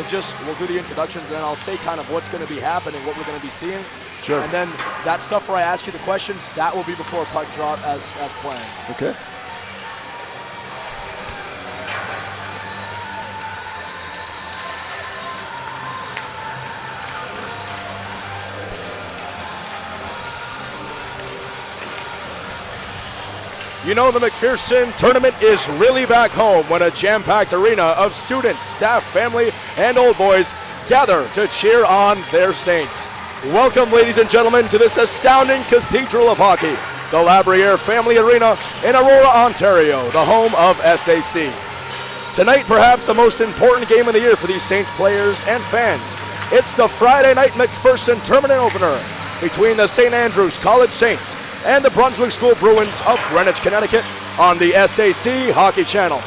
we'll do the introductions, and then I'll say kind of what's going to be happening, what we're going to be seeing. Sure. And then that stuff where I ask you the questions, that will be before puck drop as planned. Okay. You know, the MacPherson tournament is really back home when a jam-packed arena of students, staff, family, and old boys gather to cheer on their Saints. Welcome, ladies and gentlemen, to this astounding cathedral of hockey, the Labriere Family Arena in Aurora, Ontario, the home of SAC. Tonight, perhaps the most important game of the year for these Saints players and fans. It's the Friday night MacPherson tournament opener between the St. Andrews College Saints and the Brunswick School Bruins of Greenwich, Connecticut on the SAC Hockey Channel.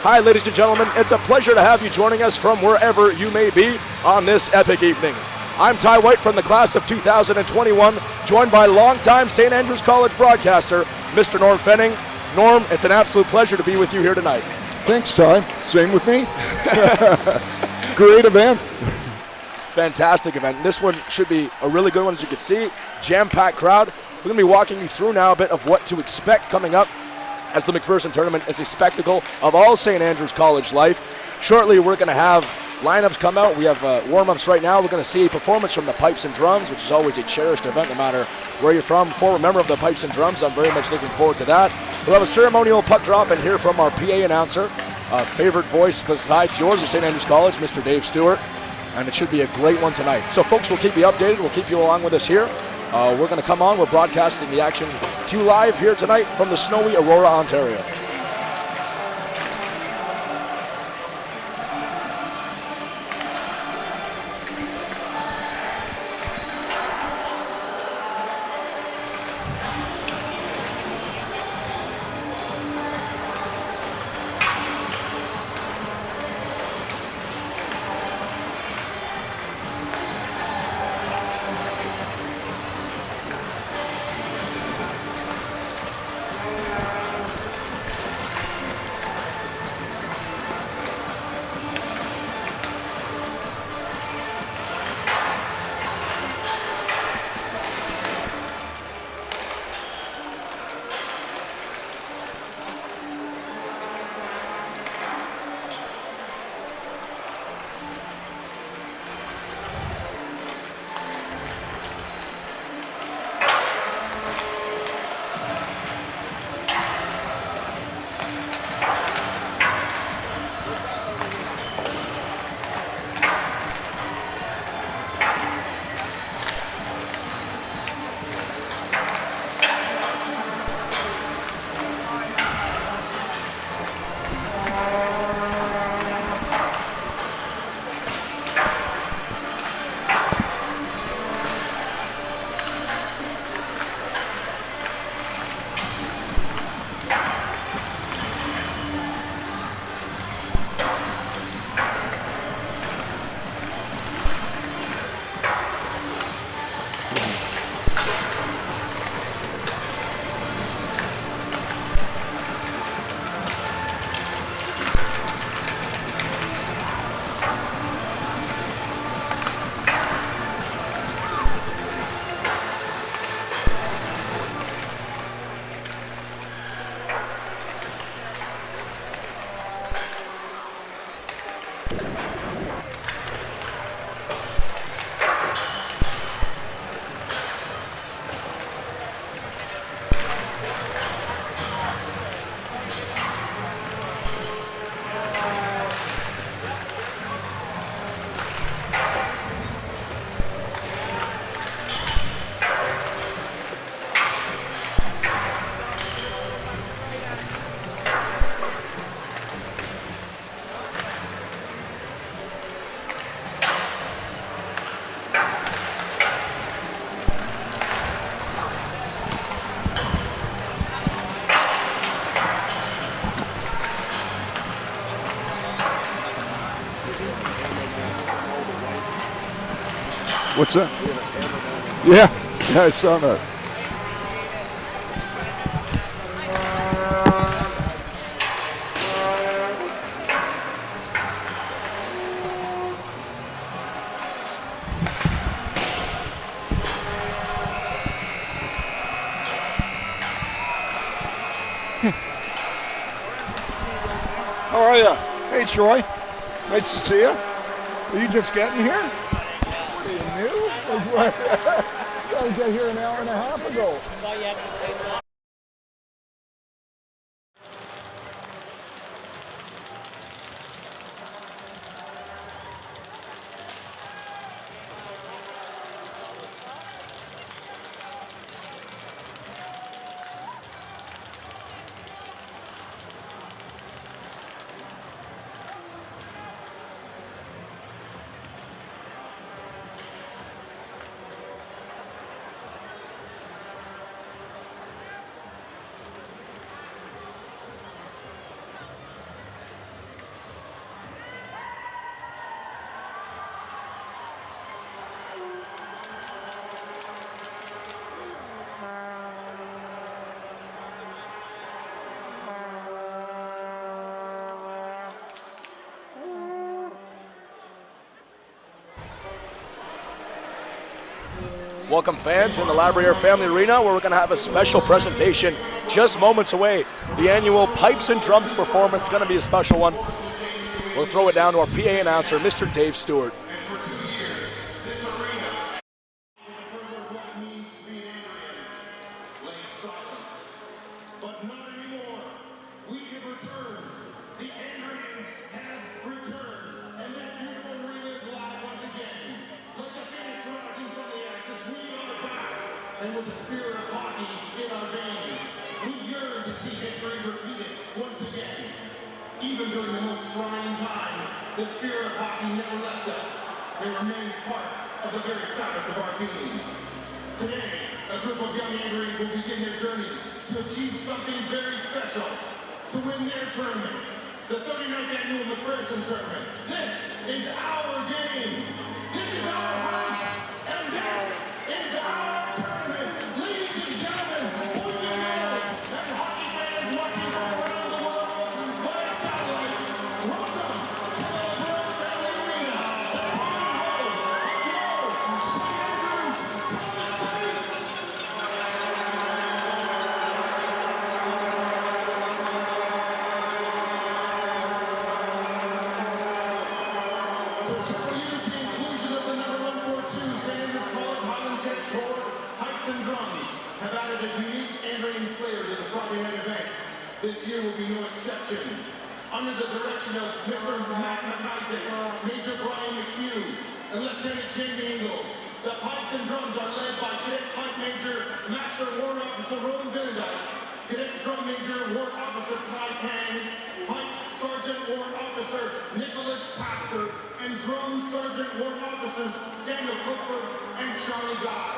Hi, ladies and gentlemen. It's a pleasure to have you joining us from wherever you may be on this epic evening. I'm Ty White from the class of 2021, joined by longtime St. Andrews College broadcaster, Mr. Norm Fenning. Norm, it's an absolute pleasure to be with you here tonight. Thanks, Ty. Same with me. Great event. Fantastic event. This one should be a really good one, as you can see. Jam-packed crowd. We're going to be walking you through now a bit of what to expect coming up, as the MacPherson tournament is a spectacle of all St. Andrews College life. Shortly, we're going to have lineups come out. We have warm-ups right now. We're going to see a performance from the Pipes and Drums, which is always a cherished event, no matter where you're from. Former member of the Pipes and Drums, I'm very much looking forward to that. We'll have a ceremonial puck drop and hear from our PA announcer, favorite voice besides yours of St. Andrews College, Mr. Dave Stewart, and it should be a great one tonight. So, folks, we'll keep you updated. We'll keep you along with us here. We're going to come on. We're broadcasting the action to you live here tonight from the snowy Aurora, Ontario. What's that? Yeah, I saw that. are you? Hey, Troy. Nice to see you. Are you just getting here? What are you new? You got to get here an hour and a half ago. Welcome fans in the Labrador Family Arena, where we're going to have a special presentation just moments away. The annual Pipes and Drums performance is going to be a special one. We'll throw it down to our PA announcer, Mr. Dave Stewart. And with the spirit of hockey in our veins, we yearn to see history repeated once again. Even during the most trying times, the spirit of hockey never left us. It remains part of the very fabric of our being. Today, a group of young Andrews will begin their journey to achieve something very special, to win their tournament, the 39th annual MacPherson tournament. This is our game. This is our house, and this is our tournament. Ladies and gentlemen, boys and girls, and hockey fans watching from around the world via satellite, welcome to the Labrador Family Arena, the home of your St. Andrews Saints. For several years, the inclusion of the number 142 St. Andrews College Highland Tennis Board, Pipes and Drums have added a unique Andrean flair to the Friday night event. This year will be no exception. Under the direction of Mr. MacPherson, Major Brian McHugh, and Lieutenant Jamie Ingalls, the Pipes and Drums are led by Cadet Pipe Major Master Warrant Officer Rowan Benedict, Cadet Drum Major Warrant Officer Clyde Tang, Pipe Sergeant Warrant Officer Nicholas Pastor, and Drum Sergeant Warrant Officers Daniel Cookford and Charlie Guy.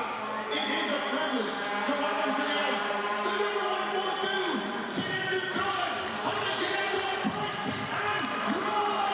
It is a privilege to welcome to the ice the number 142 St. Andrews College of the Canadian Pipes and Drums.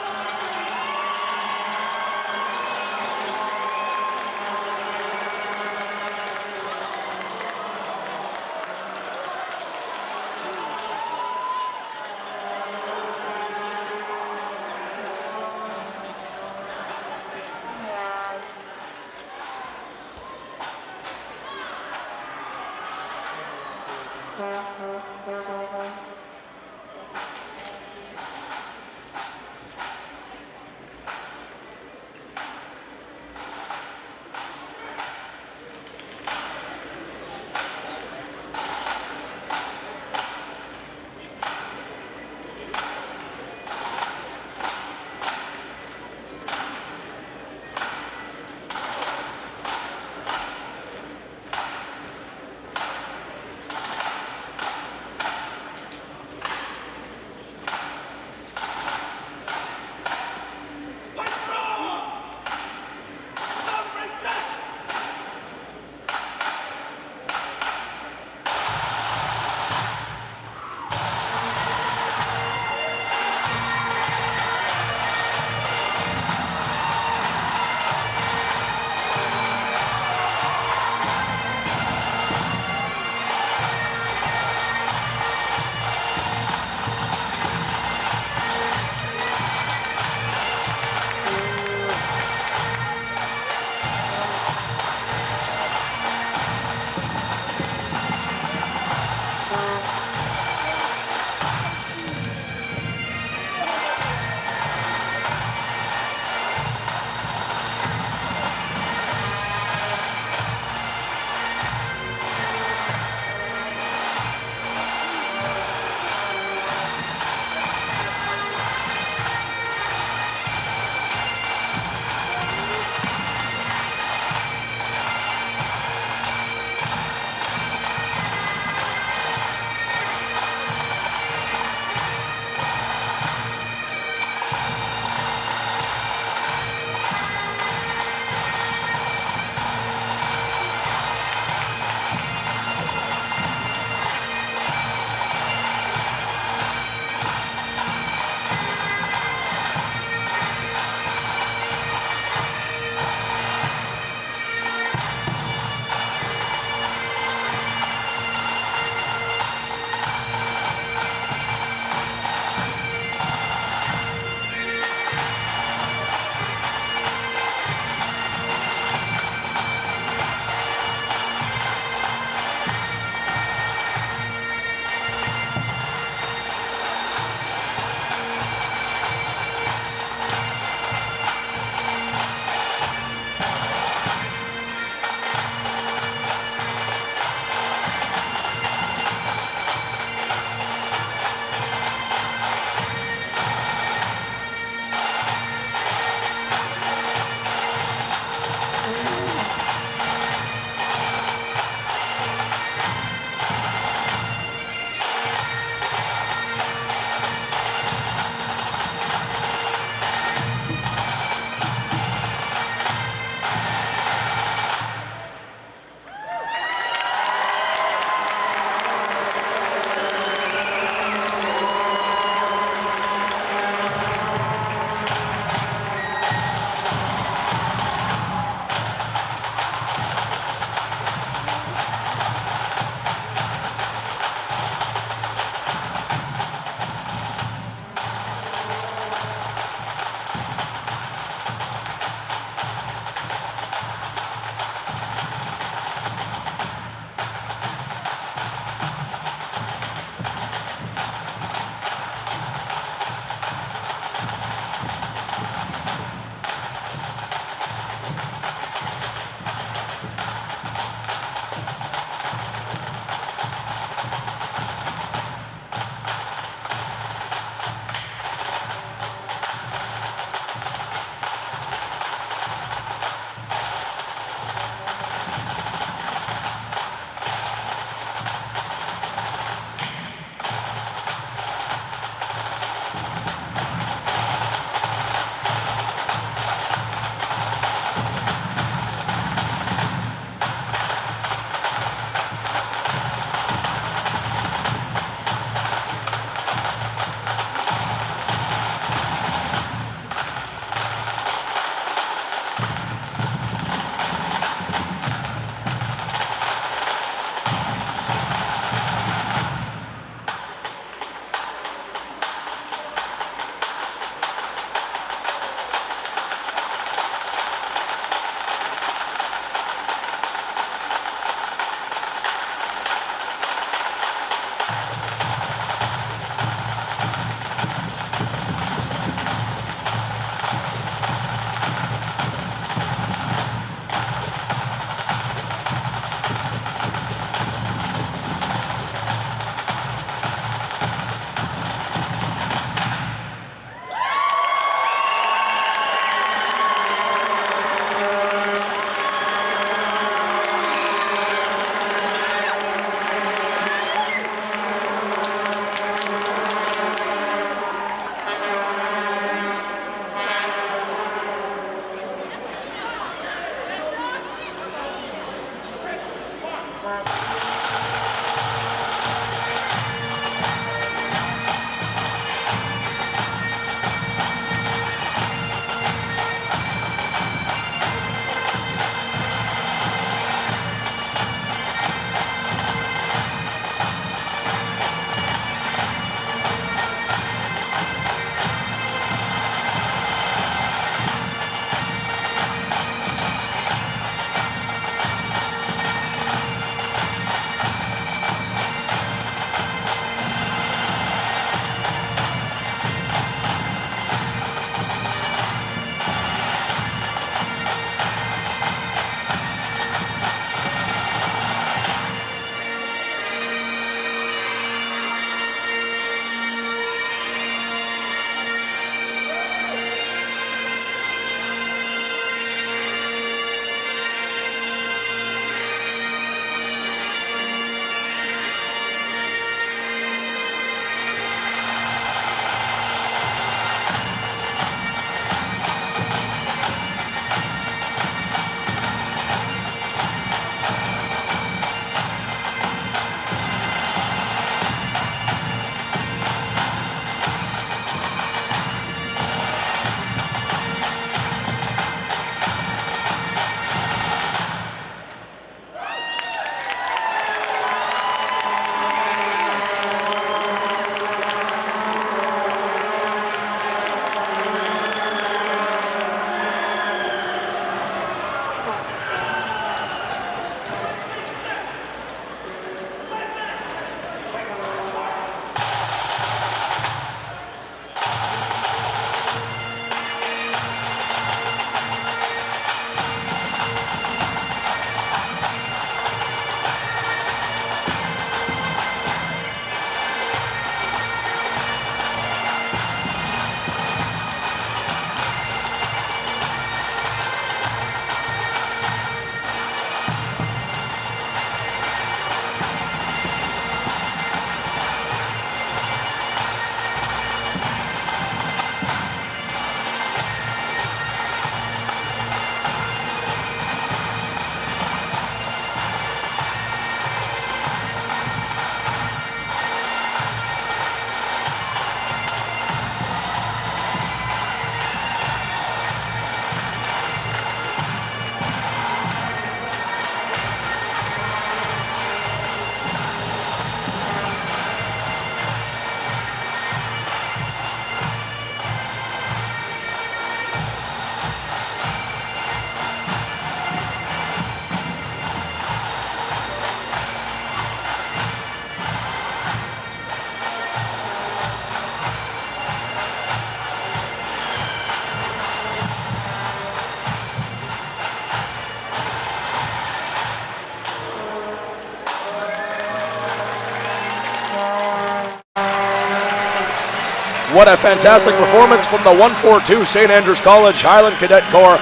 What a fantastic performance from the 142 St. Andrews College Highland Cadet Corps.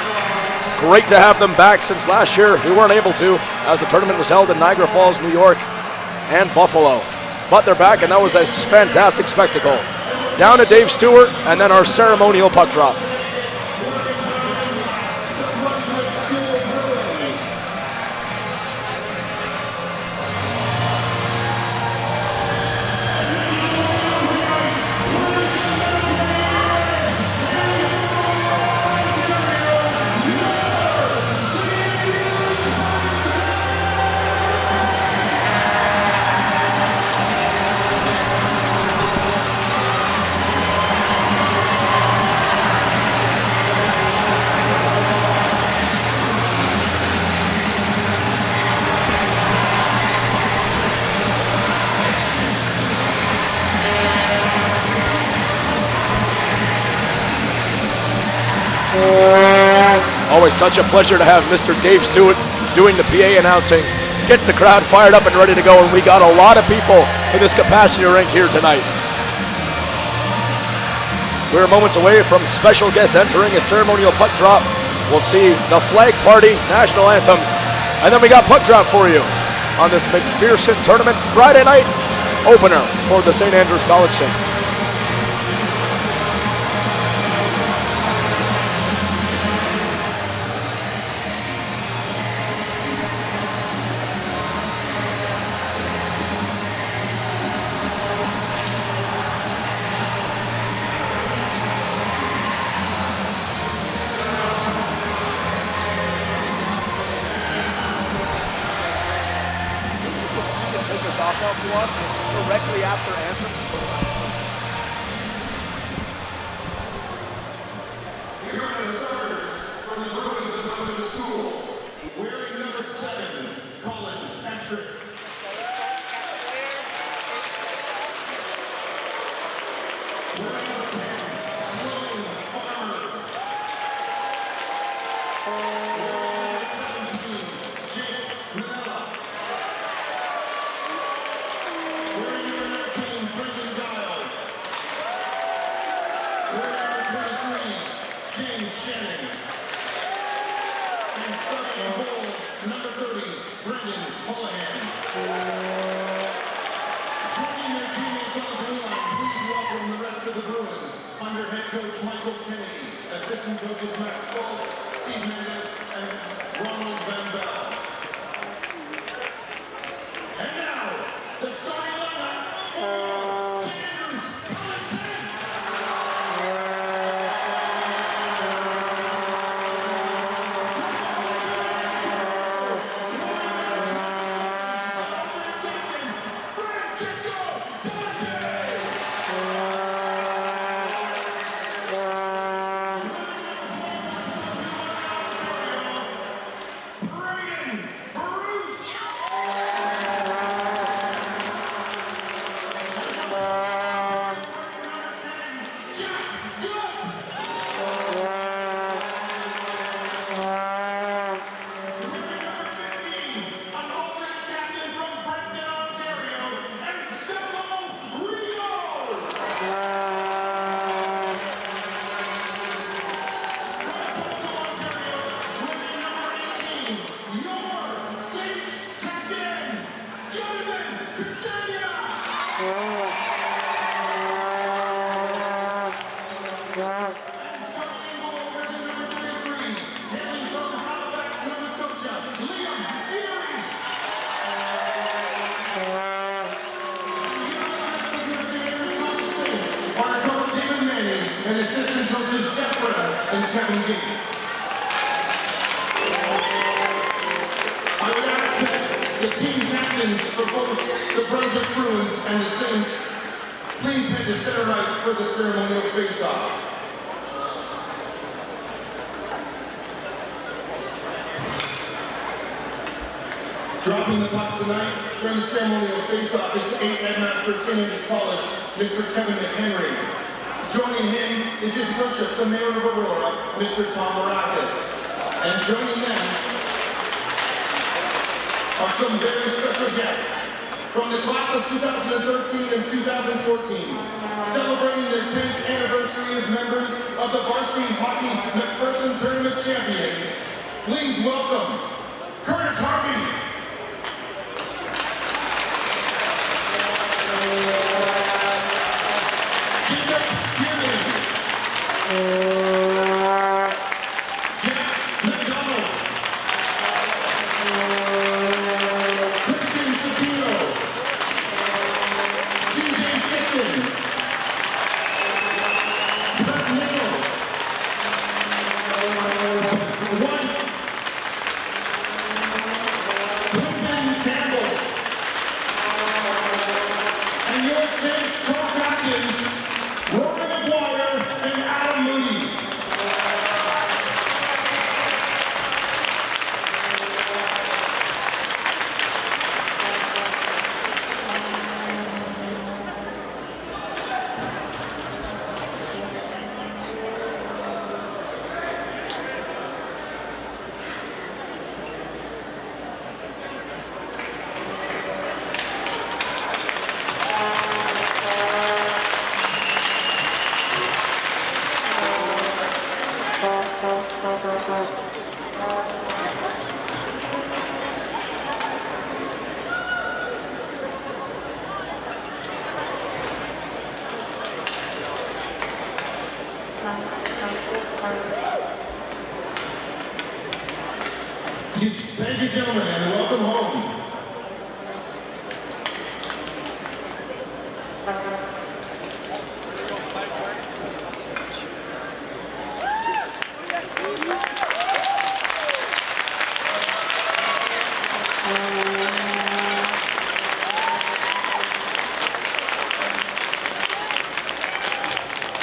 Great to have them back since last year. We weren't able to, as the tournament was held in Niagara Falls, New York, and Buffalo. But they're back, and that was a fantastic spectacle. Down to Dave Stewart, and then our ceremonial puck drop. Always such a pleasure to have Mr. Dave Stewart doing the PA announcing. Gets the crowd fired up and ready to go, and we got a lot of people in this capacity rink here tonight. We're moments away from special guests entering a ceremonial puck drop. We'll see the flag party, national anthems, and then we got puck drop for you on this MacPherson tournament Friday night opener for the St. Andrews College Saints. Directly after anthems. Here are the starters from the Bruins of Brunswick School. Wearing number 7, Colin Patrick. Wearing number 10, Sloan Farmer. Wearing number 17, Jake Manella. Wearing number 19, Brendan Giles. Wearing number 23, James Shannon. And starting goal, number 30, Brendan Holohan. Joining their teammates on the blue line, please welcome the rest of the Bruins under head coach Michael Kennedy, assistant coaches Max Gold, Steve Mendes, and Ronald Van Bell. And now, the starting lineup for St. Andrews College Saints. And assistant coaches Jeff and Kevin Gee. I would ask that the team captains for both the Brunswick Bruins and the Saints please head to center ice for the ceremonial face-off. Dropping the puck tonight during the ceremonial face-off is 8 headmaster of St. Andrews College, Mr. Kevin McHenry. Joining him is His Worship, the Mayor of Aurora, Mr. Tom Marakis. And joining them are some very special guests. from the class of 2013 and 2014, celebrating their 10th anniversary as members of the Varsity Hockey MacPherson Tournament Champions. Please welcome Curtis Harvey. Jacob Kiernan. Jack McDonald. Kristen Satino. CJ Shipton. Brett Nickel. Quentin Campbell. And your six co-captains, Rory McGuire and Adam Mooney. Thank you, gentlemen, and welcome home.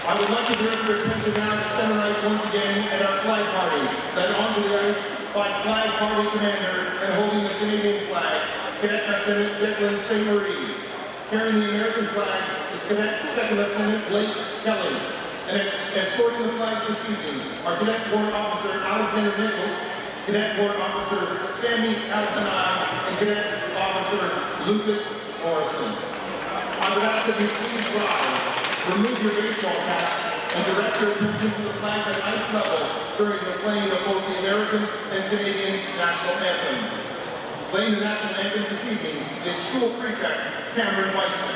I would like to direct your attention now to center ice once again at our flag party, led onto the ice by Flag Party Commander and holding the Canadian flag, Cadet Lieutenant Declan St. Marie. Carrying the American flag is Cadet Second Lieutenant Blake Kelly. And escorting the flags this evening are Cadet Warrant Officer Alexander Nichols, Cadet Warrant Officer Sammy Alpanai, and Cadet Officer Lucas Morrison. I would ask that you please rise, remove your baseball caps, and direct your attention to the flags at ice level during the playing of both the American and Canadian national anthems. Playing the national anthems this evening is School Prefect Cameron Weissman.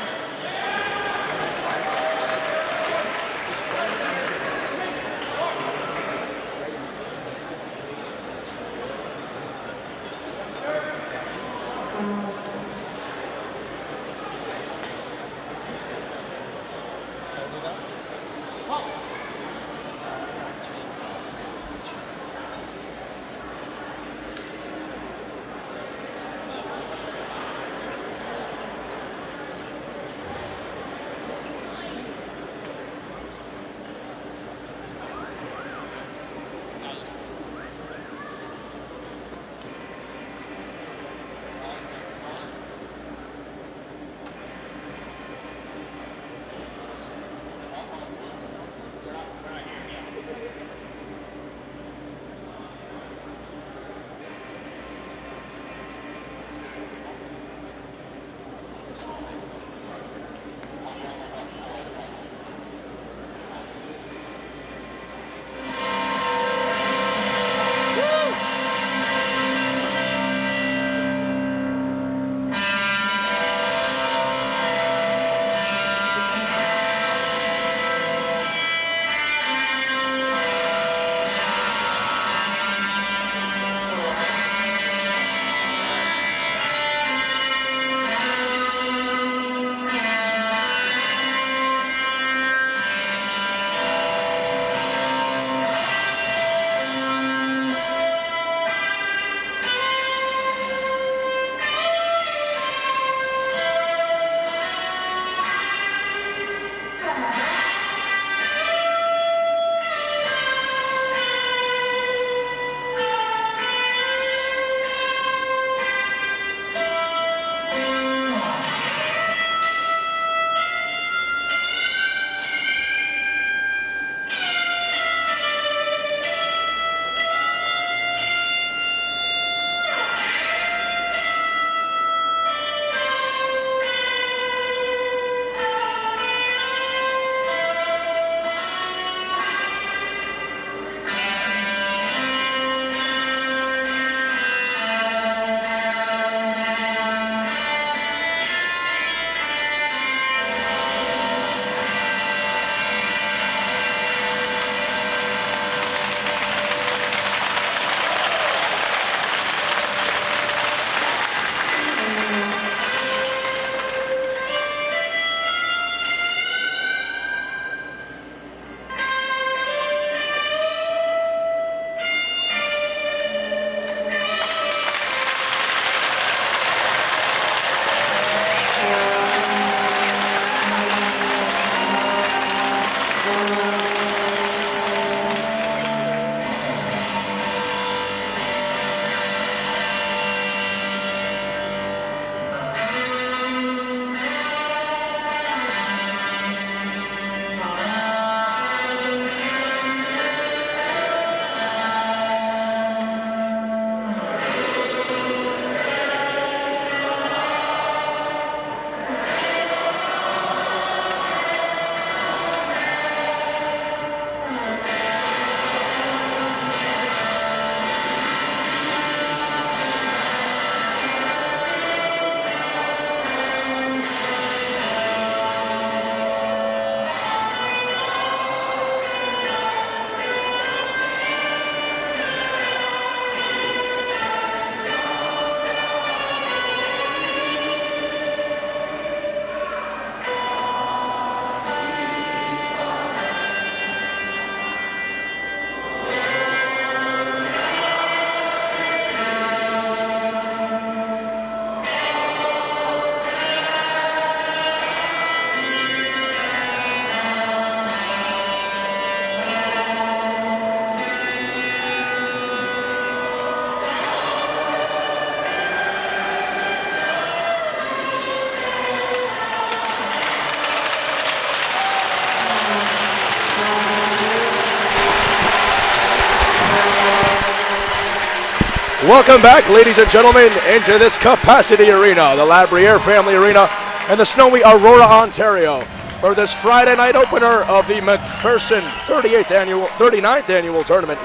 Welcome back, ladies and gentlemen, into this capacity arena, the Labriere Family Arena in the snowy Aurora, Ontario, for this Friday night opener of the MacPherson 39th annual tournament,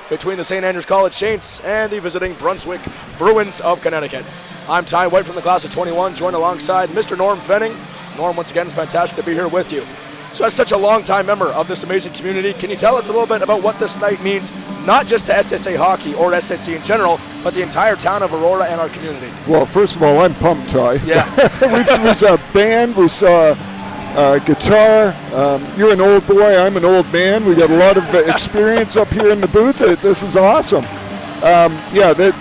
between the St. Andrews College Saints and the visiting Brunswick Bruins of Connecticut. I'm Ty White from the class of 21, joined alongside Mr. Norm Fenning. Norm, once again, it's fantastic to be here with you. So as such a long-time member of this amazing community, can you tell us a little bit about what this night means, not just to SSA hockey or SSC in general, but the entire town of Aurora and our community? Well, first of all, I'm pumped, Ty. Yeah. we saw a band, we saw guitar. You're an old boy, I'm an old man. We got a lot of experience up here in the booth. This is awesome.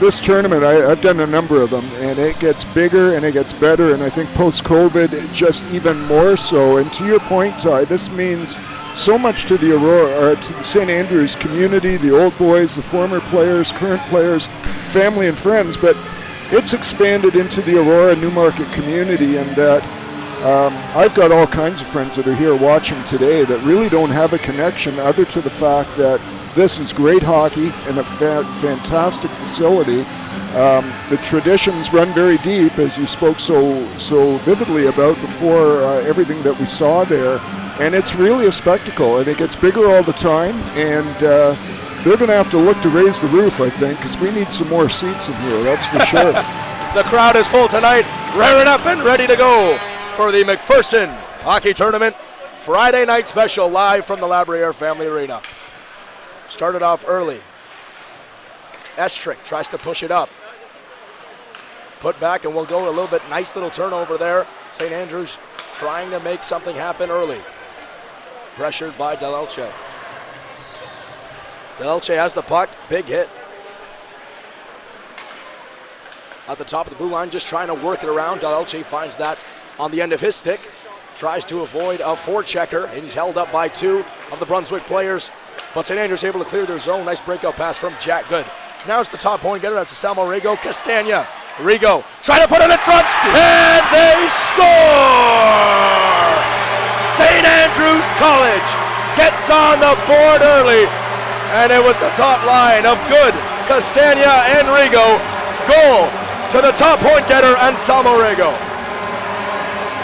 This tournament, I've done a number of them, and it gets bigger and it gets better, and I think post-COVID, just even more so. And to your point, Ty, this means so much to the Aurora, to the St. Andrews community, the old boys, the former players, current players, family and friends, but it's expanded into the Aurora Newmarket community, and that I've got all kinds of friends that are here watching today that really don't have a connection other to the fact that this is great hockey in a fantastic facility. The traditions run very deep, as you spoke so vividly about before everything that we saw there. And it's really a spectacle, and it gets bigger all the time. And they're going to have to look to raise the roof, I think, because we need some more seats in here, that's for sure. The crowd is full tonight, raring up and ready to go for the MacPherson Hockey Tournament Friday night special live from the Labriere Family Arena. Started off early. Estrick tries to push it up. Put back, and we'll go a little bit. Nice little turnover there. St. Andrews trying to make something happen early. Pressured by Delelche. Delelche has the puck. Big hit. At the top of the blue line, just trying to work it around. Delelche finds that on the end of his stick. Tries to avoid a forechecker, and he's held up by two of the Brunswick players. But St. Andrews able to clear their zone. Nice breakout pass from Jack Good. Now it's the top point getter. That's Salmo Rigo. Castagna. Rigo trying to put it in front, and they score! St. Andrews College gets on the board early, and it was the top line of Good, Castagna, and Rigo. Goal to the top point getter and Salmo Rigo.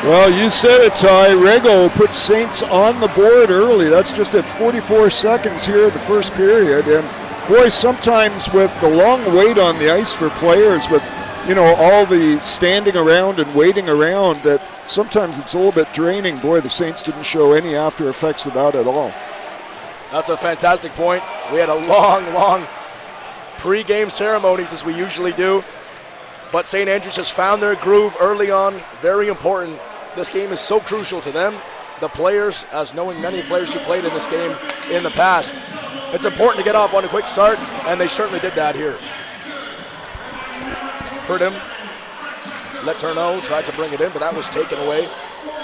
Well, you said it, Ty. Rego put Saints on the board early. That's just at 44 seconds here in the first period. And boy, sometimes with the long wait on the ice for players, with all the standing around and waiting around, that sometimes it's a little bit draining. Boy, the Saints didn't show any after effects of that at all. That's a fantastic point. We had a long pre-game ceremonies, as we usually do. But St. Andrews has found their groove early on. Very important. This game is so crucial to them. The players, as knowing many players who played in this game in the past, it's important to get off on a quick start, and they certainly did that here. Purdom, Letourneau tried to bring it in, but that was taken away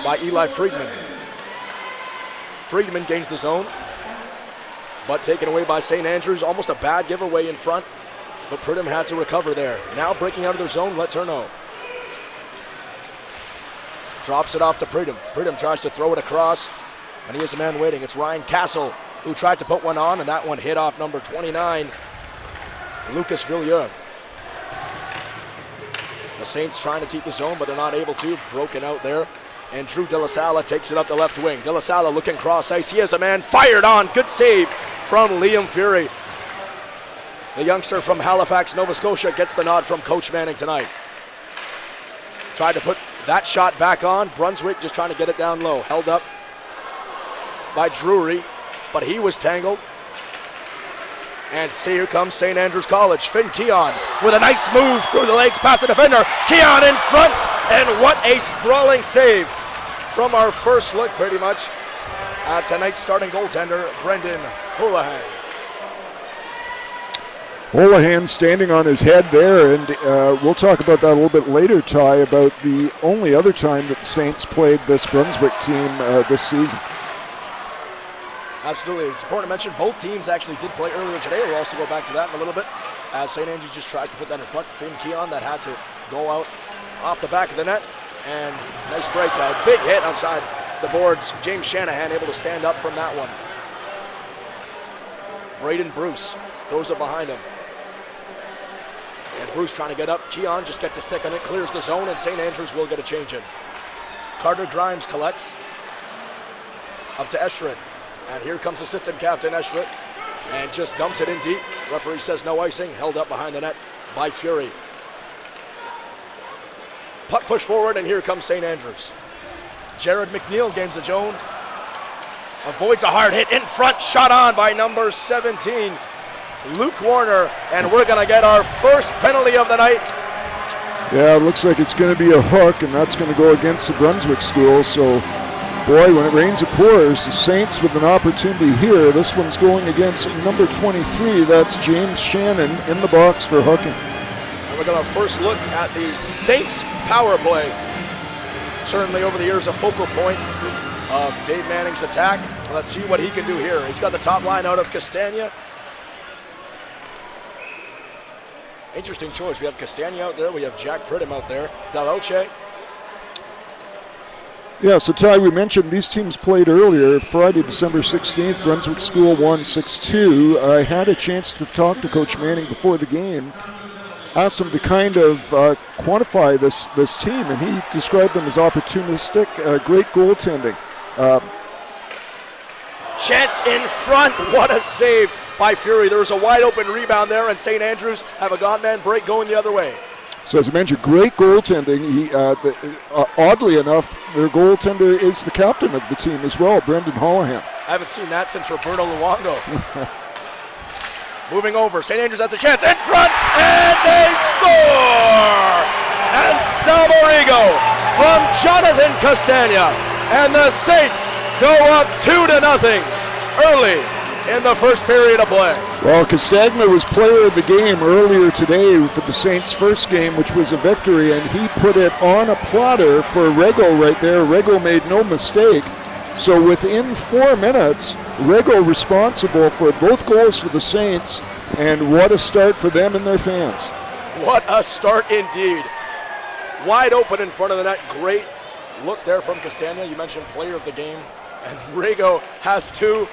by Eli Friedman. Friedman gains the zone, but taken away by St. Andrews. Almost a bad giveaway in front, but Purdom had to recover there. Now breaking out of their zone, Letourneau. Drops it off to Purdom. Purdom tries to throw it across, and he has a man waiting. It's Ryan Castle who tried to put one on, and that one hit off number 29, Lucas Villiers. The Saints trying to keep the zone, but they're not able to. Broken out there. And Drew De La Sala takes it up the left wing. De La Sala looking cross ice. He has a man fired on. Good save from Liam Fury. The youngster from Halifax, Nova Scotia, gets the nod from Coach Manning tonight. Tried to put that shot back on. Brunswick just trying to get it down low. Held up by Drury, but he was tangled. And here comes St. Andrews College. Finn Keon with a nice move through the legs past the defender. Keon in front, and what a sprawling save from our first look, pretty much, at tonight's starting goaltender, Brendan Houlihan. Houlihan standing on his head there, and we'll talk about that a little bit later, Ty, about the only other time that the Saints played this Brunswick team this season. Absolutely. It's important to mention both teams actually did play earlier today. We'll also go back to that in a little bit as St. Andrews just tries to put that in front. Finn Keon, that had to go out off the back of the net, and nice breakout. Big hit outside the boards. James Shanahan able to stand up from that one. Braden Bruce throws it behind him. And Bruce trying to get up. Keon just gets a stick on it, clears the zone, and St. Andrews will get a change in. Carter Grimes collects. Up to Eschrit. And here comes assistant captain Eschrit. And just dumps it in deep. Referee says no icing. Held up behind the net by Fury. Puck push forward, and here comes St. Andrews. Jared McNeil gains the zone. Avoids a hard hit in front. Shot on by number 17, Luke Warner. And we're going to get our first penalty of the night. Yeah, it looks like it's going to be a hook, and that's going to go against the Brunswick school. So, boy, when it rains, it pours. The Saints with an opportunity here. This one's going against number 23. That's James Shannon in the box for hooking. And we're going to first look at the Saints power play. Certainly over the years a focal point of Dave Manning's attack. Let's see what he can do here. He's got the top line out of Castagna. Interesting choice. We have Castagna out there. We have Jack Pridham out there. Dalauche. Yeah, so Ty, we mentioned these teams played earlier. Friday, December 16th, Brunswick School won 6-2. I had a chance to talk to Coach Manning before the game. Asked him to kind of quantify this team, and he described them as opportunistic, great goaltending. Chance in front. What a save by Fury. There was a wide open rebound there, and St. Andrews have a gone-man break going the other way. So as I mentioned, great goaltending. Oddly enough, their goaltender is the captain of the team as well, Brendan Holohan. I haven't seen that since Roberto Luongo. Moving over, St. Andrews has a chance in front, and they score! And Salmorigo from Jonathan Castagna, and the Saints go up 2-0 early in the first period of play. Well, Castagna was player of the game earlier today for the Saints' first game, which was a victory, and he put it on a platter for Rego right there. Rego made no mistake. So within 4 minutes, Rego responsible for both goals for the Saints, and what a start for them and their fans. What a start indeed. Wide open in front of the net. Great look there from Castagna. You mentioned player of the game, and Rego has two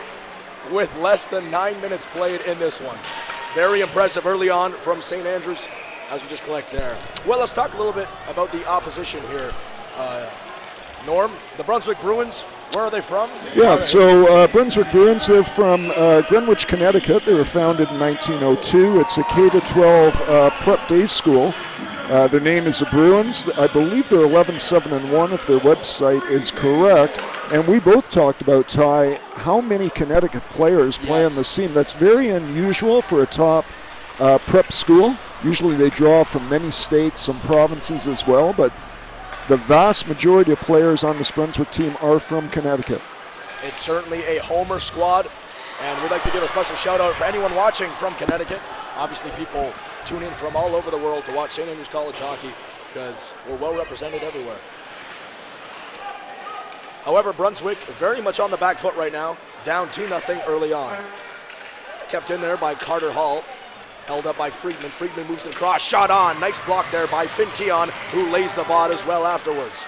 with less than 9 minutes played in this one. Very impressive early on from St. Andrews as we just collect there. Well, let's talk a little bit about the opposition here. Norm, the Brunswick Bruins, where are they from? Yeah, so Brunswick Bruins, they're from Greenwich, Connecticut. They were founded in 1902. It's a K-12 prep day school. Their name is the Bruins. I believe they're 11-7-1 if their website is correct. And we both talked about, Ty, how many Connecticut players play on this team. That's very unusual for a top prep school. Usually they draw from many states, some provinces as well, but the vast majority of players on this Brunswick team are from Connecticut. It's certainly a homer squad, and we'd like to give a special shout out for anyone watching from Connecticut. Obviously people tune in from all over the world to watch St. Andrews College hockey because we're well represented everywhere. However, Brunswick very much on the back foot right now, down 2-0 early on. Kept in there by Carter Hall, held up by Friedman. Friedman moves it across, shot on. Nice block there by Finn Keon, who lays the ball as well afterwards.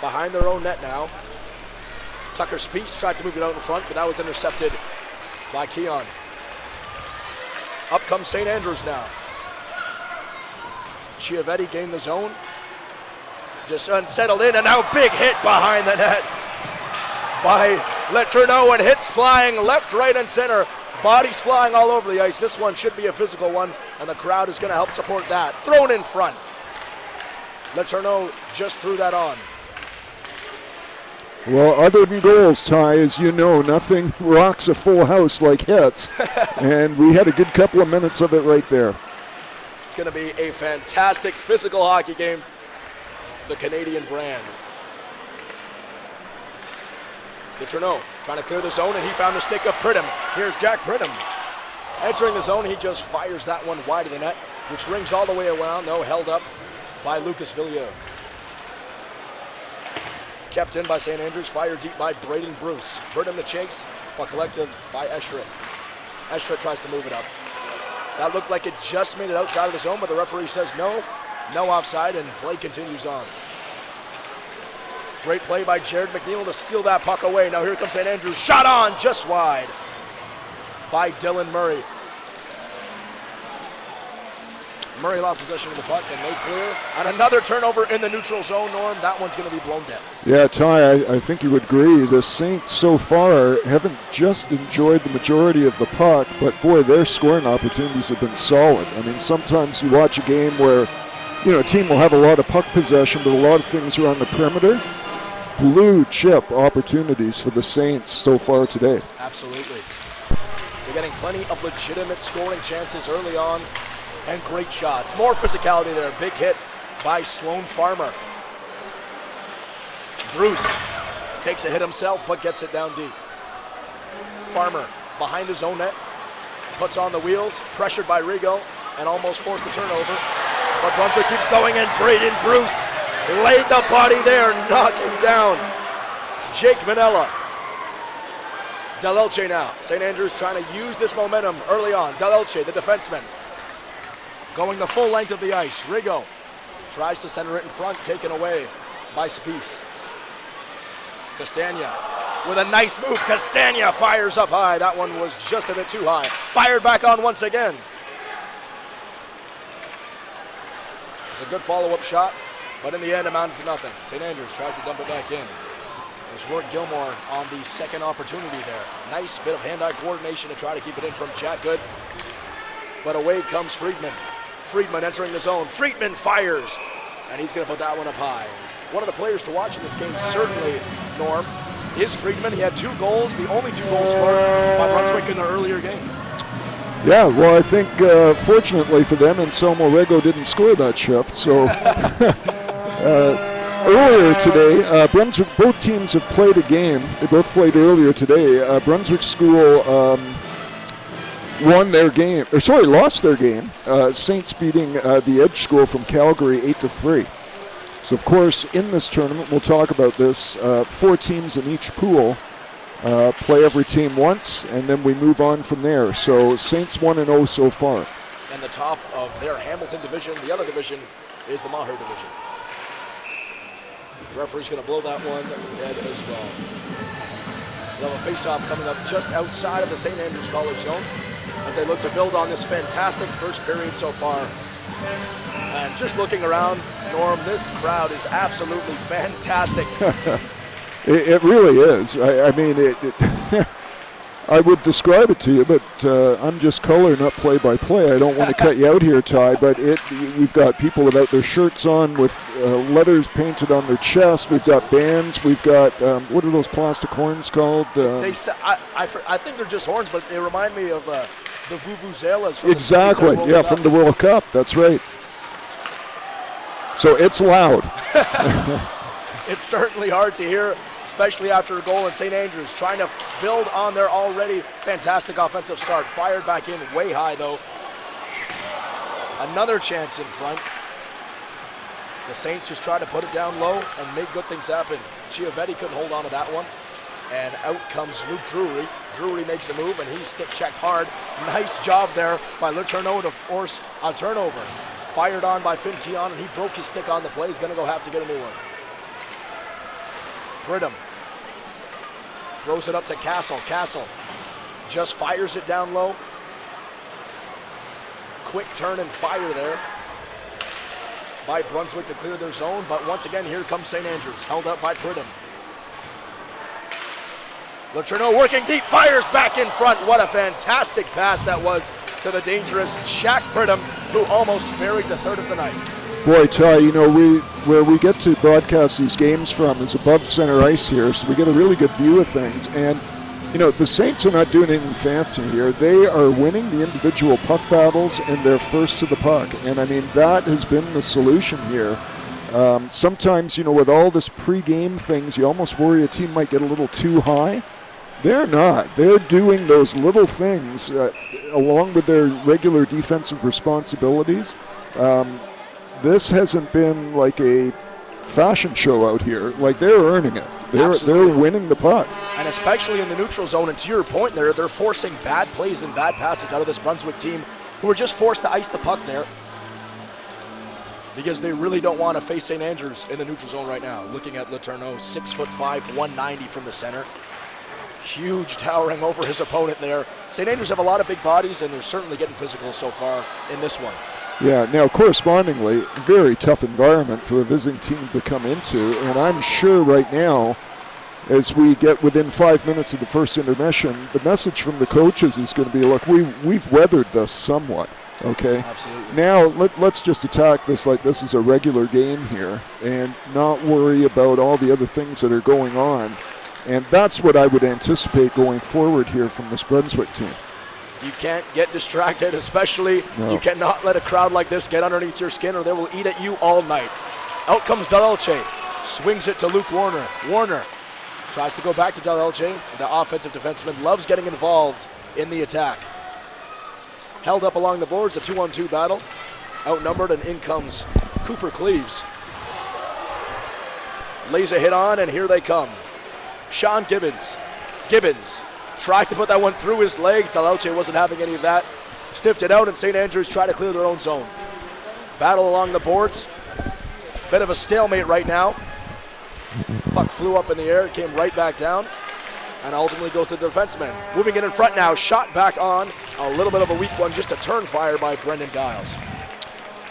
Behind their own net now. Tucker Speaks tried to move it out in front, but that was intercepted by Keon. Up comes St. Andrews now. Chiavetti gained the zone. Just unsettled in, and now big hit behind the net by Letourneau, and hits flying left, right, and center. Bodies flying all over the ice. This one should be a physical one, and the crowd is going to help support that. Thrown in front. Letourneau just threw that on. Well, other than goals, Ty, as you know, nothing rocks a full house like hits. And we had a good couple of minutes of it right there. It's going to be a fantastic physical hockey game, the Canadian brand. Letourneau trying to clear the zone, and he found the stick of Pridham. Here's Jack Pridham. Entering the zone, he just fires that one wide of the net, which rings all the way around, though held up by Lucas Villiers. Kept in by St. Andrews, fired deep by Braden Bruce. Pridham the chase, but collected by Eschrit. Eschrit tries to move it up. That looked like it just made it outside of the zone, but the referee says no offside, and play continues on. Great play by Jared McNeil to steal that puck away. Now here comes St. Andrews, shot on just wide by Dylan Murray. Murray lost possession of the puck, and they clear. And another turnover in the neutral zone, Norm. That one's going to be blown down. Yeah, Ty, I think you would agree. The Saints so far haven't just enjoyed the majority of the puck, but boy, their scoring opportunities have been solid. I mean, sometimes you watch a game where, a team will have a lot of puck possession, but a lot of things are on the perimeter. Blue chip opportunities for the Saints so far today. Absolutely. They're getting plenty of legitimate scoring chances early on. And great shots. More physicality there. Big hit by Sloan Farmer. Bruce takes a hit himself, but gets it down deep. Farmer behind his own net. Puts on the wheels. Pressured by Rigo. And almost forced a turnover. But Brunswick keeps going, and Braden Bruce laid the body there, knocking down Jake Manella. Del Elche now. St. Andrews trying to use this momentum early on. Del Elche, the defenseman, going the full length of the ice. Rigo tries to center it in front, taken away by Spies. Castagna with a nice move. Castagna fires up high. That one was just a bit too high. Fired back on once again. It's a good follow-up shot, but in the end amounts to nothing. St. Andrews tries to dump it back in. There's Rourke Gilmore on the second opportunity there. Nice bit of hand-eye coordination to try to keep it in from Jack Good. But away comes Friedman. Friedman entering the zone. Friedman fires, and he's going to put that one up high. One of the players to watch in this game, certainly, Norm, is Friedman. He had 2 goals, the only 2 goals scored by Brunswick in the earlier game. Yeah, well, I think fortunately for them, Anselmo Rego didn't score that shift. So earlier today, Brunswick, both teams have played a game. They both played earlier today. Brunswick School lost their game. Saints beating the Edge School from Calgary 8-3. So, of course, in this tournament, we'll talk about this. 4 teams in each pool play every team once, and then we move on from there. So, Saints 1-0 so far. And the top of their Hamilton division, the other division, is the Maher division. The referee's going to blow that one dead as well. We'll have a face-off coming up just outside of the St. Andrews College zone as they look to build on this fantastic first period so far. And just looking around, Norm, this crowd is absolutely fantastic. It really is. I mean, I would describe it to you, but I'm just color, not play-by-play. I don't want to cut you out here, Ty, but we've got people without their shirts on with letters painted on their chest. We've got bands. We've got, what are those plastic horns called? I think they're just horns, but they remind me of the vuvuzelas. Exactly, from the World Cup. That's right. So it's loud. It's certainly hard to hear, especially after a goal in St. Andrews, trying to build on their already fantastic offensive start. Fired back in way high, though. Another chance in front. The Saints just try to put it down low and make good things happen. Chiavetti couldn't hold on to that one. And out comes Luke Drury. Drury makes a move, and he stick check hard. Nice job there by Letourneau to force a turnover. Fired on by Finn Keon, and he broke his stick on the play. He's going to go have to get a new one. Pridham throws it up to Castle. Castle just fires it down low. Quick turn and fire there by Brunswick to clear their zone. But once again, here comes St. Andrews, held up by Pridham. Letourneau working deep, fires back in front. What a fantastic pass that was to the dangerous Shaq Pridham, who almost buried the third of the night. Boy, Ty, where we get to broadcast these games from is above center ice here, so we get a really good view of things. And, the Saints are not doing anything fancy here. They are winning the individual puck battles, and they're first to the puck. And, I mean, that has been the solution here. Sometimes, with all this pre-game things, you almost worry a team might get a little too high. They're not. They're doing those little things along with their regular defensive responsibilities. This hasn't been like a fashion show out here. Like, they're earning it. They're winning the puck. And especially in the neutral zone, and to your point there, they're forcing bad plays and bad passes out of this Brunswick team, who are just forced to ice the puck there because they really don't want to face St. Andrews in the neutral zone right now. Looking at Letourneau, 6'5", 190 from the center. Huge towering over his opponent there. St. Andrews have a lot of big bodies, and they're certainly getting physical so far in this one. Yeah, now correspondingly, very tough environment for a visiting team to come into, and I'm sure right now, as we get within 5 minutes of the first intermission, the message from the coaches is going to be, look, we've weathered this somewhat, okay? Absolutely. Now let's just attack this like this is a regular game here and not worry about all the other things that are going on, and that's what I would anticipate going forward here from this Brunswick team. You can't get distracted, especially you cannot let a crowd like this get underneath your skin or they will eat at you all night. Out comes Dalelche, swings it to Luke Warner. Warner tries to go back to Dalelche. The offensive defenseman loves getting involved in the attack. Held up along the boards, a 2-on-2 battle. Outnumbered, and in comes Cooper Cleaves. Lays a hit on, and here they come. Sean Gibbons. Gibbons tried to put that one through his legs. Dalelche wasn't having any of that. Stiffed it out, and St. Andrews tried to clear their own zone. Battle along the boards. Bit of a stalemate right now. Puck flew up in the air, came right back down, and ultimately goes to the defenseman. Moving it in front now, shot back on. A little bit of a weak one, just a turn fire by Brendan Giles.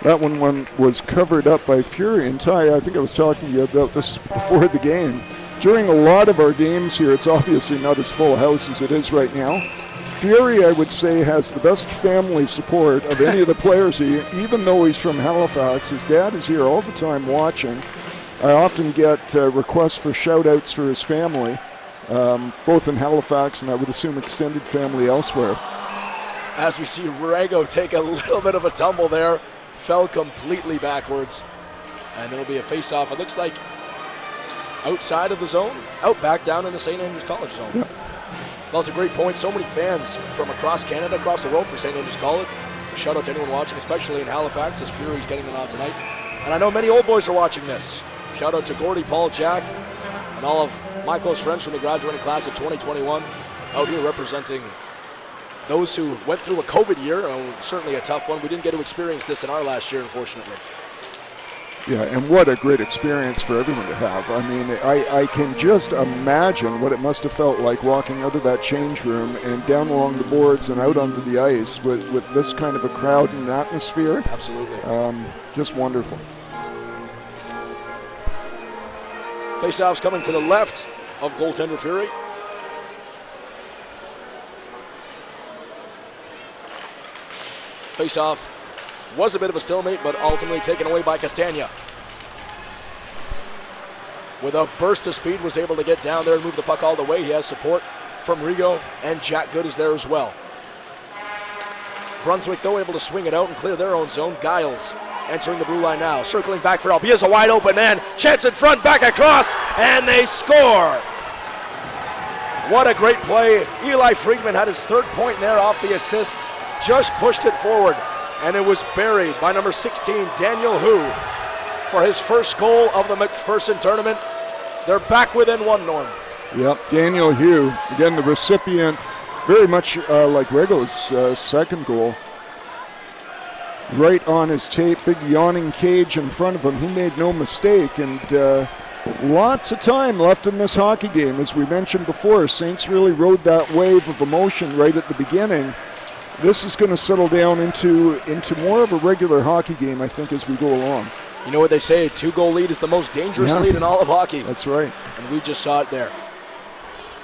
That one was covered up by Fury. And Ty, I think I was talking to you about this before the game. During a lot of our games here, it's obviously not as full a house as it is right now. Fury, I would say, has the best family support of any of the players here, even though he's from Halifax. His dad is here all the time watching. I often get requests for shout-outs for his family, both in Halifax and I would assume extended family elsewhere. As we see Rego take a little bit of a tumble there, fell completely backwards, and it'll be a face-off. It looks like outside of the zone, out back down in the St. Andrews College zone. Yeah. Well, it's a great point. So many fans from across Canada, across the world for St. Andrews College. Shout out to anyone watching, especially in Halifax, as Fury's getting them on tonight. And I know many old boys are watching this. Shout out to Gordy, Paul, Jack, and all of my close friends from the graduating class of 2021 out here representing those who went through a COVID year, certainly a tough one. We didn't get to experience this in our last year, unfortunately. Yeah, and what a great experience for everyone to have. I mean, I can just imagine what it must have felt like walking out of that change room and down along the boards and out onto the ice with this kind of a crowd and atmosphere. Absolutely. Just wonderful. Faceoffs coming to the left of goaltender Fury. Faceoff was a bit of a stalemate, but ultimately taken away by Castagna. With a burst of speed, was able to get down there and move the puck all the way. He has support from Rigo, and Jack Good is there as well. Brunswick, though, able to swing it out and clear their own zone. Giles entering the blue line now, circling back for help. He has a wide open man. Chance in front, back across, and they score. What a great play. Eli Friedman had his third point there off the assist. Just pushed it forward, and it was buried by number 16, Daniel Hu, for his first goal of the MacPherson tournament. They're back within one, Norm. Yep, Daniel Hu, again the recipient, very much like Rego's second goal. Right on his tape, big yawning cage in front of him. He made no mistake, and lots of time left in this hockey game. As we mentioned before, Saints really rode that wave of emotion right at the beginning. This is going to settle down into more of a regular hockey game, I think, as we go along. You know what they say, 2-goal lead is the most dangerous lead in all of hockey. That's right. And we just saw it there.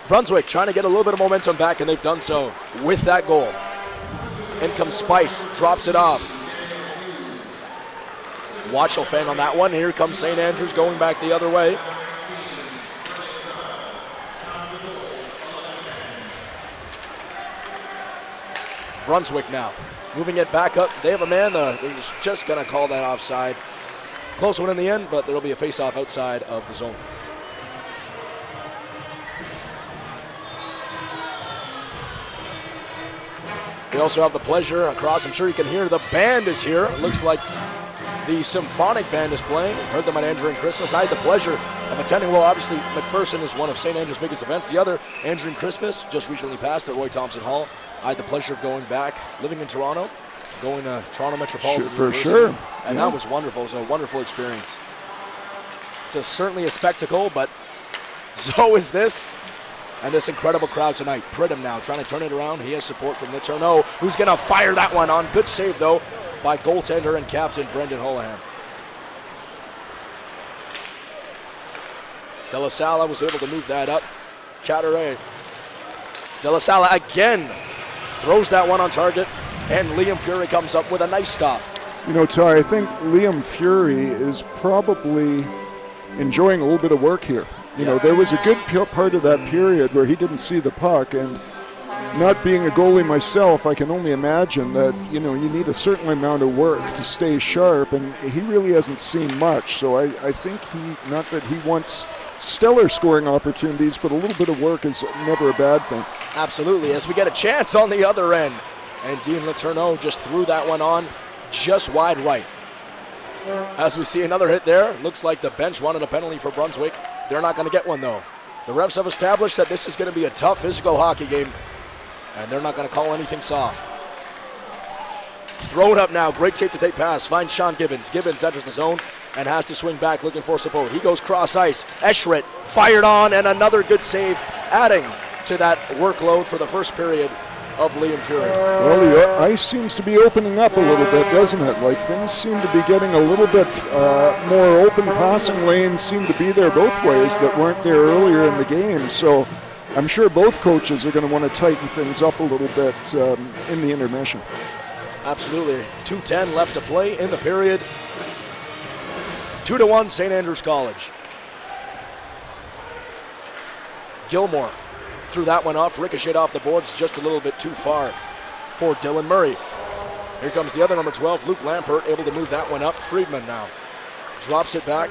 Brunswick trying to get a little bit of momentum back, and they've done so with that goal. In comes Spice, drops it off. Watchell fan on that one. Here comes St. Andrews going back the other way. Brunswick now moving it back up. They have a man. They're just going to call that offside. Close one in the end, but there will be a face-off outside of the zone. We also have the pleasure across. I'm sure you can hear the band is here. It looks like the symphonic band is playing. Heard them at Andrew Christmas. I had the pleasure of attending. Well, obviously, MacPherson is one of St. Andrews' biggest events. The other, Andrew Christmas, just recently passed at Roy Thompson Hall. I had the pleasure of going back, living in Toronto, going to Toronto Metropolitan University. Sure. And that was wonderful. It was a wonderful experience. It's certainly a spectacle, but so is this. And this incredible crowd tonight. Pridham now trying to turn it around. He has support from Letourneau, who's going to fire that one on. Good save, though, by goaltender and captain Brendan Holohan. De La Salle was able to move that up. Carteret. De La Salle again throws that one on target, and Liam Fury comes up with a nice stop. You know, Ty, I think Liam Fury is probably enjoying a little bit of work here. You know, there was a good part of that period where he didn't see the puck, and not being a goalie myself, I can only imagine that, you know, you need a certain amount of work to stay sharp, and he really hasn't seen much. So I think not that he wants stellar scoring opportunities, but a little bit of work is never a bad thing. Absolutely, as we get a chance on the other end. And Dean Letourneau just threw that one on just wide right. As we see another hit there, looks like the bench wanted a penalty for Brunswick. They're not going to get one, though. The refs have established that this is going to be a tough physical hockey game, and they're not going to call anything soft. Throw it up now. Great tape-to-tape pass. Finds Sean Gibbons. Gibbons enters the zone and has to swing back looking for support. He goes cross ice. Eschrit fired on, and another good save, adding to that workload for the first period of Liam Fury. Well, the ice seems to be opening up a little bit, doesn't it? Like, things seem to be getting a little bit more open. Passing lanes seem to be there both ways that weren't there earlier in the game. So I'm sure both coaches are going to want to tighten things up a little bit in the intermission. Absolutely. 2:10 left to play in the period. 2-1 St. Andrews College. Gilmore threw that one off, ricocheted off the boards just a little bit too far for Dylan Murray. Here comes the other number 12, Luke Lampert, able to move that one up. Friedman now drops it back.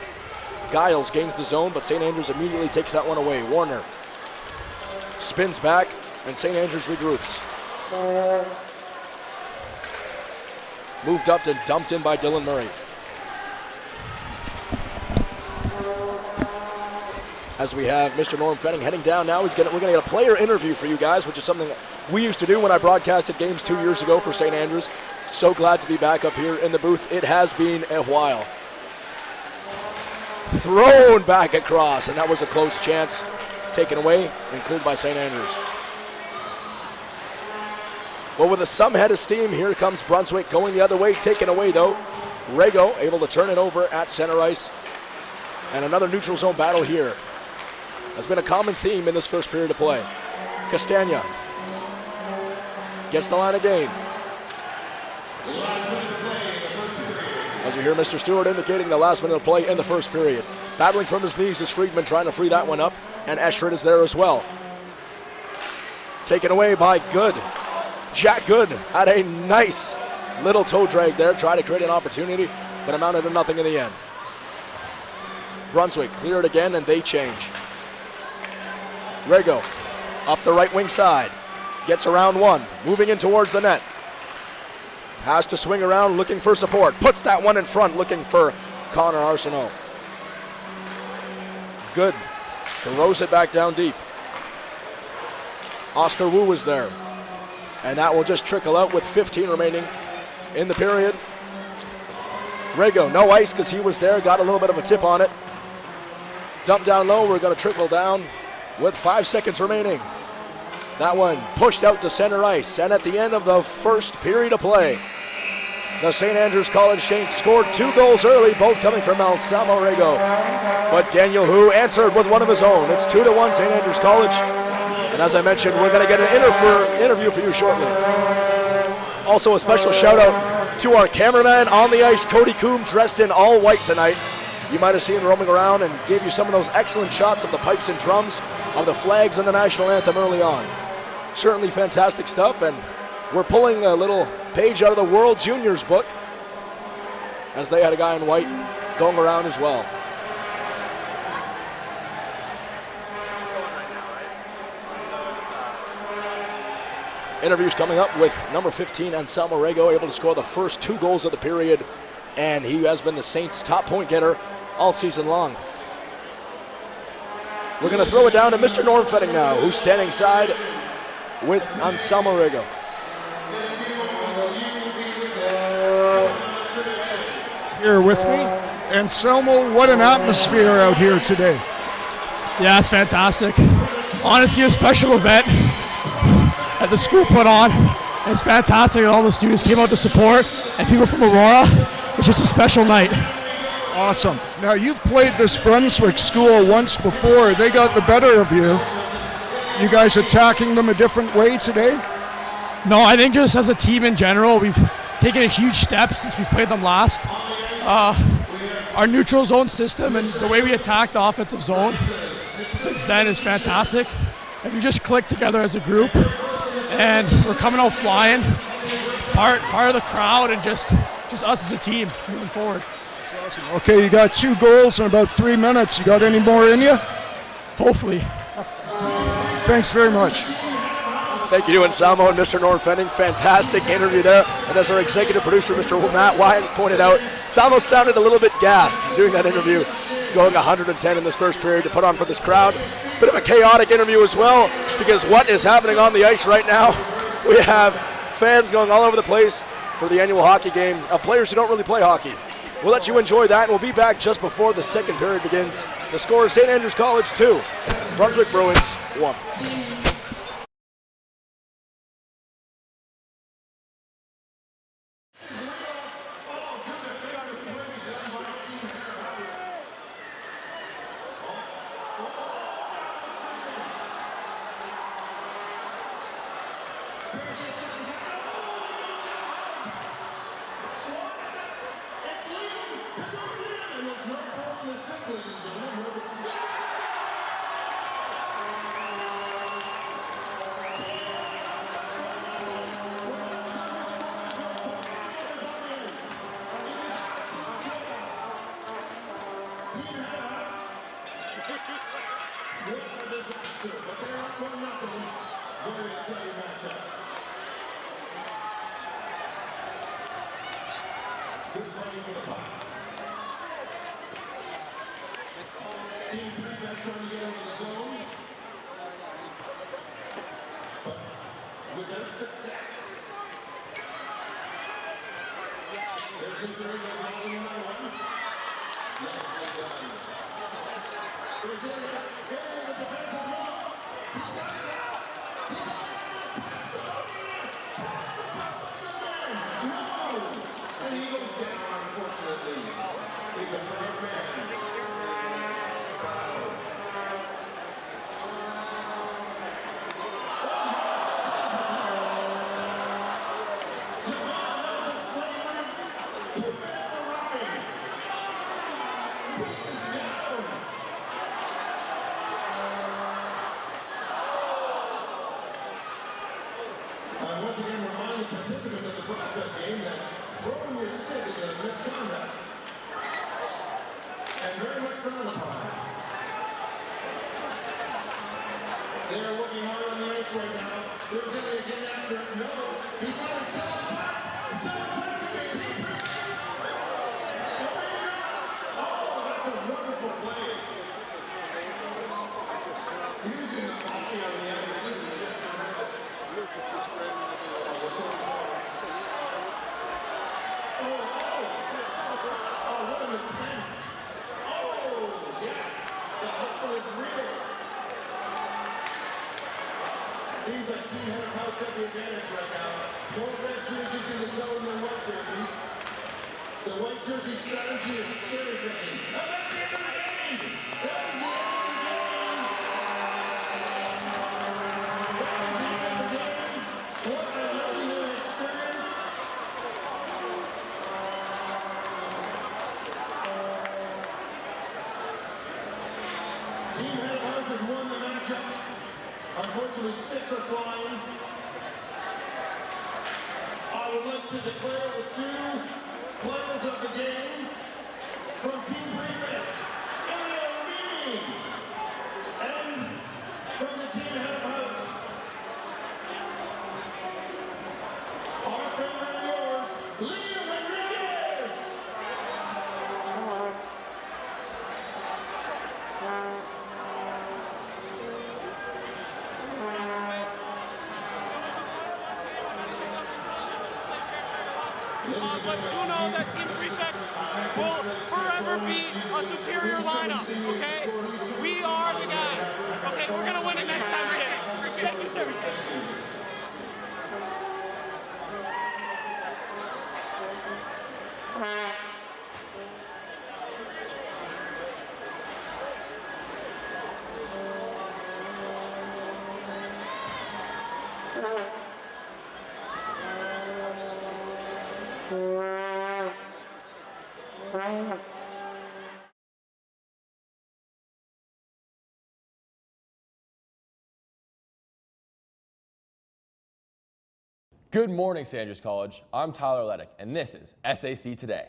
Giles gains the zone, but St. Andrews immediately takes that one away. Warner spins back, and St. Andrews regroups. Moved up and dumped in by Dylan Murray. As we have Mr. Norm Fenning heading down now, we're going to get a player interview for you guys, which is something that we used to do when I broadcasted games 2 years ago for St. Andrews. So glad to be back up here in the booth. It has been a while. Thrown back across, and that was a close chance. Taken away and cleared by St. Andrews. Well, with some head of steam, here comes Brunswick going the other way, taken away though. Rego able to turn it over at center ice. And another neutral zone battle here. Has been a common theme in this first period of play. Castagna gets the line again. As you hear Mr. Stewart indicating the last minute of play in the first period. Battling from his knees is Friedman trying to free that one up, and Eschrit is there as well. Taken away by Good. Jack Good had a nice little toe drag there, tried to create an opportunity, but amounted to nothing in the end. Brunswick clear it again, and they change. Rego up the right wing side, gets around one, moving in towards the net. Has to swing around looking for support, puts that one in front looking for Connor Arsenault. Good, throws it back down deep. Oscar Wu is there, and that will just trickle out with 15 remaining in the period. Rego, no ice because he was there, got a little bit of a tip on it. Dump down low, we're going to trickle down with 5 seconds remaining. That one pushed out to center ice, and at the end of the first period of play, the St. Andrews College Saints scored 2 goals early, both coming from Anselmo Rego. But Daniel Hu answered with one of his own. It's 2-1 St. Andrews College. And as I mentioned, we're going to get an interview for you shortly. Also a special shout out to our cameraman on the ice, Cody Coombs, dressed in all white tonight. You might have seen him roaming around and gave you some of those excellent shots of the pipes and drums, of the flags and the national anthem early on. Certainly fantastic stuff, and we're pulling a little page out of the World Juniors book, as they had a guy in white going around as well. Interviews coming up with number 15, Anselmo Rego, able to score the first 2 goals of the period, and he has been the Saints' top point getter all season long. We're going to throw it down to Mr. Norm Fetting now, who's standing side with Anselmo Rego. Here with me, Anselmo, what an atmosphere out here today. Yeah, it's fantastic. Honestly, a special event that the school put on. And it's fantastic that all the students came out to support, and people from Aurora. It's just a special night. Awesome. Now, you've played this Brunswick school once before. They got the better of you. You guys attacking them a different way today? No, I think just as a team in general, we've taken a huge step since we played them last. Our neutral zone system and the way we attack the offensive zone since then is fantastic. And we just clicked together as a group, and we're coming out flying, part of the crowd, and just us as a team moving forward. That's awesome. Okay, you got 2 goals in about 3 minutes. You got any more in you? Hopefully. Thanks very much. Thank you to Anselmo and Mr. Norm Fenning. Fantastic interview there. And as our executive producer, Mr. Matt Wyatt, pointed out, Anselmo sounded a little bit gassed doing that interview, going 110 in this first period to put on for this crowd. Bit of a chaotic interview as well, because what is happening on the ice right now, we have fans going all over the place for the annual hockey game of players who don't really play hockey. We'll let you enjoy that, and we'll be back just before the second period begins. The score is St. Andrews College 2, Brunswick Bruins 1. Once again, reminding participants of the Brunswick game that throwing your stick is a misconduct and very much frowned upon. They are working hard on the ice right now. There's Ilya getting after it. No, he's on a cell attack. Cell attack to be team. Oh, that's a wonderful play. Using the hockey on the ice. This is just tremendous. Lucas is ready to go. Oh, what an attempt. Oh, yes. The hustle is real. Seems like Team Head House have the advantage right now. More red jerseys in the zone than white jerseys. The white jersey strategy is cherry picking. And that's the end of the game. That is the end of the game. That is the end of the game. What a legendary experience. Team Head House has won the matchup. Unfortunately, sticks are flying. I would like to declare the 2 players of the game from Team Prefix, Ilya Rini, and from the Team Head House, our favorite and yours, Liam Enriquez. But do know that Team Prefix will forever be a superior lineup, okay? We are the guys. Okay, we're going to win it next time, Jay. Thank you, sir. Good morning, St. Andrews College. I'm Tyler Leddick, and this is SAC Today.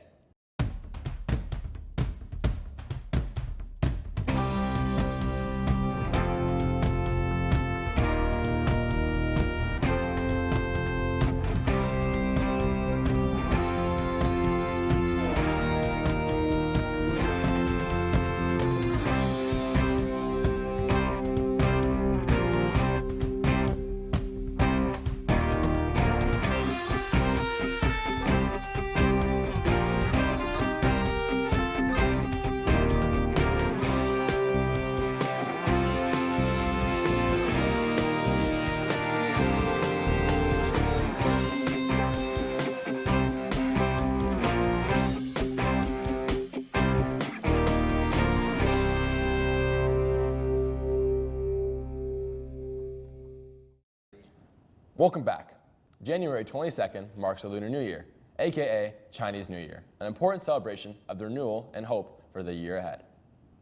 Welcome back. January 22nd marks the Lunar New Year, aka Chinese New Year, an important celebration of the renewal and hope for the year ahead.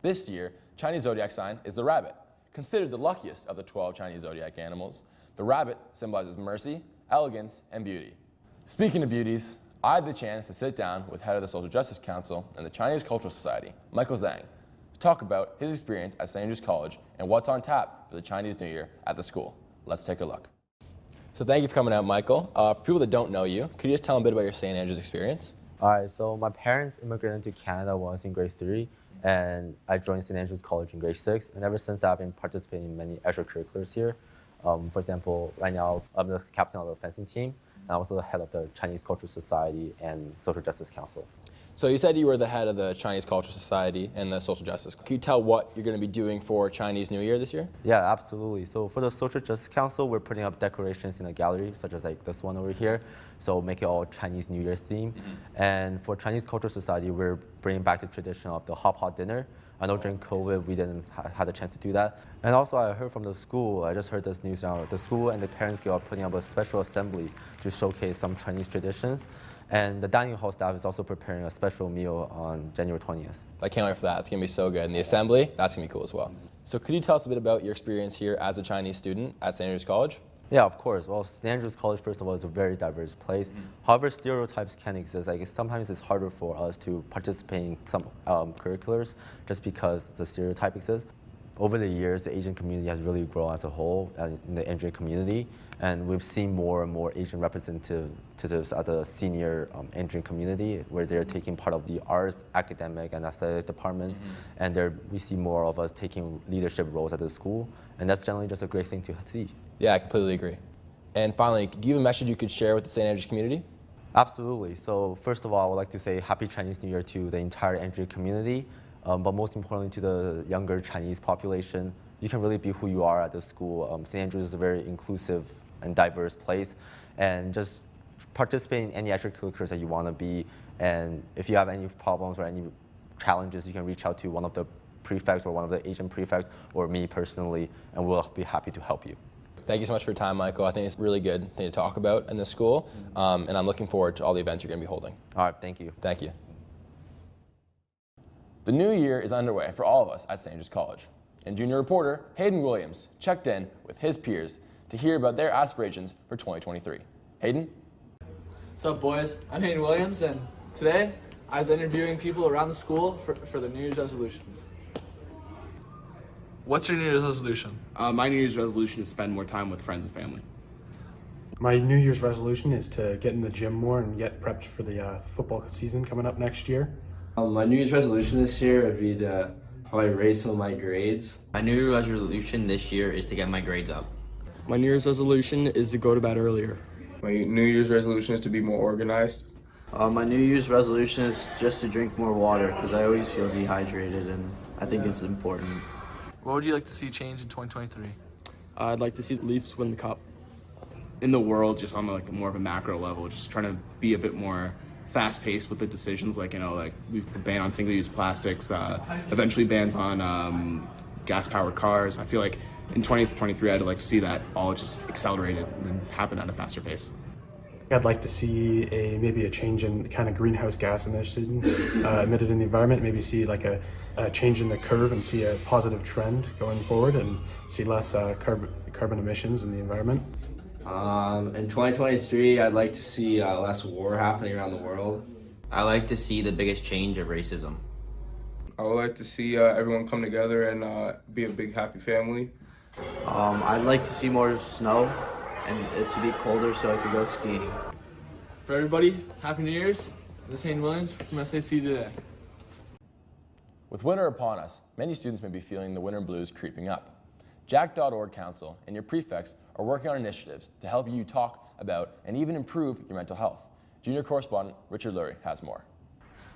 This year, Chinese zodiac sign is the rabbit. Considered the luckiest of the 12 Chinese zodiac animals, the rabbit symbolizes mercy, elegance, and beauty. Speaking of beauties, I had the chance to sit down with head of the Social Justice Council and the Chinese Cultural Society, Michael Zhang, to talk about his experience at St. Andrews College and what's on tap for the Chinese New Year at the school. Let's take a look. So thank you for coming out, Michael. For people that don't know you, could you just tell them a bit about your St. Andrews experience? All right, so my parents immigrated to Canada when I was in grade 3, and I joined St. Andrews College in grade 6, and ever since I've been participating in many extracurriculars here. For example, right now I'm the captain of the fencing team, and I'm also the head of the Chinese Cultural Society and Social Justice Council. So you said you were the head of the Chinese Cultural Society and the Social Justice. Can you tell what you're going to be doing for Chinese New Year this year? Yeah, absolutely. So for the Social Justice Council, we're putting up decorations in the gallery, such as like this one over here. So make it all Chinese New Year theme. And for Chinese Cultural Society, we're bringing back the tradition of the hot pot dinner. I know during COVID, we didn't have the chance to do that. And also I heard from the school, I just heard this news now, the school and the Parents Guild are putting up a special assembly to showcase some Chinese traditions. And the dining hall staff is also preparing a special meal on January 20th. I can't wait for that. It's going to be so good. And the assembly, that's going to be cool as well. So could you tell us a bit about your experience here as a Chinese student at St. Andrews College? Yeah, of course. Well, St. Andrews College, first of all, is a very diverse place. However, stereotypes can exist. Like, sometimes it's harder for us to participate in some curriculars just because the stereotype exists. Over the years, the Asian community has really grown as a whole in the engineering community, and we've seen more and more Asian representatives at the senior engineering community, where they're taking part of the arts, academic, and athletic departments, and we see more of us taking leadership roles at the school, and that's generally just a great thing to see. Yeah, I completely agree. And finally, do you have a message you could share with the St. Andrews community? Absolutely. So first of all, I would like to say Happy Chinese New Year to the entire engineering community. But most importantly to the younger Chinese population. You can really be who you are at the school. St. Andrews is a very inclusive and diverse place, and just participate in any extracurriculars that you want to be, and if you have any problems or any challenges, you can reach out to one of the prefects or one of the Asian prefects or me personally, and we'll be happy to help you. Thank you so much for your time, Michael. I think it's a really good thing to talk about in this school, and I'm looking forward to all the events you're going to be holding. All right, thank you. Thank you. The new year is underway for all of us at St. Andrews College, and junior reporter Hayden Williams checked in with his peers to hear about their aspirations for 2023. Hayden? What's up, boys? I'm Hayden Williams, and today I was interviewing people around the school for the New Year's resolutions. What's your New Year's resolution? My New Year's resolution is to spend more time with friends and family. My New Year's resolution is to get in the gym more and get prepped for the football season coming up next year. My New Year's resolution this year would be to probably raise some of my grades. My New Year's resolution this year is to get my grades up. My New Year's resolution is to go to bed earlier. My New Year's resolution is to be more organized. My New Year's resolution is just to drink more water because I always feel dehydrated and I think it's important. What would you like to see change in 2023? I'd like to see the Leafs win the cup. In the world, just on more of a macro level, just trying to be a bit more fast paced with the decisions. Like, like we've banned on single use plastics, eventually bans on gas powered cars. I feel like in 2023 I'd like to see that all just accelerated and happen at a faster pace. I'd like to see maybe a change in kind of greenhouse gas emissions emitted in the environment, maybe see like a change in the curve and see a positive trend going forward and see less carbon emissions in the environment. In 2023, I'd like to see less war happening around the world. I like to see the biggest change of racism. I would like to see everyone come together and be a big happy family. I'd like to see more snow and it to be colder so I could go skiing. For everybody, Happy New Year's. This is Hayden Williams from SAC Today. With winter upon us, many students may be feeling the winter blues creeping up. Jack.org Council and your prefects are working on initiatives to help you talk about and even improve your mental health. Junior correspondent Richard Lurie has more.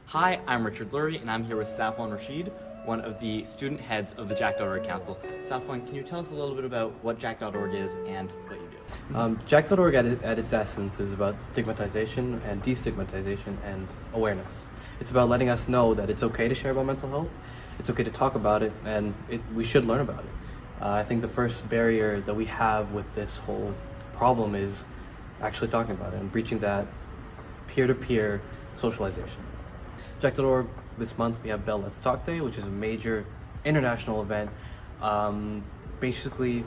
Hi, I'm Richard Lurie, and I'm here with Safwan Rashid, one of the student heads of the Jack.org Council. Safwan, can you tell us a little bit about what Jack.org is and what you do? Jack.org at its essence is about stigmatization and destigmatization and awareness. It's about letting us know that it's okay to share about mental health, it's okay to talk about it, and we should learn about it. I think the first barrier that we have with this whole problem is actually talking about it and breaching that peer-to-peer socialization. Jack.org, this month we have Bell Let's Talk Day, which is a major international event, basically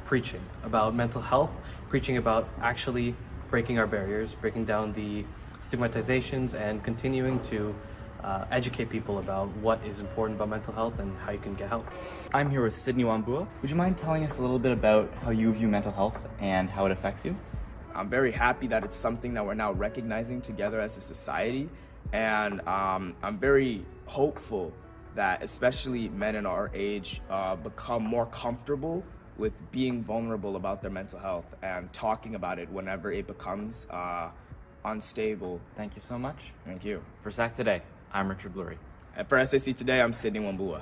preaching about mental health, preaching about actually breaking our barriers, breaking down the stigmatizations, and continuing to educate people about what is important about mental health and how you can get help. I'm here with Sydney Wambua. Would you mind telling us a little bit about how you view mental health and how it affects you? I'm very happy that it's something that we're now recognizing together as a society. And I'm very hopeful that especially men in our age become more comfortable with being vulnerable about their mental health and talking about it whenever it becomes unstable. Thank you so much. Thank you. For SAC Today, I'm Richard Lurie. And for SAC Today, I'm Sydney Wambua.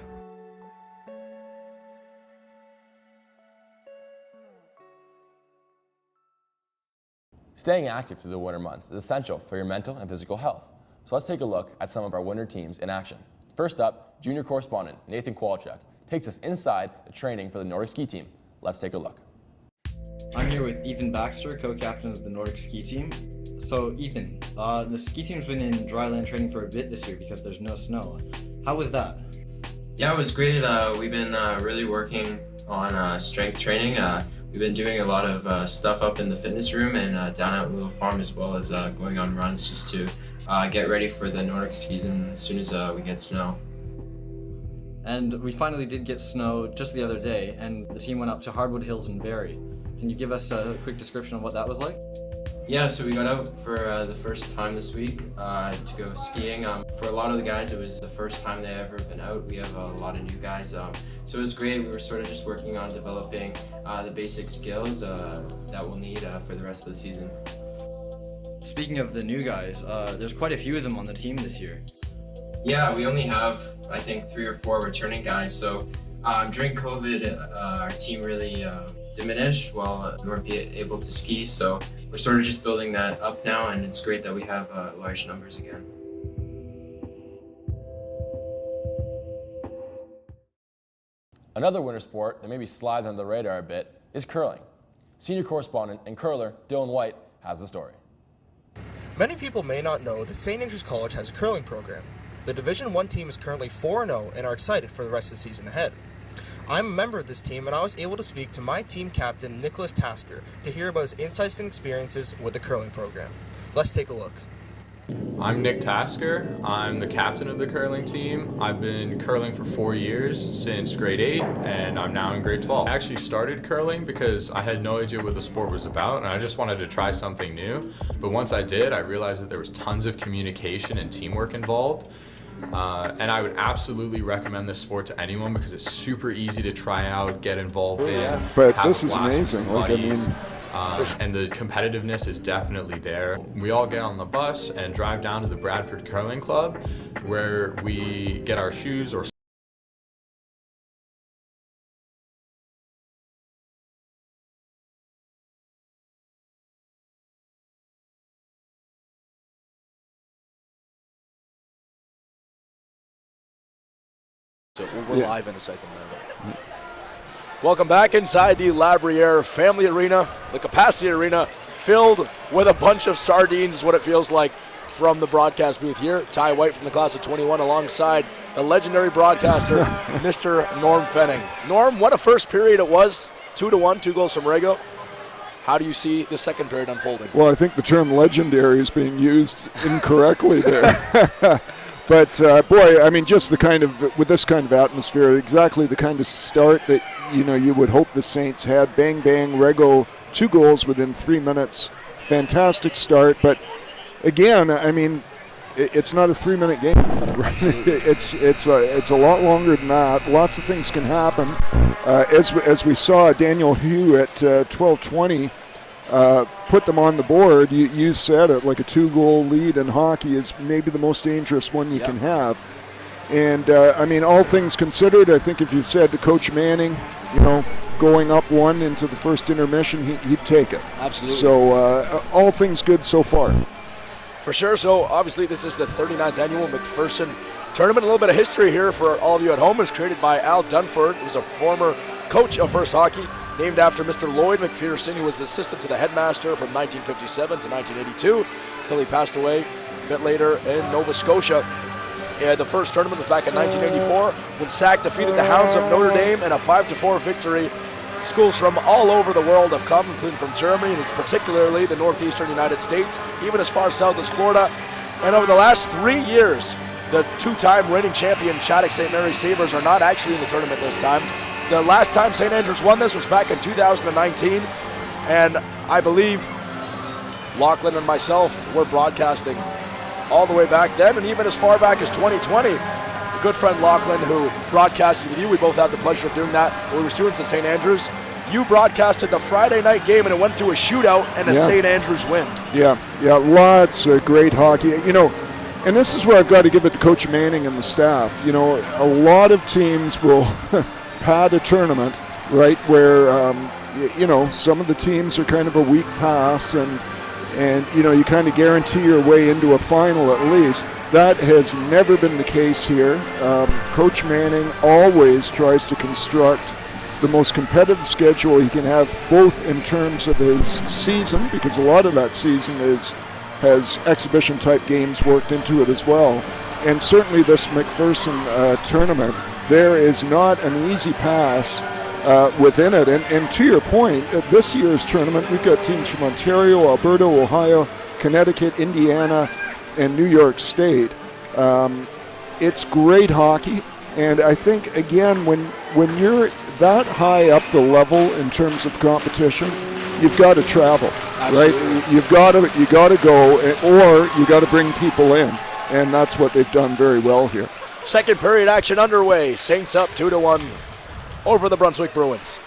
Staying active through the winter months is essential for your mental and physical health. So let's take a look at some of our winter teams in action. First up, junior correspondent Nathan Kowalczyk takes us inside the training for the Nordic ski team. Let's take a look. I'm here with Ethan Baxter, co-captain of the Nordic ski team. So Ethan, the ski team's been in dryland training for a bit this year because there's no snow. How was that? Yeah, it was great. We've been really working on strength training. We've been doing a lot of stuff up in the fitness room and down at Willow Farm, as well as going on runs just to get ready for the Nordic season as soon as we get snow. And we finally did get snow just the other day, and the team went up to Hardwood Hills in Barrie. Can you give us a quick description of what that was like? Yeah, so we got out for the first time this week to go skiing. For a lot of the guys, it was the first time they've ever been out. We have a lot of new guys, so it was great. We were sort of just working on developing the basic skills that we'll need for the rest of the season. Speaking of the new guys, there's quite a few of them on the team this year. Yeah, we only have, I think, 3 or 4 returning guys. So during COVID, our team really diminished while we weren't able to ski. So we're sort of just building that up now, and it's great that we have large numbers again. Another winter sport that maybe slides under the radar a bit is curling. Senior correspondent and curler Dylan White has the story. Many people may not know that St. Andrews College has a curling program. The Division I team is currently 4-0 and are excited for the rest of the season ahead. I'm a member of this team, and I was able to speak to my team captain, Nicholas Tasker, to hear about his insights and experiences with the curling program. Let's take a look. I'm Nick Tasker. I'm the captain of the curling team. I've been curling for 4 years since grade 8, and I'm now in grade 12. I actually started curling because I had no idea what the sport was about, and I just wanted to try something new. But once I did, I realized that there was tons of communication and teamwork involved. And I would absolutely recommend this sport to anyone because it's super easy to try out, get involved in. But this is amazing. Like, I mean, and the competitiveness is definitely there. We all get on the bus and drive down to the Bradford Curling Club, where we get our shoes or So we're live in a second. Welcome back inside the Labriere Family Arena, the Capacity Arena, filled with a bunch of sardines is what it feels like from the broadcast booth here. Ty White from the class of 21 alongside the legendary broadcaster, Mr. Norm Fenning. Norm, what a first period it was. 2-1, 2 goals from Rego. How do you see the second period unfolding? Well, I think the term legendary is being used incorrectly there. But, boy, I mean, just the kind of, with this kind of atmosphere, exactly the kind of start that, you would hope the Saints had. Bang, bang, Rego, 2 goals within 3 minutes. Fantastic start. But, again, I mean, it's not a 3-minute game. Right? It's a lot longer than that. Lots of things can happen. As we saw, Daniel Hugh at 12:20 put them on the board. You said it, like a 2-goal lead in hockey is maybe the most dangerous one you can have. And, I mean, all things considered, I think if you said to Coach Manning, going up 1 into the first intermission, he'd take it. Absolutely. So all things good so far. For sure. So obviously this is the 39th annual MacPherson tournament. A little bit of history here for all of you at home. It was created by Al Dunford, who was a former coach of First Hockey, named after Mr. Lloyd MacPherson, who was assistant to the headmaster from 1957 to 1982, until he passed away a bit later in Nova Scotia. The first tournament was back in 1984 when Sac defeated the Hounds of Notre Dame in a 5-4 victory. Schools from all over the world have come, including from Germany, and particularly the northeastern United States, even as far south as Florida. And over the last 3 years, the 2-time reigning champion Shattuck St. Mary Sabres are not actually in the tournament this time. The last time St. Andrews won this was back in 2019, and I believe Lachlan and myself were broadcasting all the way back then, and even as far back as 2020. A good friend Lachlan, who broadcasted with you, we both had the pleasure of doing that when we were students at St. Andrews. You broadcasted the Friday night game, and it went to a shootout and a St. Andrews win. Yeah, lots of great hockey. And this is where I've got to give it to Coach Manning and the staff. A lot of teams will pad a tournament, right, where, some of the teams are kind of a week pass, and you kind of guarantee your way into a final at least. That has never been the case here. Coach Manning always tries to construct the most competitive schedule he can have, both in terms of his season, because a lot of that season has exhibition-type games worked into it as well, and certainly this MacPherson tournament. There is not an easy pass within it. And to your point, at this year's tournament, we've got teams from Ontario, Alberta, Ohio, Connecticut, Indiana, and New York State. It's great hockey, and I think, again, when you're that high up the level in terms of competition, you've got to travel. Absolutely. Right? You got to go, or you got to bring people in, and that's what they've done very well here. Second period action underway. Saints up 2-1 over the Brunswick Bruins.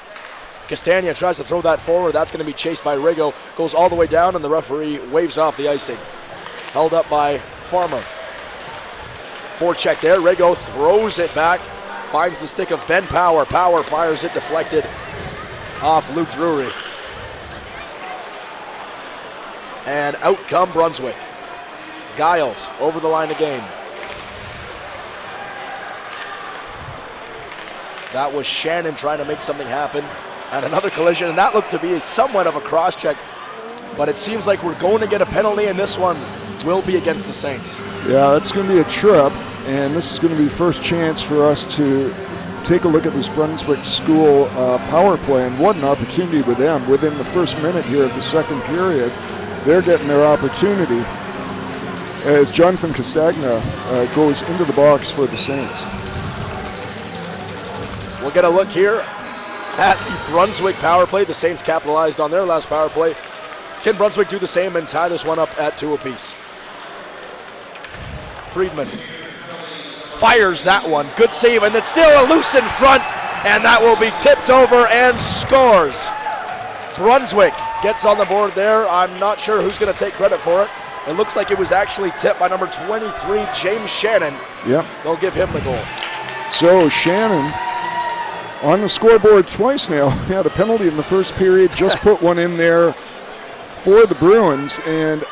Castagna tries to throw that forward. That's going to be chased by Rego. Goes all the way down, and the referee waves off the icing. Held up by Farmer. Forecheck there. Rego throws it back. Finds the stick of Ben Power. Power fires it, deflected off Luke Drury. And out come Brunswick. Giles over the line of game. That was Shannon trying to make something happen. And another collision, and that looked to be somewhat of a cross-check. But it seems like we're going to get a penalty, and this one will be against the Saints. Yeah, that's going to be a trip, and this is going to be the first chance for us to take a look at this Brunswick school power play, and what an opportunity with them. Within the first minute here of the second period, they're getting their opportunity as Jonathan Castagna goes into the box for the Saints. We'll get a look here at the Brunswick power play. The Saints capitalized on their last power play. Can Brunswick do the same and tie this one up at 2 apiece? Friedman fires that one. Good save, and it's still a loose in front, and that will be tipped over and scores. Brunswick gets on the board there. I'm not sure who's going to take credit for it. It looks like it was actually tipped by number 23, James Shannon. Yep. They'll give him the goal. So Shannon on the scoreboard twice now. He had a penalty in the first period, just put one in there for the Bruins, and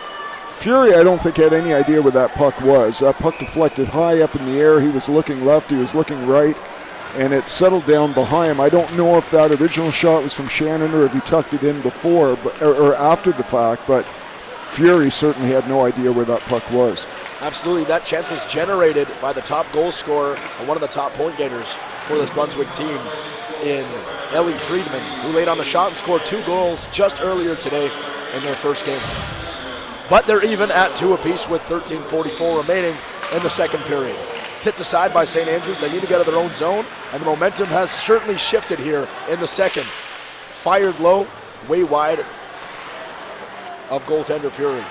Fury, I don't think, had any idea where that puck was. That puck deflected high up in the air. He was looking left, he was looking right, and it settled down behind him. I don't know if that original shot was from Shannon or if he tucked it in before or after the fact, but Fury certainly had no idea where that puck was. Absolutely, that chance was generated by the top goal scorer and one of the top point getters for this Brunswick team in Ellie Friedman, who laid on the shot and scored 2 goals just earlier today in their first game. But they're even at 2 apiece with 13:44 remaining in the second period. Tipped aside by St. Andrews, they need to get out of their own zone, and the momentum has certainly shifted here in the second. Fired low, way wide of goaltender Fury.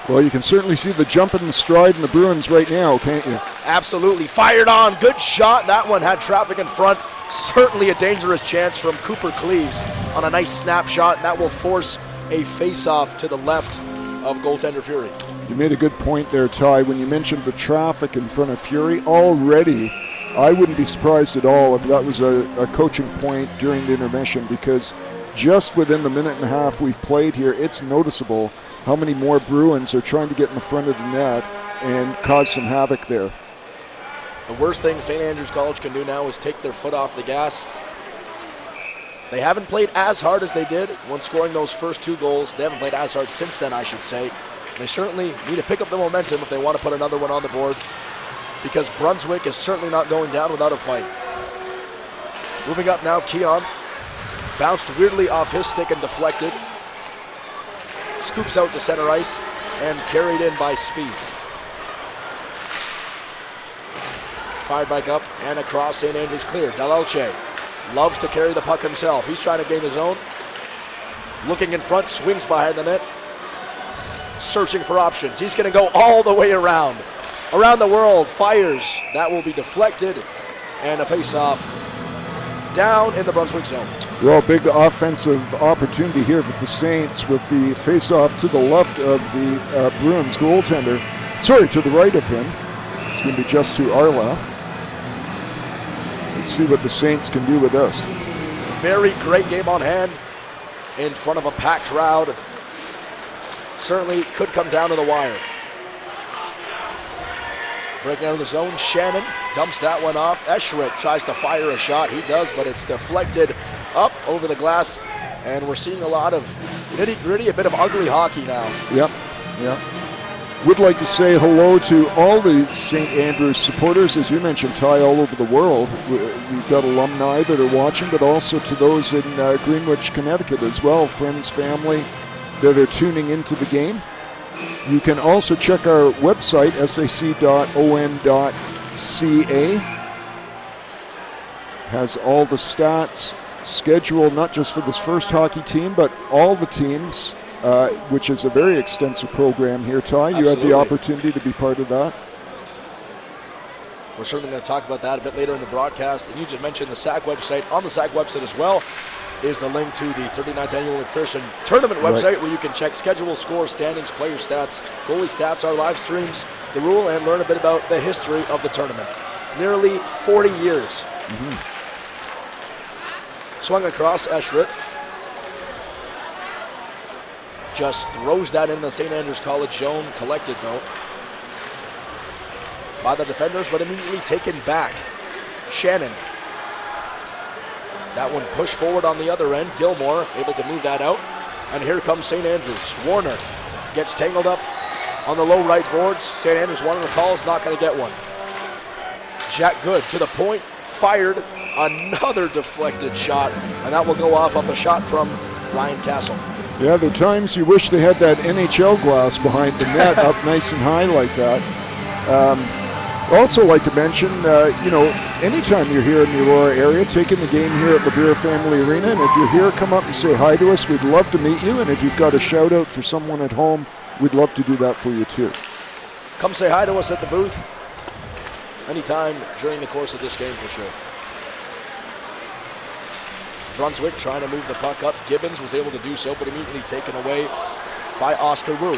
Well, you can certainly see the jump and the stride in the Bruins right now, can't you? Absolutely. Fired on. Good shot. That one had traffic in front. Certainly a dangerous chance from Cooper Cleaves on a nice snapshot. That will force a face-off to the left of goaltender Fury. You made a good point there, Ty, when you mentioned the traffic in front of Fury. Already, I wouldn't be surprised at all if that was a coaching point during the intermission, because just within the minute and a half we've played here, it's noticeable how many more Bruins are trying to get in the front of the net and cause some havoc there. The worst thing St. Andrews College can do now is take their foot off the gas. They haven't played as hard as they did when scoring those first 2 goals. They haven't played as hard since then, I should say. They certainly need to pick up the momentum if they want to put another one on the board, because Brunswick is certainly not going down without a fight. Moving up now, Keon. Bounced weirdly off his stick and deflected. Scoops out to center ice and carried in by Spies. Fired back up and across. St. Andrews clear. Delelche loves to carry the puck himself. He's trying to gain his own. Looking in front, swings behind the net. Searching for options. He's going to go all the way around. Around the world, fires. That will be deflected. And a face-off down in the Brunswick zone. Well, big offensive opportunity here with the Saints with the face-off to the left of the Bruins goaltender. Sorry, to the right of him. It's going to be just to our left. Let's see what the Saints can do with us. Very great game on hand in front of a packed crowd. Certainly could come down to the wire. Breaking out of the zone, Shannon dumps that one off. Escheritt tries to fire a shot. He does, but it's deflected up over the glass. And we're seeing a lot of nitty-gritty, a bit of ugly hockey now. Yep, yep. Would like to say hello to all the St. Andrews supporters, as you mentioned, Ty, all over the world. We've got alumni that are watching, but also to those in Greenwich, Connecticut as well, friends, family that are tuning into the game. You can also check our website, sac.on.ca. Has all the stats, schedule, not just for this first hockey team, but all the teams, which is a very extensive program here. Ty, you had the opportunity to be part of that. We're certainly going to talk about that a bit later in the broadcast. And you just mentioned the SAC website. On the SAC website as well is the link to the 39th Annual MacPherson Tournament website, where you can check schedule, score, standings, player stats, goalie stats, our live streams, the rule, and learn a bit about the history of the tournament. Nearly 40 years. Swung across, Escheritt just throws that in the St. Andrews College zone. Collected, though, by the defenders, but immediately taken back. Shannon. That one pushed forward on the other end. Gilmore able to move that out. And here comes St. Andrews. Warner gets tangled up on the low right boards. St. Andrews wanting the call, is not going to get one. Jack Good to the point, fired another deflected shot, and that will go off the shot from Ryan Castle. Yeah, there are times you wish they had that NHL glass behind the net up nice and high like that. Also like to mention, anytime you're here in the Aurora area, taking the game here at the Beer Family Arena, and if you're here, come up and say hi to us. We'd love to meet you, and if you've got a shout out for someone at home, we'd love to do that for you too. Come say hi to us at the booth anytime during the course of this game for sure. Brunswick trying to move the puck up. Gibbons was able to do so, but immediately taken away by Oscar Wu.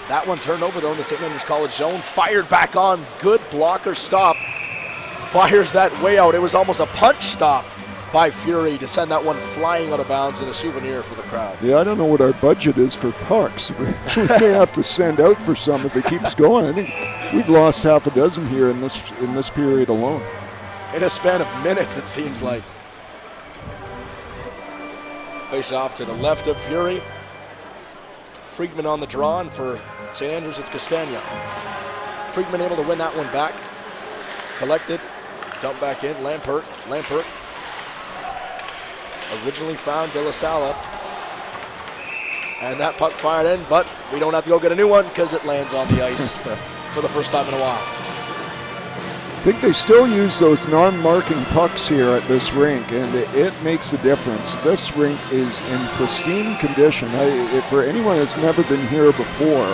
That one turned over, though, in the St. Andrews College zone. Fired back on. Good blocker stop. Fires that way out. It was almost a punch stop by Fury to send that one flying out of bounds and a souvenir for the crowd. Yeah, I don't know what our budget is for pucks. We may have to send out for some if it keeps going. I think we've lost half a dozen here in this period alone. In a span of minutes, it seems like. Face off to the left of Fury. Friedman on the draw, and for St. Andrews, it's Castagna. Friedman able to win that one back. Collected, dump back in, Lampert. Originally found De La Sala. And that puck fired in, but we don't have to go get a new one because it lands on the ice for the first time in a while. I think they still use those non-marking pucks here at this rink, and it makes a difference. This rink is in pristine condition. For anyone that's never been here before,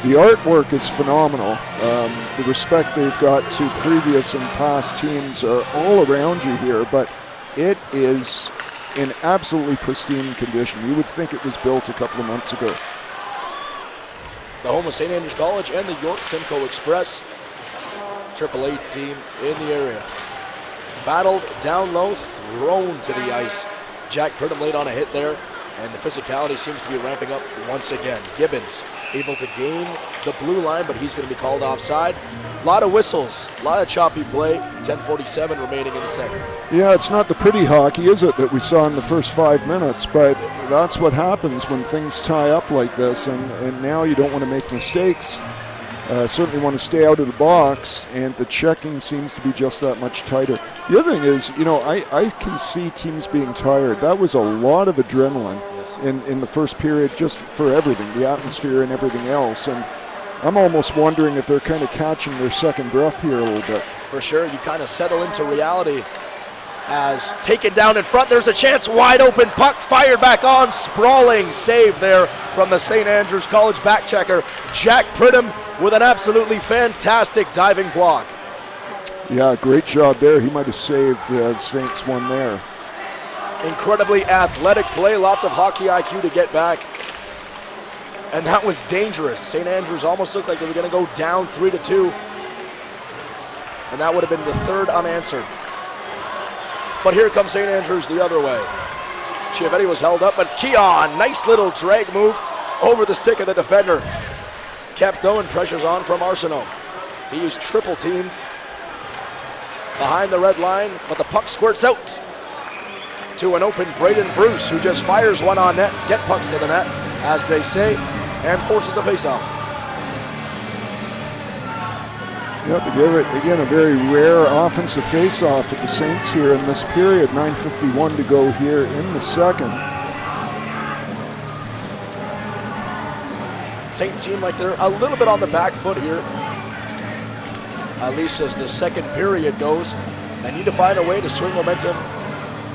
the artwork is phenomenal. The respect they've got to previous and past teams are all around you here, but it is in absolutely pristine condition. You would think it was built a couple of months ago. The home of St. Andrews College and the York Simcoe Express. AAA team in the area. Battled down low, thrown to the ice. Jack Pridham laid on a hit there, and the physicality seems to be ramping up once again. Gibbons able to gain the blue line, but he's going to be called offside. A lot of whistles, a lot of choppy play. 10:47 remaining in the second. Yeah, it's not the pretty hockey, is it, that we saw in the first 5 minutes, but that's what happens when things tie up like this, and now you don't want to make mistakes. Certainly want to stay out of the box, and the checking seems to be just that much tighter. The other thing is, I can see teams being tired. That was a lot of adrenaline in the first period, just for everything, the atmosphere and everything else. And I'm almost wondering if they're kind of catching their second breath here a little bit. For sure, you kind of settle into reality. As taken down in front, there's a chance, wide open puck fired back on, sprawling save there from the St. Andrews College back checker, Jack Pridham, with an absolutely fantastic diving block. Yeah, great job there. He might have saved the Saints one there. Incredibly athletic play, lots of hockey IQ to get back. And that was dangerous. St. Andrews almost looked like they were going to go down 3-2. And that would have been the third unanswered. But here comes St. Andrews the other way. Chiavetti was held up, but it's Keon. Nice little drag move over the stick of the defender. Kept though, and pressure's on from Arsenault. He is triple teamed behind the red line, but the puck squirts out to an open Braden Bruce, who just fires one on net, get pucks to the net, as they say, and forces a faceoff. Yep, again, a very rare offensive faceoff at the Saints here in this period. 9:51 to go here in the second. Saints seem like they're a little bit on the back foot here, at least as the second period goes. They need to find a way to swing momentum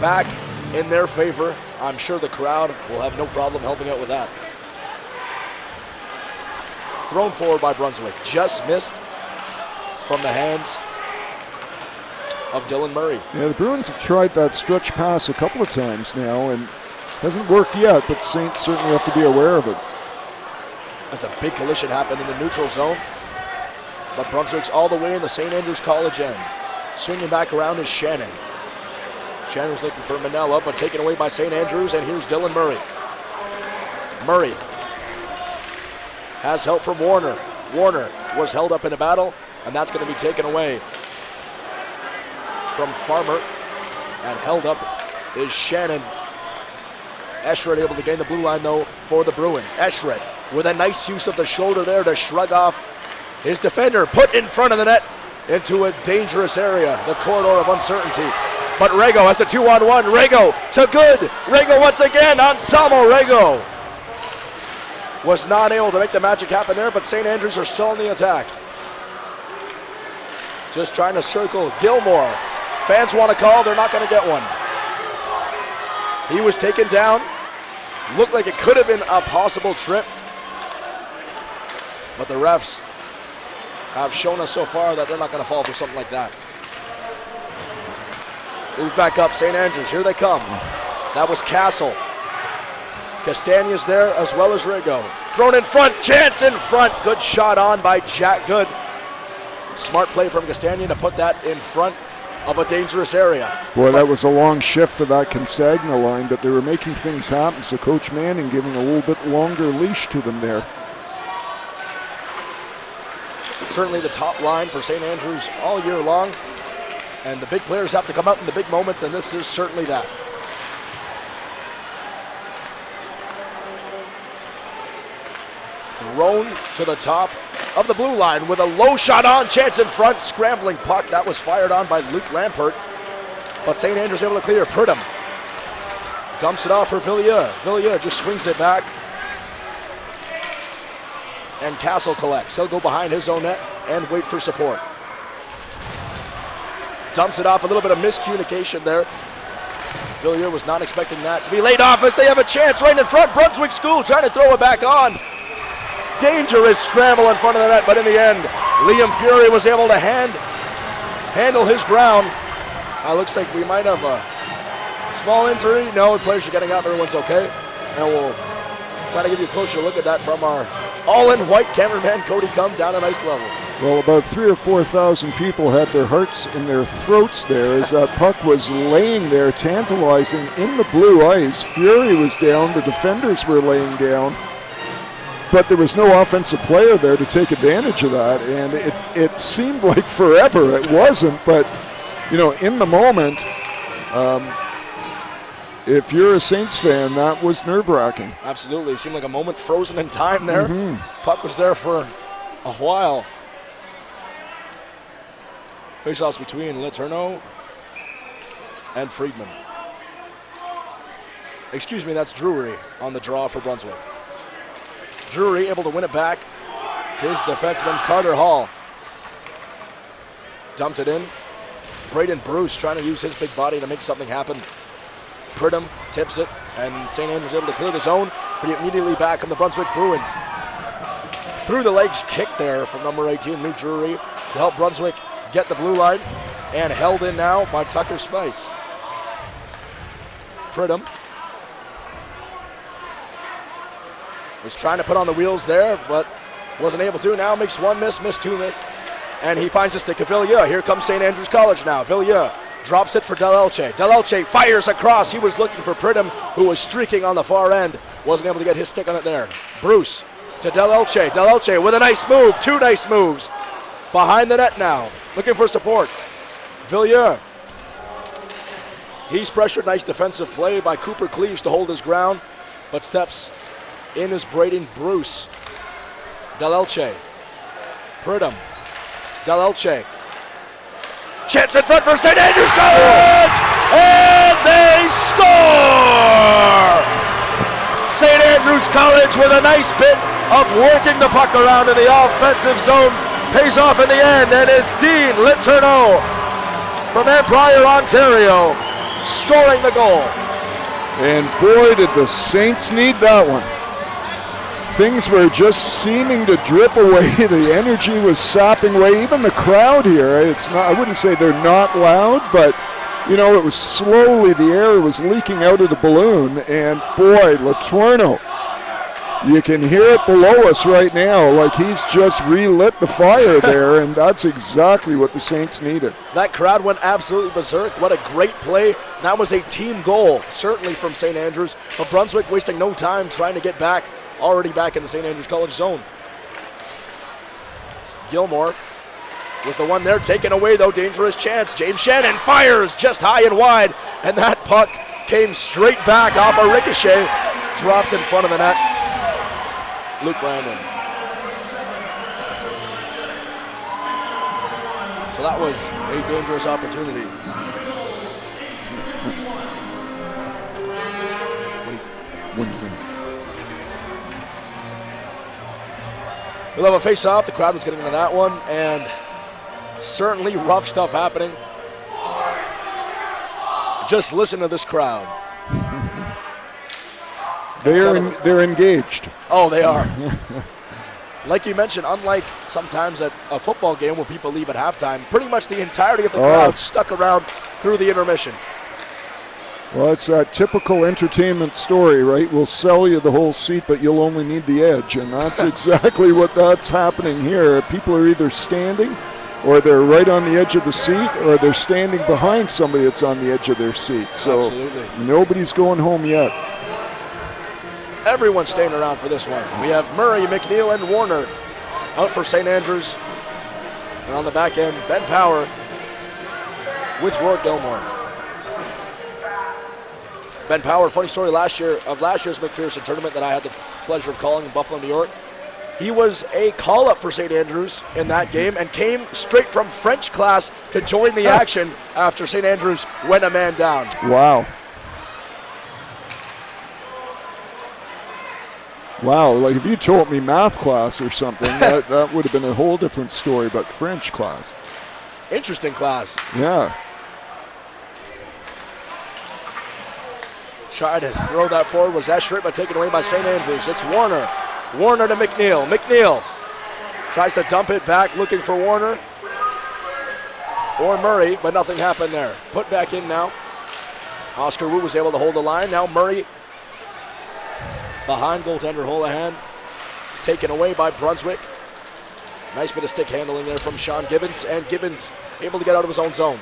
back in their favor. I'm sure the crowd will have no problem helping out with that. Thrown forward by Brunswick, just missed from the hands of Dylan Murray. Yeah, the Bruins have tried that stretch pass a couple of times now, and hasn't worked yet, but Saints certainly have to be aware of it. As a big collision happened in the neutral zone, but Brunswick's all the way in the St. Andrews College end. Swinging back around is Shannon. Shannon's looking for Manella, but taken away by St. Andrews, and here's Dylan Murray. Murray has help from Warner. Warner was held up in a battle, and that's going to be taken away from Farmer, and held up is Shannon. Eschred able to gain the blue line, though, for the Bruins. Eschred with a nice use of the shoulder there to shrug off his defender, put in front of the net into a dangerous area, the corridor of uncertainty. But Rego has a 2-on-1. Rego to good. Rego once again. Anselmo Rego was not able to make the magic happen there, but St. Andrews are still in the attack. Just trying to circle Gilmore. Fans want a call. They're not going to get one. He was taken down. Looked like it could have been a possible trip, but the refs have shown us so far that they're not going to fall for something like that. Move back up, St. Andrews. Here they come. That was Castle. Castagna's there as well as Rigo. Thrown in front, chance in front. Good shot on by Jack Good. Smart play from Castagna to put that in front of a dangerous area. Boy, that was a long shift for that Consagna line, but they were making things happen, so Coach Manning giving a little bit longer leash to them there. Certainly the top line for St. Andrews all year long, and the big players have to come out in the big moments, and this is certainly that. Thrown to the top of the blue line with a low shot on, chance in front, scrambling puck. That was fired on by Luke Lampert, but St. Andrews able to clear. Pridham dumps it off for Villiers. Villiers just swings it back, and Castle collects. He'll go behind his own net and wait for support. Dumps it off, a little bit of miscommunication there. Villiers was not expecting that to be laid off as they have a chance right in front. Brunswick School trying to throw it back on. Dangerous scramble in front of the net, but in the end, Liam Fury was able to handle his ground. Looks like we might have a small injury. No, the players are getting up, everyone's okay. And we'll try to give you a closer look at that from our all-in-white cameraman, Cody Cum, down at ice level. Well, about 3,000 or 4,000 people had their hearts in their throats there as that puck was laying there, tantalizing in the blue ice. Fury was down, the defenders were laying down, but there was no offensive player there to take advantage of that, and it seemed like forever. It wasn't, but, you know, in the moment, if you're a Saints fan, that was nerve-wracking. Absolutely. It seemed like a moment frozen in time there. Puck was there for a while. Face-offs between Letourneau and Friedman. Excuse me, that's Drury on the draw for Brunswick. Drury able to win it back to his defenseman, Carter Hall. Dumped it in. Braden Bruce trying to use his big body to make something happen. Pridham tips it, and St. Andrews able to clear the zone, but immediately back on the Brunswick Bruins. Through the legs kick there from number 18, Luke Drury, to help Brunswick get the blue line, and held in now by Tucker Spice. Pridham was trying to put on the wheels there, but wasn't able to. Now makes one miss, missed two miss, and he finds the stick of Villiers. Here comes St. Andrews College now. Villiers drops it for Del Elche. Del Elche fires across. He was looking for Pridham, who was streaking on the far end. Wasn't able to get his stick on it there. Bruce to Del Elche. Del Elche with a nice move. Two nice moves. Behind the net now. Looking for support. Villiers. He's pressured. Nice defensive play by Cooper Cleaves to hold his ground, but steps in is Braden Bruce. Del Elche. Pridham. Del Elche. Chance in front for St. Andrews College! And they score! St. Andrews College with a nice bit of working the puck around in the offensive zone. Pays off in the end, and it's Dean Letourneau from Empire, Ontario, scoring the goal. And boy, did the Saints need that one. Things were just seeming to drip away. The energy was sapping away. Even the crowd here, it's not, I wouldn't say they're not loud, but you know, it was slowly, the air was leaking out of the balloon, and boy, Letourneau, you can hear it below us right now, like he's just relit the fire there, and that's exactly what the Saints needed. That crowd went absolutely berserk. What a great play. That was a team goal, certainly from St. Andrews, but Brunswick wasting no time trying to get back, already back in the St. Andrews College zone. Gilmore was the one there taken away, though. Dangerous chance. James Shannon fires just high and wide, and that puck came straight back off a ricochet, dropped in front of the net. Luke Brandon. So that was a dangerous opportunity. We'll have a face-off. The crowd was getting into that one, and certainly rough stuff happening. Just listen to this crowd. They're engaged. Oh, they are. Like you mentioned, unlike sometimes at a football game where people leave at halftime, pretty much the entirety of the crowd stuck around through the intermission. Well, it's that typical entertainment story, right? We'll sell you the whole seat, but you'll only need the edge, and that's exactly that's happening here. People are either standing or they're right on the edge of the seat, or they're standing behind somebody that's on the edge of their seat. So Absolutely. nobody's going home yet. Everyone's staying around for this one. We have Murray, McNeil, and Warner out for St. Andrews. And on the back end, Ben Power with Rourke Gilmore. Ben Power, funny story last year's MacPherson tournament that I had the pleasure of calling in Buffalo, New York. He was a call-up for St. Andrews in that game and came straight from French class to join the action after St. Andrews went a man down. Wow. Wow, like if you told me math class or something, that would have been a whole different story, but French class. Interesting class. Yeah. Tried to throw that forward, was Eschritt, but taken away by St. Andrews. It's Warner. Warner to McNeil. McNeil tries to dump it back, looking for Warner or Murray, but nothing happened there. Put back in now. Oscar Wu was able to hold the line. Now Murray behind goaltender Holohan. Taken away by Brunswick. Nice bit of stick handling there from Sean Gibbons, and Gibbons able to get out of his own zone.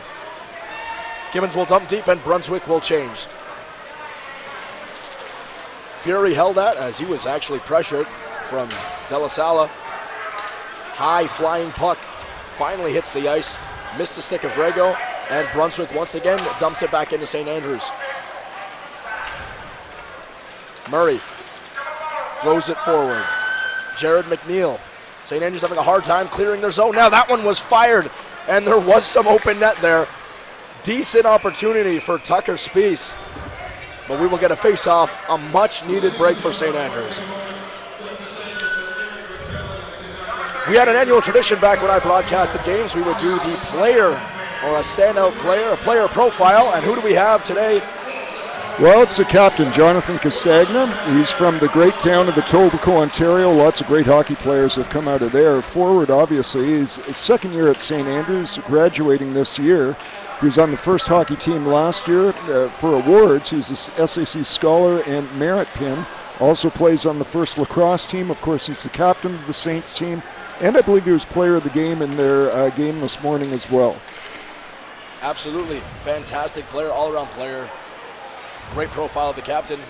Gibbons will dump deep, and Brunswick will change. Fury held that as he was actually pressured from De La Sala. High flying puck finally hits the ice, missed the stick of Rego, and Brunswick once again dumps it back into St. Andrews. Murray throws it forward. Jared McNeil. St. Andrews having a hard time clearing their zone. Now that one was fired, and there was some open net there. Decent opportunity for Tucker Spiess. But we will get a face-off, a much-needed break for St. Andrews. We had an annual tradition back when I broadcasted games. We would do the player or a standout player, a player profile. And who do we have today? Well, it's the captain, Jonathan Castagna. He's from the great town of Etobicoke, Ontario. Lots of great hockey players have come out of there. Forward, obviously. He's his second year at St. Andrews, graduating this year. He was on the first hockey team last year for awards. He's a SAC Scholar and Merit Pin. Also plays on the first lacrosse team. Of course, he's the captain of the Saints team. And I believe he was player of the game in their game this morning as well. Absolutely. Fantastic player, all-around player. Great profile of the captain.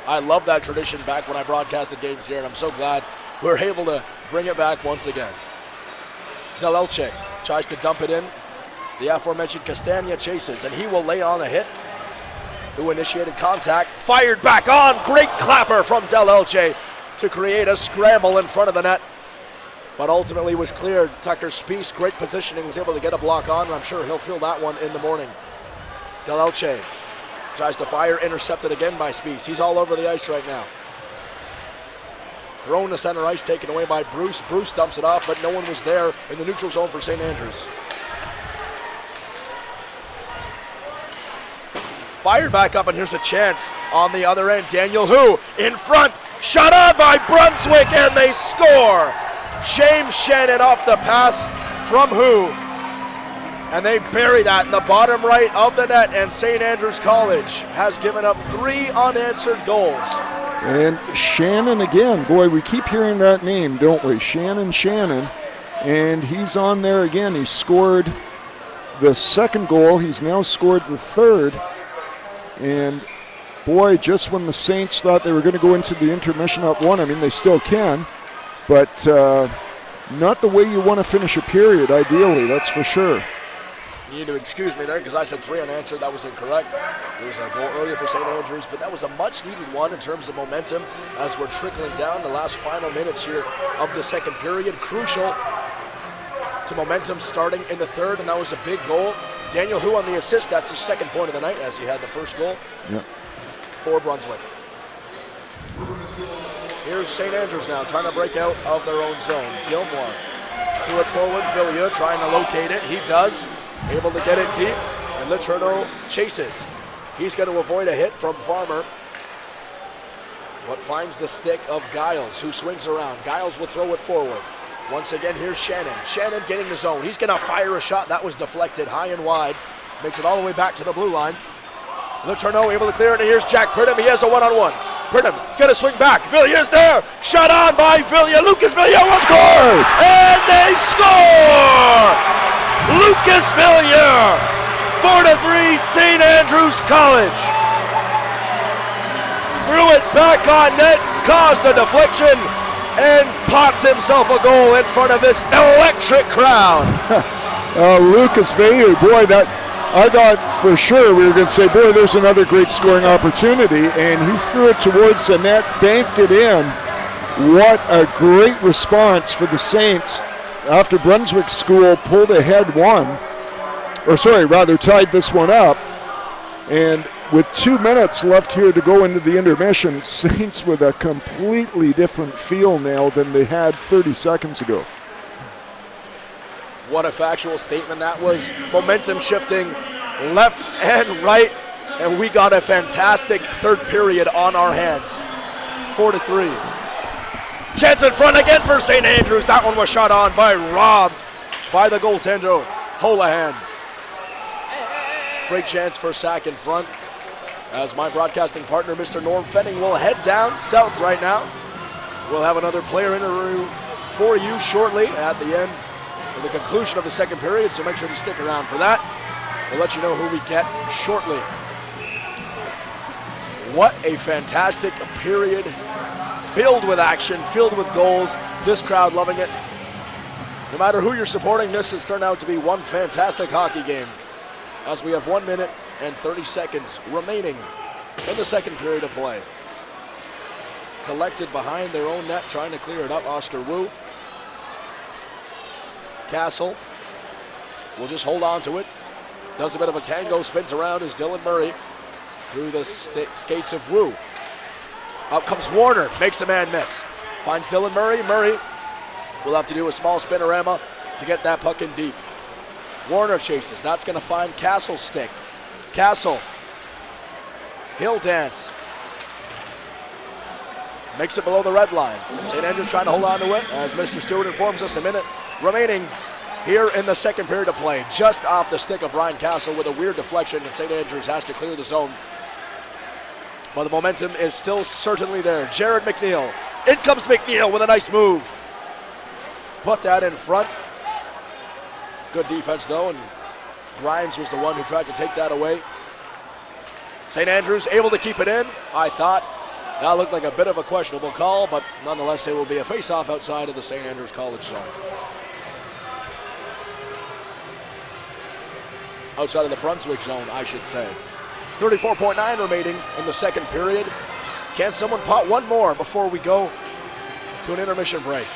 I love that tradition back when I broadcasted games here, and I'm so glad we're able to bring it back once again. Del Elche tries to dump it in. The aforementioned Castagna chases, and he will lay on a hit. Who initiated contact, fired back on. Great clapper from Del Elche to create a scramble in front of the net. But ultimately was cleared. Tucker Spiess, great positioning, was able to get a block on, and I'm sure he'll feel that one in the morning. Del Elche tries to fire, intercepted again by Spiess. He's all over the ice right now. Thrown to center ice, taken away by Bruce. Bruce dumps it off, but no one was there in the neutral zone for St. Andrews. Fired back up, and here's a chance on the other end. Daniel Hu in front, shot on by Brunswick, and they score. James Shannon off the pass from Hu, and they bury that in the bottom right of the net, and St. Andrews College has given up 3 unanswered goals. And Shannon again, boy, we keep hearing that name, don't we? Shannon, and he's on there again. He scored the second goal. He's now scored the third. And boy, just when the Saints thought they were going to go into the intermission up 1, I mean, they still can, but not the way you want to finish a period, ideally, that's for sure. You need to excuse me there because I said 3 unanswered. That was incorrect. There was a goal earlier for St. Andrews, but that was a much-needed one in terms of momentum as we're trickling down the last final minutes here of the second period. Crucial to momentum starting in the third, and that was a big goal. Daniel Hu on the assist. That's his second point of the night as he had the first goal for Brunswick. Here's St. Andrews now trying to break out of their own zone. Gilmore threw it forward. Villieu trying to locate it. He does. Able to get it deep. And Letourneau chases. He's going to avoid a hit from Farmer. But finds the stick of Giles, who swings around. Giles will throw it forward. Once again, here's Shannon. Shannon getting the zone. He's going to fire a shot. That was deflected high and wide. Makes it all the way back to the blue line. Letourneau able to clear it, and here's Jack Pridham. He has a one-on-one. Brennan gonna swing back. Villiers there. Shot on by Villiers. Lucas Villiers will score! And they score! Lucas Villiers, 4-3, St. Andrews College. Threw it back on net, caused a deflection, and pots himself a goal in front of this electric crowd. Lucas Villiers, boy, that I thought for sure we were going to say, boy, there's another great scoring opportunity, and he threw it towards the net, banked it in. What a great response for the Saints after Brunswick School pulled ahead tied this one up. And with 2 minutes left here to go into the intermission, Saints with a completely different feel now than they had 30 seconds ago. What a factual statement that was. Momentum shifting left and right, and we got a fantastic third period on our hands. 4-3. Chance in front again for St. Andrews. That one was shot on robbed by the goaltender, Holohan. Great chance for Sack in front, as my broadcasting partner, Mr. Norm Fenning, will head down south right now. We'll have another player interview for you shortly at the end of the conclusion of the second period, so make sure to stick around for that. We'll let you know who we get shortly. What a fantastic period, filled with action, filled with goals. This crowd loving it. No matter who you're supporting, this has turned out to be one fantastic hockey game, as we have 1 minute and 30 seconds remaining in the second period of play. Collected behind their own net, trying to clear it up, Oscar Wu. Castle will just hold on to it. Does a bit of a tango, spins around as Dylan Murray through the skates of Wu. Up comes Warner, makes a man miss. Finds Dylan Murray. Murray will have to do a small spinorama to get that puck in deep. Warner chases. That's going to find Castle's stick. Castle. He'll dance. Makes it below the red line. St. Andrews trying to hold on to it, as Mr. Stewart informs us, a minute remaining here in the second period of play. Just off the stick of Ryan Castle with a weird deflection, and St. Andrews has to clear the zone. But the momentum is still certainly there. Jared McNeil. In comes McNeil with a nice move. Put that in front. Good defense, though, and Grimes was the one who tried to take that away. St. Andrews able to keep it in. I thought that looked like a bit of a questionable call, but nonetheless, it will be a face-off outside of the St. Andrews College zone. Outside of the Brunswick zone, I should say. 34.9 remaining in the second period. Can someone pot one more before we go to an intermission break?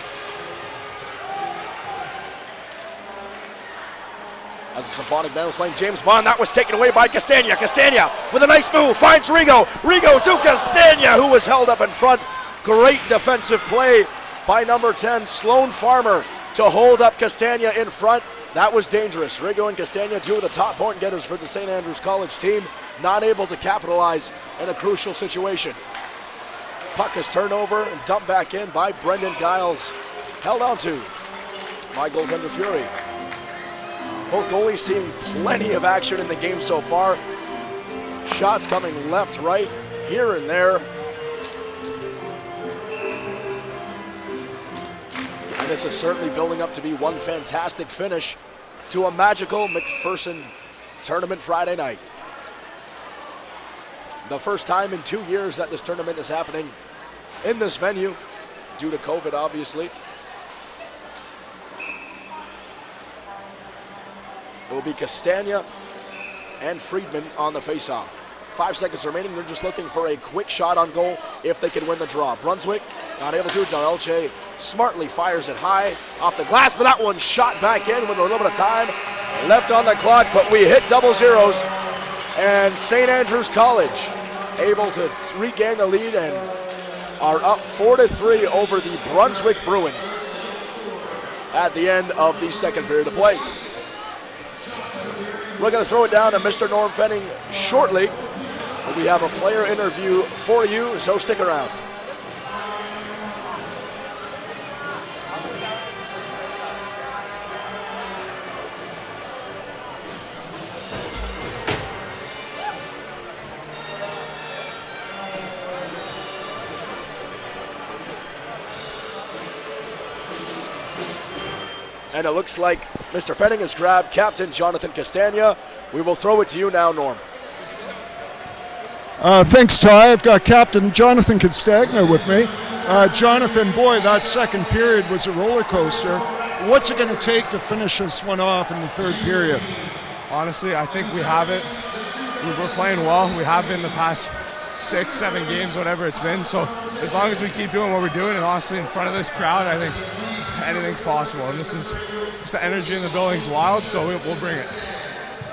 As the symphonic band was playing James Bond, that was taken away by Castagna. Castagna with a nice move, finds Rigo. Rigo to Castagna, who was held up in front. Great defensive play by number 10, Sloan Farmer, to hold up Castagna in front. That was dangerous. Rigo and Castagna, two of the top point getters for the St. Andrews College team, not able to capitalize in a crucial situation. Puck is turned over and dumped back in by Brendan Giles. Held on to by goaltender Fury. Both goalies seeing plenty of action in the game so far. Shots coming left, right, here and there. And this is certainly building up to be one fantastic finish to a magical MacPherson tournament Friday night. The first time in 2 years that this tournament is happening in this venue, due to COVID, obviously. It will be Castagna and Friedman on the faceoff. 5 seconds remaining. They're just looking for a quick shot on goal if they can win the draw. Brunswick not able to. Dalelche smartly fires it high off the glass, but that one shot back in with a little bit of time left on the clock, but we hit double zeros. And St. Andrews College able to regain the lead and are up 4-3 over the Brunswick Bruins at the end of the second period of play. We're going to throw it down to Mr. Norm Fenning shortly. We have a player interview for you, so stick around. And it looks like Mr. Fenning has grabbed Captain Jonathan Castagna. We will throw it to you now, Norm. Thanks, Ty. I've got Captain Jonathan Castagna with me. Jonathan, boy, that second period was a roller coaster. What's it going to take to finish this one off in the third period? Honestly, I think we have it. We're playing well. We have been the past 6, 7 games, whatever it's been. So as long as we keep doing what we're doing, and honestly in front of this crowd, I think anything's possible. And this is just the energy in the building's wild, so we'll bring it.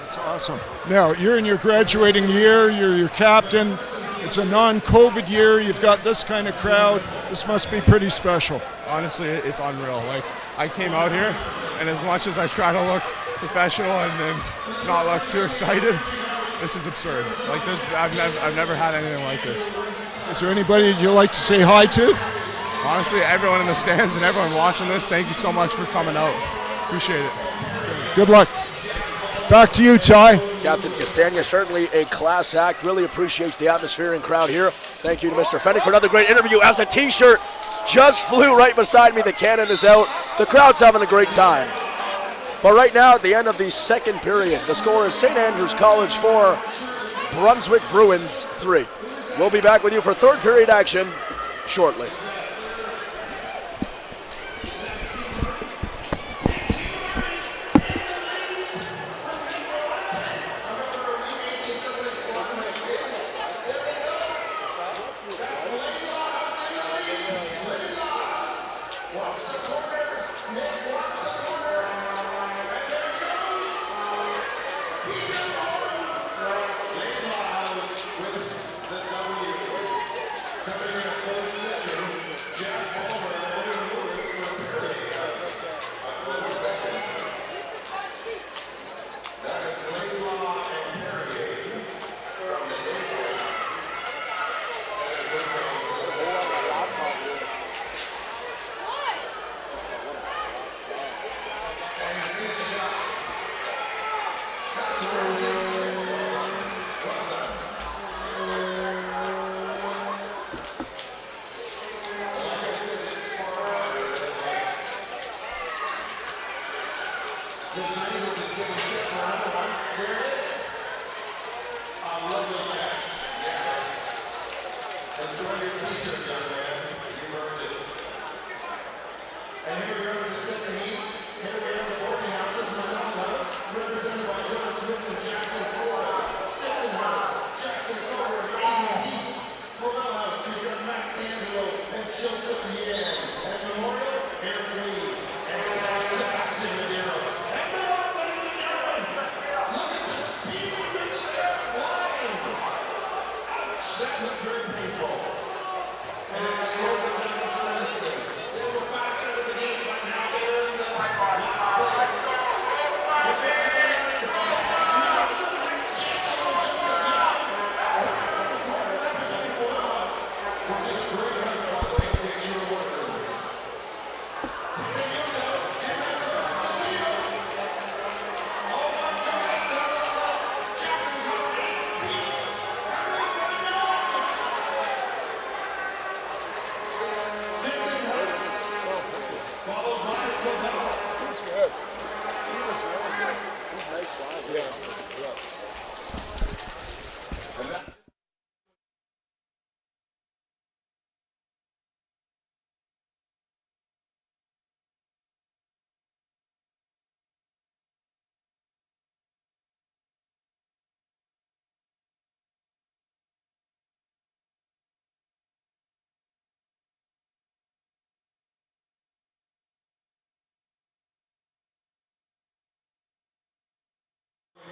That's awesome. Now, you're in your graduating year. You're your captain. It's a non-COVID year. You've got this kind of crowd. This must be pretty special. Honestly, it's unreal. Like, I came out here, and as much as I try to look professional and not look too excited, this is absurd. Like this, I've never had anything like this. Is there anybody you'd like to say hi to? Honestly, everyone in the stands and everyone watching this, thank you so much for coming out. Appreciate it. Good luck. Back to you, Ty. Captain Castagna, certainly a class act. Really appreciates the atmosphere and crowd here. Thank you to Mr. Fenning for another great interview. As a t-shirt just flew right beside me, the cannon is out. The crowd's having a great time. But right now, at the end of the second period, the score is St. Andrews College 4, Brunswick Bruins 3. We'll be back with you for third period action shortly.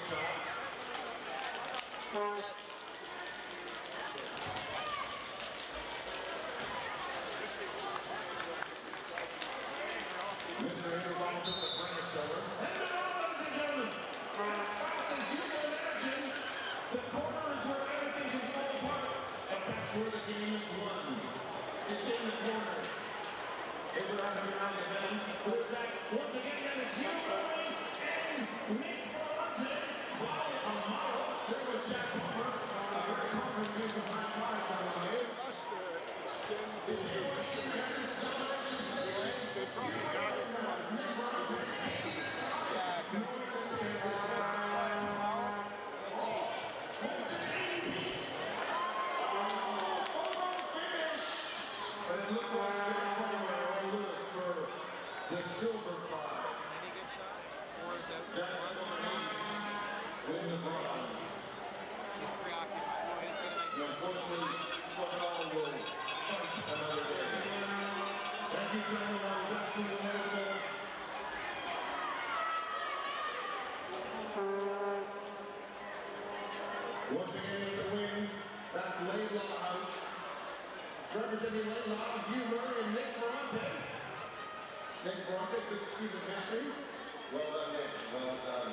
Shot. Once again in the wing, that's Laidlaw House. Representing Laidlaw, Hugh Murray and Nick Ferrante. Nick Ferrante, good student history. Well done, Nick. Well done.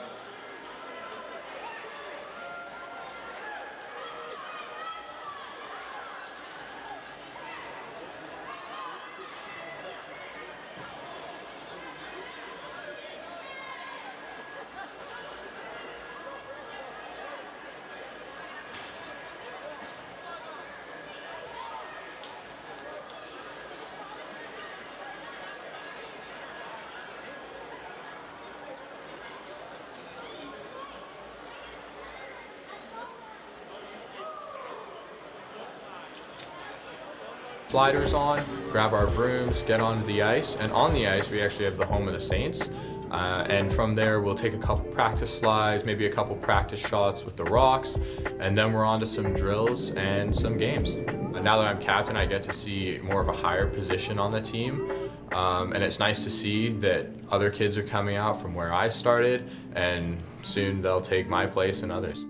Sliders on, grab our brooms, get onto the ice, and on the ice we actually have the home of the Saints. And from there we'll take a couple practice slides, maybe a couple practice shots with the rocks, and then we're on to some drills and some games. Now that I'm captain, I get to see more of a higher position on the team, and it's nice to see that other kids are coming out from where I started, and soon they'll take my place and others.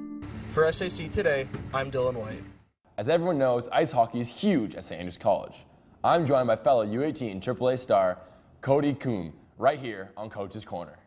For SAC Today, I'm Dylan White. As everyone knows, ice hockey is huge at St. Andrews College. I'm joined by fellow U18 AAA star Cody Coombe, right here on Coach's Corner.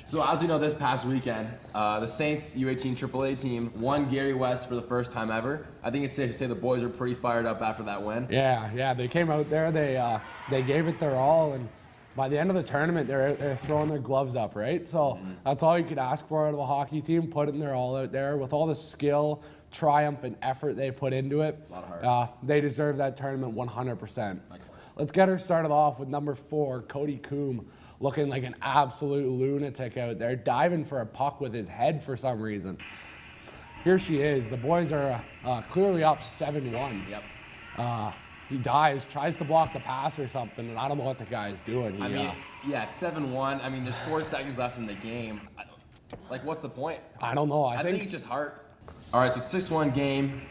So as we know, this past weekend, the Saints U18 AAA team won Gary West for the first time ever. I think it's safe to say the boys are pretty fired up after that win. Yeah, they came out there, they gave it their all, and by the end of the tournament, they're throwing their gloves up, right? So that's all you could ask for out of a hockey team, putting their all out there with all the skill, triumph, and effort they put into it. A lot of heart. They deserve that tournament 100%. Let's get her started off with number 4, Cody Coombe, looking like an absolute lunatic out there, diving for a puck with his head for some reason. Here she is. The boys are clearly up 7-1. Yep. He dives, tries to block the pass or something, and I don't know what the guy is doing. Yeah, it's 7-1. I mean, there's 4 seconds left in the game. Like, what's the point? I don't know. I think it's just heart. All right, so it's a 6-1 game.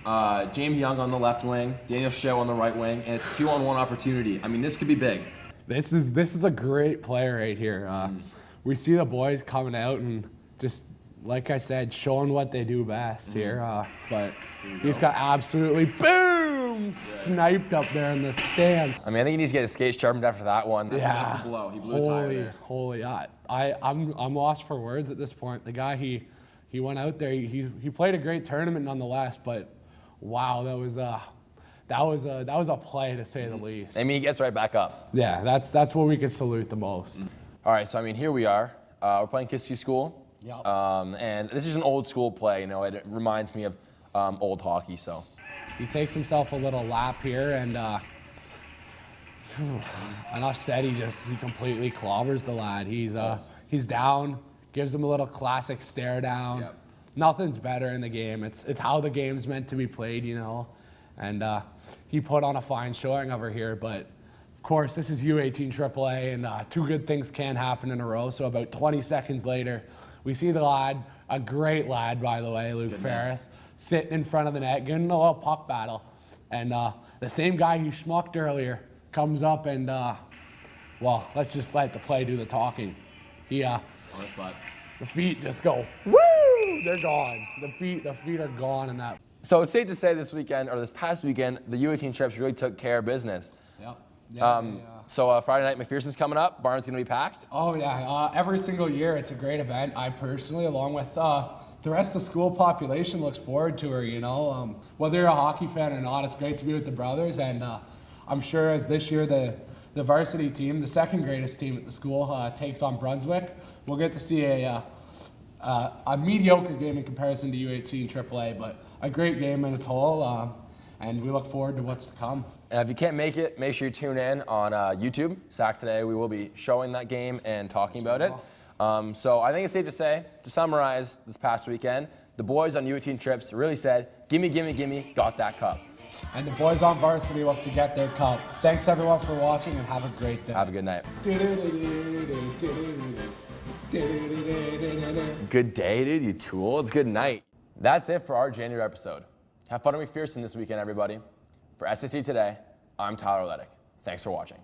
James Young on the left wing, Daniel Show on the right wing, and it's a 2-on-1 opportunity. I mean, this could be big. This is a great player right here. We see the boys coming out and just, like I said, showing what they do best here. But he's got absolutely sniped up there in the stands. I mean, I think he needs to get his skates sharpened after that one. That's a blow. He blew a tire there. Holy, I'm lost for words at this point. The guy, he went out there. He played a great tournament nonetheless. But wow, that was a play to say the least. I mean, he gets right back up. Yeah, that's what we could salute the most. All right, so I mean, here we are. We're playing Kiss You School. Yep. And this is an old school play. You know, it reminds me of old hockey. So he takes himself a little lap here, and enough said. He completely clobbers the lad. He's down, gives him a little classic stare down. Yep. Nothing's better in the game. It's how the game's meant to be played, you know. And he put on a fine showing over here, but of course this is U18 AAA, and 2 good things can happen in a row. So about 20 seconds later, we see the lad, a great lad by the way, Luke Ferris, sitting in front of the net, getting a little puck battle, and the same guy who schmucked earlier comes up and well, let's just let the play do the talking. The feet just go woo! They're gone. The feet are gone in that. So it's safe to say this past weekend, the U18 Trips really took care of business. Yep. So Friday night, MacPherson's coming up. Barn's going to be packed. Oh, yeah. Every single year, it's a great event. I personally, along with the rest of the school population, looks forward to her, you know. Whether you're a hockey fan or not, it's great to be with the brothers. And I'm sure as this year, the varsity team, the second greatest team at the school, takes on Brunswick, we'll get to see a mediocre game in comparison to U18 AAA, but a great game in its whole. And we look forward to what's to come. And if you can't make it, make sure you tune in on YouTube. SAC Today, we will be showing that game and talking about it. So I think it's safe to say, to summarize this past weekend, the boys on U18 Trips really said, gimme, gimme, gimme, got that cup. And the boys on varsity look to get their cup. Thanks everyone for watching, and have a great day. Have a good night. Good day, dude, you tool. It's good night. That's it for our January episode. Have fun at MacPherson this weekend, everybody. For SAC Today, I'm Tyler Leddick. Thanks for watching.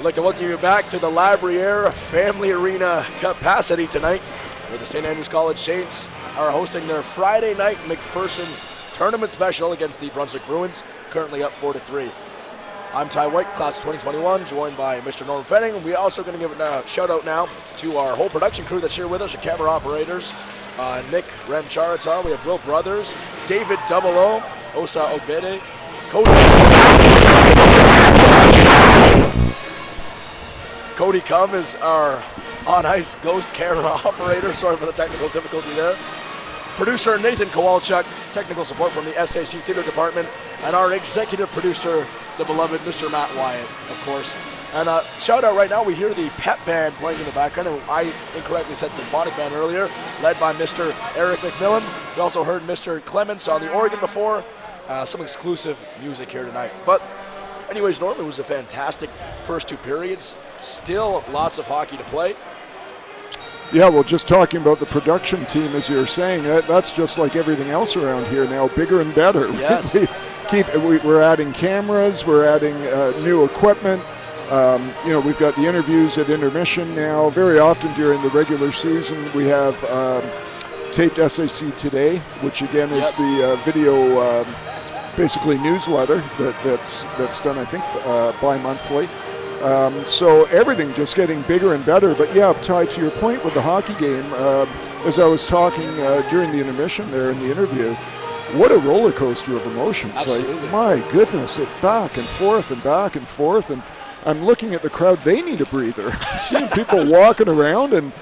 I'd like to welcome you back to the La Briere Family Arena capacity tonight, where the St. Andrews College Saints are hosting their Friday night MacPherson tournament special against the Brunswick Bruins, currently up 4-3. I'm Ty White, class of 2021, joined by Mr. Norm Fenning. We're also going to give a shout out now to our whole production crew that's here with us, our camera operators, Nick Remcharata, we have Will Brothers, David Double O, Osa Ogbede, Cody Cum is our on-ice ghost camera operator. Sorry for the technical difficulty there. Producer Nathan Kowalchuk, technical support from the SAC Theater Department, and our executive producer, the beloved Mr. Matt Wyatt, of course. And shout out right now, we hear the pep band playing in the background, and I incorrectly said symphonic band earlier, led by Mr. Eric McMillan. We also heard Mr. Clements on the organ before. Some exclusive music here tonight. But anyways, Norm, it was a fantastic first two periods. Still lots of hockey to play. Yeah, well, just talking about the production team, as you're saying, that's just like everything else around here now, bigger and better. Yes. We're adding cameras, we're adding new equipment. We've got the interviews at intermission now. Very often during the regular season, we have taped SAC Today, which again is the video, basically newsletter that's done, I think, bi-monthly. So everything just getting bigger and better. But yeah, tied to your point with the hockey game, as I was talking during the intermission there in the interview, what a roller coaster of emotions. Absolutely. Like, my goodness, it's back and forth and back and forth. And I'm looking at the crowd, they need a breather. Seeing people walking around and,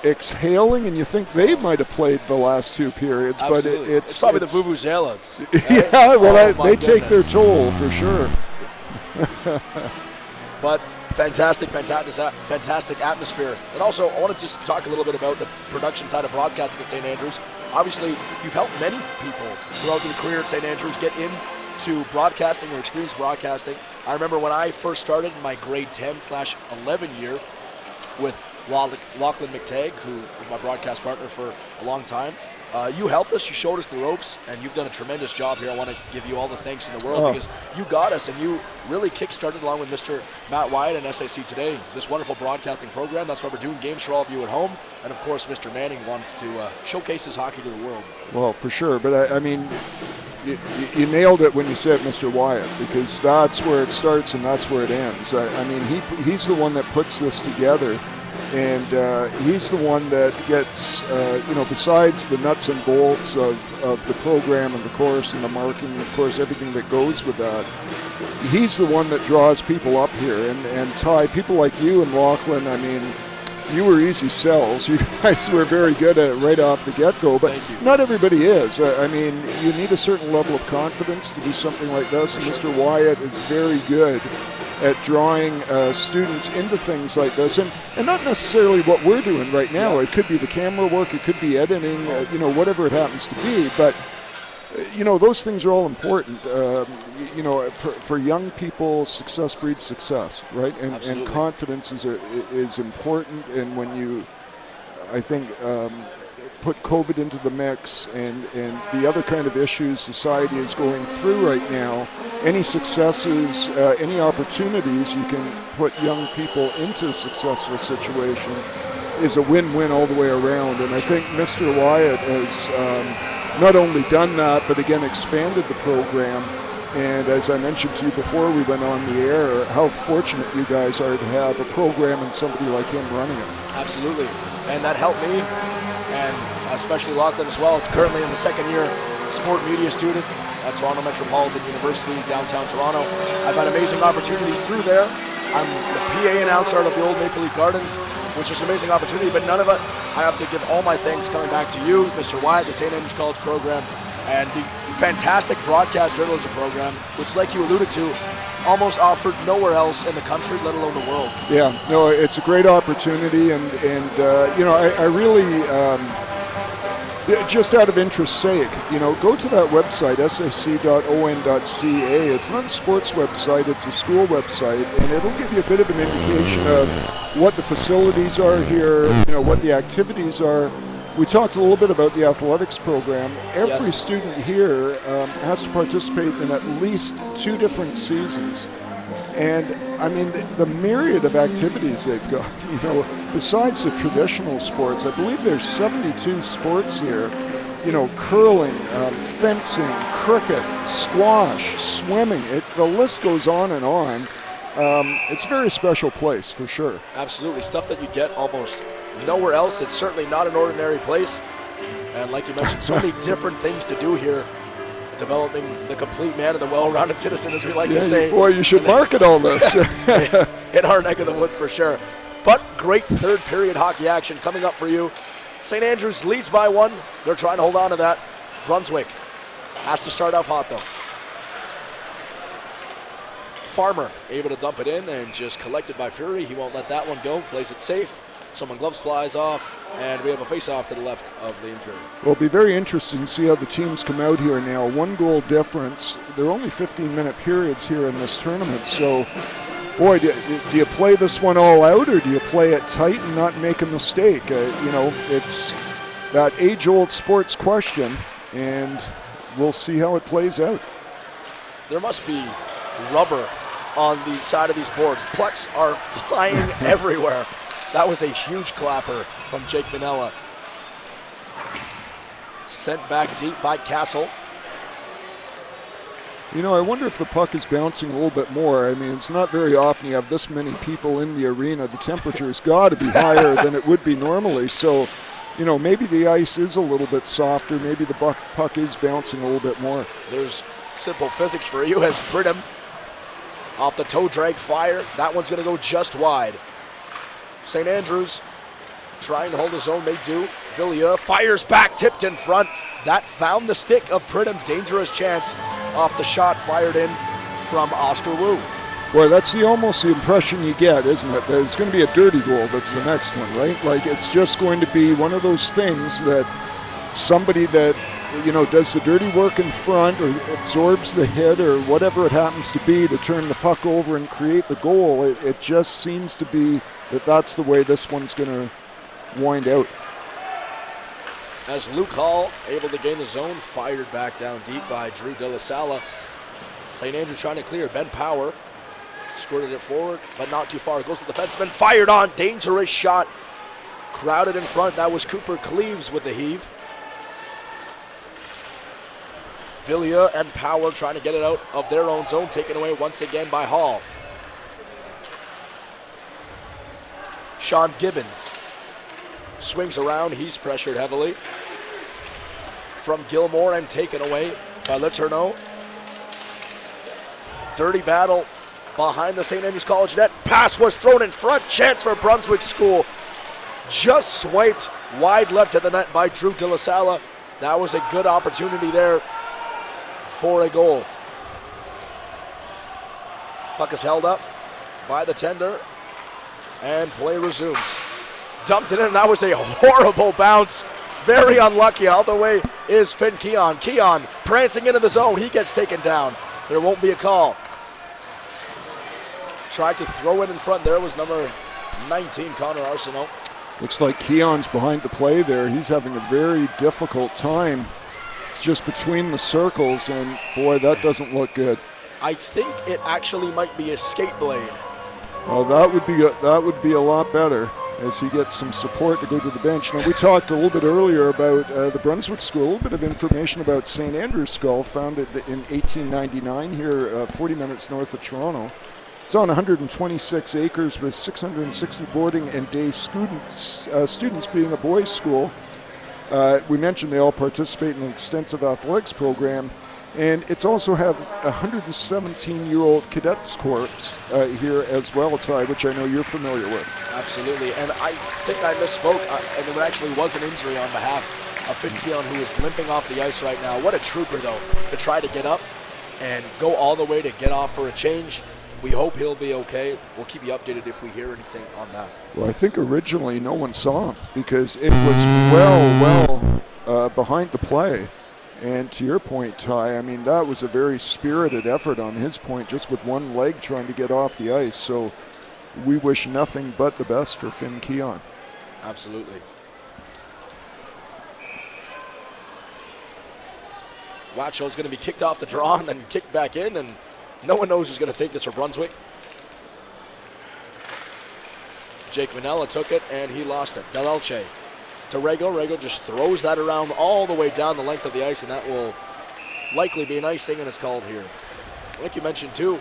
exhaling, and you think they might have played the last two periods. Absolutely. But it's probably the vuvuzelas. Right? Yeah, well, they goodness. take their toll for sure. But fantastic atmosphere. And also, I want to just talk a little bit about the production side of broadcasting at St. Andrews. Obviously, you've helped many people throughout your career at St. Andrews get into broadcasting or experience broadcasting. I remember when I first started in my grade 10/11 year with Lachlan McTagg, who was my broadcast partner for a long time. You helped us, you showed us the ropes, and you've done a tremendous job here. I want to give you all the thanks in the world because you got us and you really kick-started, along with Mr. Matt Wyatt and SAC Today, this wonderful broadcasting program. That's why we're doing games for all of you at home. And of course, Mr. Manning wants to showcase his hockey to the world. Well, for sure. But I mean, you nailed it when you said Mr. Wyatt, because that's where it starts and that's where it ends. I mean, he's the one that puts this together. And he's the one that gets, besides the nuts and bolts of the program and the course and the marking, of course, everything that goes with that, he's the one that draws people up here. And Ty, people like you and Lachlan, I mean, you were easy sells. You guys were very good at it right off the get-go, but not everybody is. I mean, you need a certain level of confidence to do something like this, and Mr. Wyatt is very good at drawing students into things like this, and not necessarily what we're doing right now. Yeah. It could be the camera work, it could be editing, whatever it happens to be. But those things are all important. For young people, success breeds success, right? And confidence is important. And when you, I think, put COVID into the mix and the other kind of issues society is going through right now, any successes, any opportunities you can put young people into a successful situation is a win-win all the way around. And I think Mr. Wyatt has not only done that, but again expanded the program. And as I mentioned to you before we went on the air, how fortunate you guys are to have a program and somebody like him running it. Absolutely. And that helped me, and especially Lachlan as well, currently in the second year sport media student at Toronto Metropolitan University, downtown Toronto. I've had amazing opportunities through there. I'm the PA announcer of the old Maple Leaf Gardens, which is an amazing opportunity, but none of it, I have to give all my thanks coming back to you, Mr. Wyatt, the St. Andrews College program, and the fantastic broadcast journalism program, which, like you alluded to, almost offered nowhere else in the country, let alone the world. Yeah, no, it's a great opportunity, and I really, just out of interest's sake, go to that website, sac.on.ca. It's not a sports website, it's a school website, and it'll give you a bit of an indication of what the facilities are here, what the activities are. We talked a little bit about the athletics program. Every student here has to participate in at least 2 different seasons. And I mean, the myriad of activities they've got, besides the traditional sports, I believe there's 72 sports here, curling, fencing, cricket, squash, swimming. The list goes on and on. It's a very special place for sure. Absolutely. Stuff that you get almost nowhere else. It's certainly not an ordinary place. And like you mentioned, so many different things to do here. Developing the complete man and the well-rounded citizen, as we like to say. Boy, you should market all this. In our neck of the woods for sure. But great third period hockey action coming up for you. St. Andrews leads by 1. They're trying to hold on to that. Brunswick has to start off hot, though. Farmer able to dump it in and just collected by Fury. He won't let that one go. Plays it safe. Someone gloves flies off, and we have a face-off to the left of the inferior. Well, it'll be very interesting to see how the teams come out here now. 1 goal difference. There are only 15-minute periods here in this tournament. So, boy, do you play this one all out, or do you play it tight and not make a mistake? It's that age-old sports question, and we'll see how it plays out. There must be rubber on the side of these boards. Pucks are flying everywhere. That was a huge clapper from Jake Manella. Sent back deep by Castle. I wonder if the puck is bouncing a little bit more. I mean, it's not very often you have this many people in the arena. The temperature's got to be higher than it would be normally. So, maybe the ice is a little bit softer. Maybe the puck is bouncing a little bit more. There's simple physics for you as Pridham off the toe drag fire. That one's going to go just wide. St. Andrews trying to hold his own. They do. Villia fires back, tipped in front. That found the stick of Pridham. Dangerous chance off the shot fired in from Oscar Wu. Boy, that's almost the impression you get, isn't it? That it's going to be a dirty goal. That's the next one, right? Like, it's just going to be one of those things that somebody that, does the dirty work in front or absorbs the hit or whatever it happens to be to turn the puck over and create the goal. It just seems to be that's the way this one's going to wind out. As Luke Hall able to gain the zone, fired back down deep by Drew De La Sala. St. Andrews trying to clear. Ben Power squirted it forward, but not too far. Goes to the defenseman, fired on, dangerous shot. Crowded in front, that was Cooper Cleaves with the heave. Villia and Power trying to get it out of their own zone, taken away once again by Hall. Sean Gibbons swings around, he's pressured heavily. From Gilmore and taken away by Letourneau. Dirty battle behind the St. Andrews College net. Pass was thrown in front, chance for Brunswick School. Just swiped wide left of the net by Drew De La Sala. That was a good opportunity there for a goal. Puck is held up by the tender, and play resumes. Dumped it in, that was a horrible bounce. Very unlucky. All the way is Finn Keon. Keon prancing into the zone. He gets taken down. There won't be a call. Tried to throw it in front. There was number 19, Connor Arsenault. Looks like Keon's behind the play there. He's having a very difficult time. It's just between the circles, and boy, that doesn't look good. I think it actually might be a skate blade. Well, that would be a lot better as he gets some support to go to the bench. Now, we talked a little bit earlier about the Brunswick School, a little bit of information about St. Andrews School, founded in 1899 here 40 minutes north of Toronto. It's on 126 acres with 660 boarding and day students being a boys' school. We mentioned they all participate in an extensive athletics program. And it also has a 117-year-old cadets corps here as well, Ty, which I know you're familiar with. Absolutely, and I think I misspoke, and there actually was an injury on behalf of Finn Keon, who is limping off the ice right now. What a trooper, though, to try to get up and go all the way to get off for a change. We hope he'll be okay. We'll keep you updated if we hear anything on that. Well, I think originally no one saw him because it was well behind the play. And to your point, Ty, I mean, that was a very spirited effort on his point, just with one leg trying to get off the ice. So we wish nothing but the best for Finn Keon. Absolutely. Watchell's going to be kicked off the draw and then kicked back in, and no one knows who's going to take this for Brunswick. Jake Manella took it, and he lost it. Del Elche to Rego. Rego just throws that around all the way down the length of the ice, and that will likely be an icing, and it's called here. Like you mentioned, too,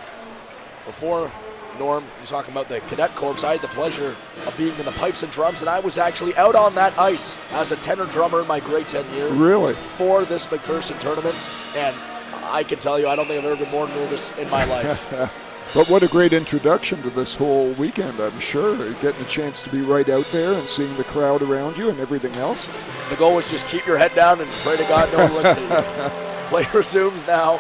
before, Norm, you're talking about the Cadet Corps. I had the pleasure of being in the pipes and drums, and I was actually out on that ice as a tenor drummer in my grade 10 year. Really? For this MacPherson tournament, and I can tell you, I don't think I've ever been more nervous in my life. But what a great introduction to this whole weekend, I'm sure. Getting a chance to be right out there and seeing the crowd around you and everything else. The goal was just keep your head down and pray to God no one looks at you. Play resumes now.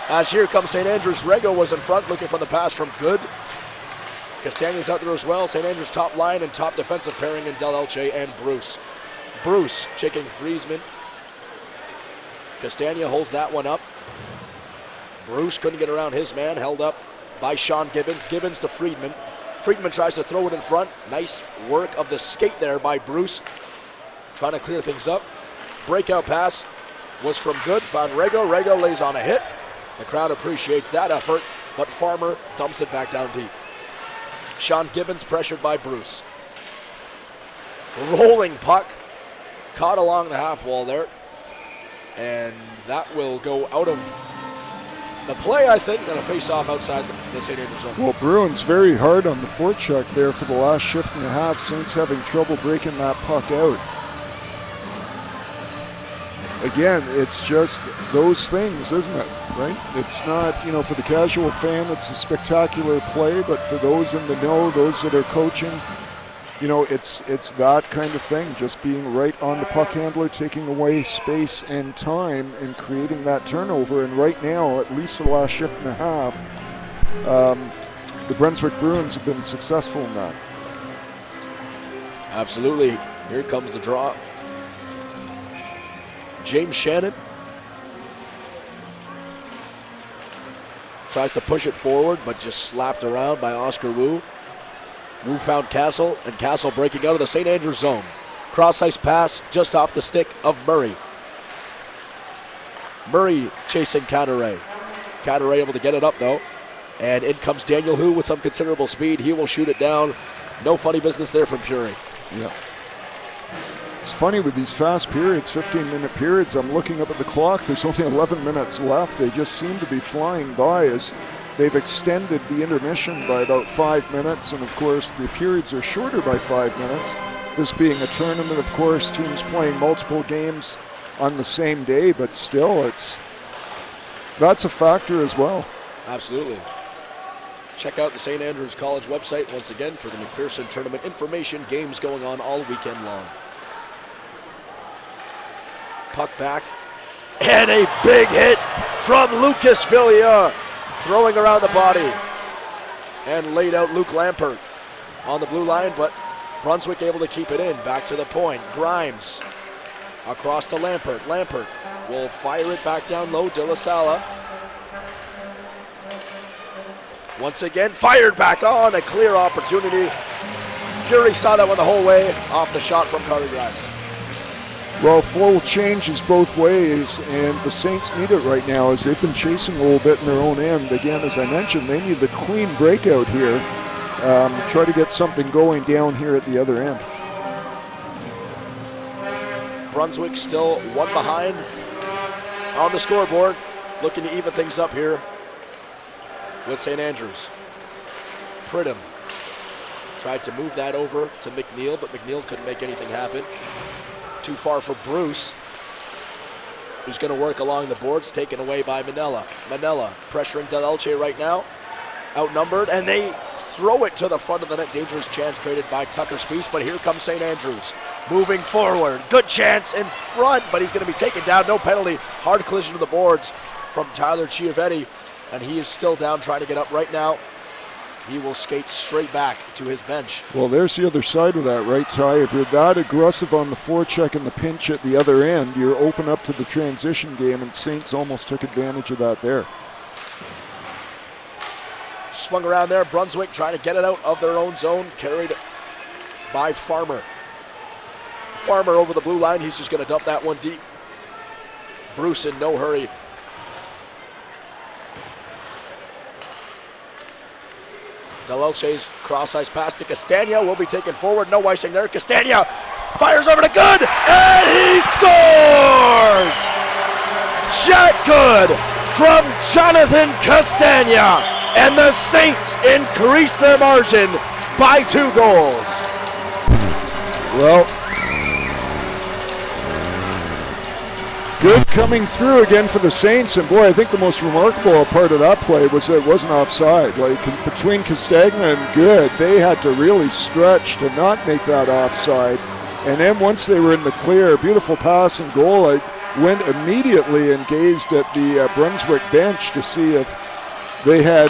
As here comes St. Andrews. Rego was in front looking for the pass from Good. Castagna's out there as well. St. Andrews top line and top defensive pairing in Del Elche and Bruce. Bruce checking Friesman. Castagna holds that one up. Bruce couldn't get around his man, held up by Sean Gibbons. Gibbons to Friedman. Friedman tries to throw it in front. Nice work of the skate there by Bruce. Trying to clear things up. Breakout pass was from Good. Found Rego. Rego lays on a hit. The crowd appreciates that effort, but Farmer dumps it back down deep. Sean Gibbons pressured by Bruce. Rolling puck. Caught along the half wall there. And that will go out of the play, I think, and a face-off outside the St. Andrews zone. Well, Bruins very hard on the forecheck there for the last shift and a half. Saints having trouble breaking that puck out. Again, it's just those things, isn't it, right? It's not, for the casual fan, it's a spectacular play, but for those in the know, those that are coaching, it's that kind of thing, just being right on the puck handler, taking away space and time and creating that turnover. And right now, at least for the last shift and a half, the Brunswick Bruins have been successful in that. Absolutely. Here comes the draw. James Shannon tries to push it forward, but just slapped around by Oscar Wu. Wu found Castle, and Castle breaking out of the St. Andrews zone. Cross-ice pass just off the stick of Murray. Murray chasing Cadaret. Cadaret able to get it up, though. And in comes Daniel Hu with some considerable speed. He will shoot it down. No funny business there from Fury. Yeah. It's funny with these fast periods, 15-minute periods, I'm looking up at the clock. There's only 11 minutes left. They just seem to be flying by as they've extended the intermission by about 5 minutes. And, of course, the periods are shorter by 5 minutes. This being a tournament, of course, teams playing multiple games on the same day. But still, that's a factor as well. Absolutely. Check out the St. Andrews College website once again for the MacPherson tournament information. Games going on all weekend long. Puck back, and a big hit from Lucas Villia, throwing around the body, and laid out Luke Lampert on the blue line, but Brunswick able to keep it in. Back to the point, Grimes across to Lampert. Lampert will fire it back down low, De La Sala. Once again, fired back on, a clear opportunity. Fury saw that one the whole way off the shot from Carter Grimes. Well, flow changes both ways, and the Saints need it right now as they've been chasing a little bit in their own end. Again, as I mentioned, they need the clean breakout here. Try to get something going down here at the other end. Brunswick still one behind on the scoreboard, looking to even things up here with St. Andrews. Pridham tried to move that over to McNeil, but McNeil couldn't make anything happen. Too far for Bruce, who's going to work along the boards, taken away by Manella. Manella pressuring Del Elche right now, outnumbered, and they throw it to the front of the net. Dangerous chance created by Tucker Spies, but here comes St. Andrews. Moving forward, good chance in front, but he's going to be taken down, no penalty. Hard collision to the boards from Tyler Chiavetti, and he is still down, trying to get up right now. He will skate straight back to his bench. Well, there's the other side of that, right, Ty? If you're that aggressive on the forecheck and the pinch at the other end, you're open up to the transition game, and Saints almost took advantage of that there. Swung around there, Brunswick trying to get it out of their own zone, carried by Farmer. Farmer over the blue line, he's just going to dump that one deep. Bruce in no hurry. Deloche's cross-ice pass to Castagna will be taken forward. No icing there. Castagna fires over to Good, and he scores! Shot Good from Jonathan Castagna, and the Saints increase their margin by 2 goals. Well, Good coming through again for the Saints, and boy, I think the most remarkable part of that play was that it wasn't offside. Like, between Castagna and Good, they had to really stretch to not make that offside. And then once they were in the clear, beautiful pass and goal, I went immediately and gazed at the Brunswick bench to see if they had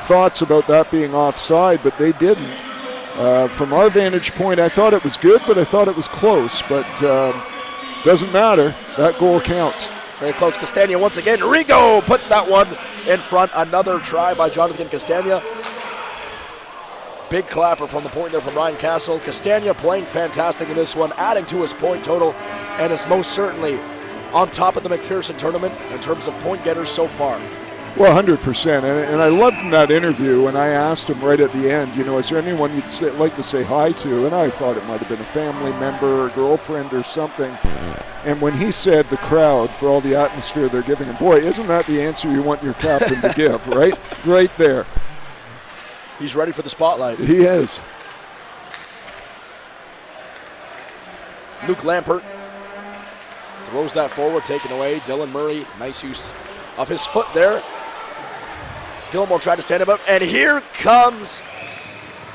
thoughts about that being offside, but they didn't. From our vantage point, I thought it was good, but I thought it was close. But doesn't matter. That goal counts. Very close. Castagna once again. Rigo puts that one in front. Another try by Jonathan Castagna. Big clapper from the point there from Ryan Castle. Castagna playing fantastic in this one, adding to his point total, and is most certainly on top of the MacPherson tournament in terms of point getters so far. Well, 100%. And I loved in that interview when I asked him right at the end, you know, is there anyone you'd like to say hi to? And I thought it might have been a family member or girlfriend or something. And when he said the crowd for all the atmosphere they're giving him, boy, isn't that the answer you want your captain to give, right? Right there. He's ready for the spotlight. He is. Luke Lampert throws that forward, taken away. Dylan Murray, nice use of his foot there. Gilmore tried to stand him up, and here comes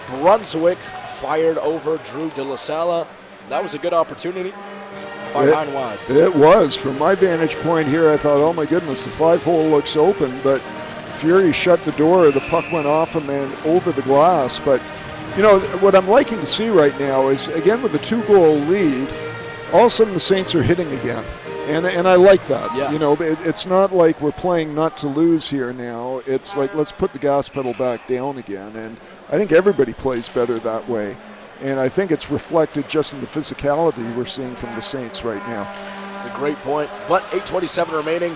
Brunswick, fired over Drew De La Salle. That was a good opportunity. 5 high and wide. It was. From my vantage point here, I thought, oh my goodness, the 5-hole looks open, but Fury shut the door. The puck went off him and over the glass. But, you know, what I'm liking to see right now is, again, with the 2-goal lead, all of a sudden the Saints are hitting again. And I like that. Yeah. You know, it's not like we're playing not to lose here now. It's like, let's put the gas pedal back down again. And I think everybody plays better that way. And I think it's reflected just in the physicality we're seeing from the Saints right now. It's a great point. But 8:27 remaining.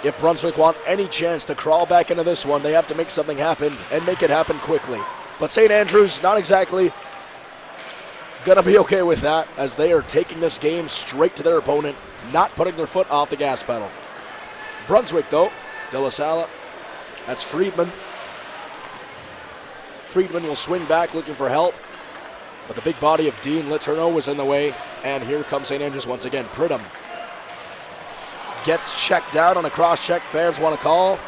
If Brunswick want any chance to crawl back into this one, they have to make something happen and make it happen quickly. But St. Andrews, not exactly going to be okay with that, as they are taking this game straight to their opponent, not putting their foot off the gas pedal. Brunswick, though, De La Salle, that's Friedman. Friedman will swing back looking for help, but the big body of Dean Letourneau was in the way, and here comes St. Andrews once again. Pridham gets checked down on a cross-check. Fans want to call.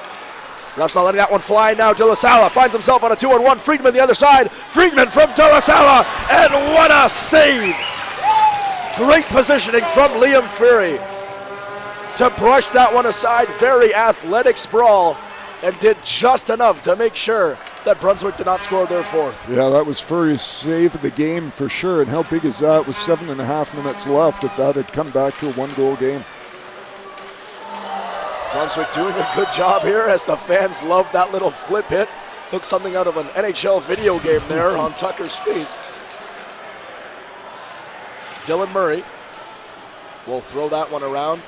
Ref's not letting that one fly now. De La Salle finds himself on a 2-on-1. Friedman the other side. Friedman from De La Salle, and what a save! Great positioning from Liam Fury to brush that one aside. Very athletic sprawl, and did just enough to make sure that Brunswick did not score their fourth. Yeah, that was Fury's save of the game for sure. And how big is that? With 7.5 minutes left if that had come back to a 1-goal game. Brunswick doing a good job here as the fans love that little flip hit. Looks something out of an NHL video game there on Tucker's Space. Dylan Murray will throw that one around.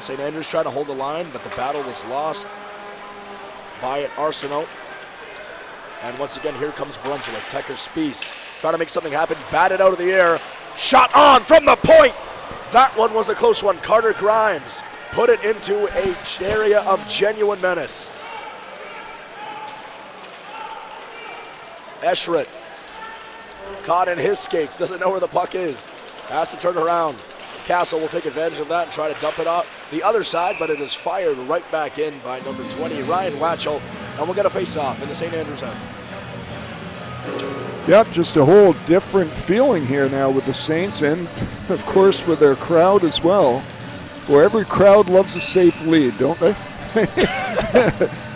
St. Andrews trying to hold the line, but the battle was lost by Arsenault. And once again, here comes Brunswick. Tucker Spies trying to make something happen. Batted out of the air. Shot on from the point. That one was a close one. Carter Grimes put it into an area of genuine menace. Escheritt caught in his skates. Doesn't know where the puck is. Has to turn around. Castle will take advantage of that and try to dump it off the other side, but it is fired right back in by number 20, Ryan Watchell, and we'll get a face-off in the St. Andrews end. Yep, just a whole different feeling here now with the Saints and, of course, with their crowd as well. Well, every crowd loves a safe lead, don't they?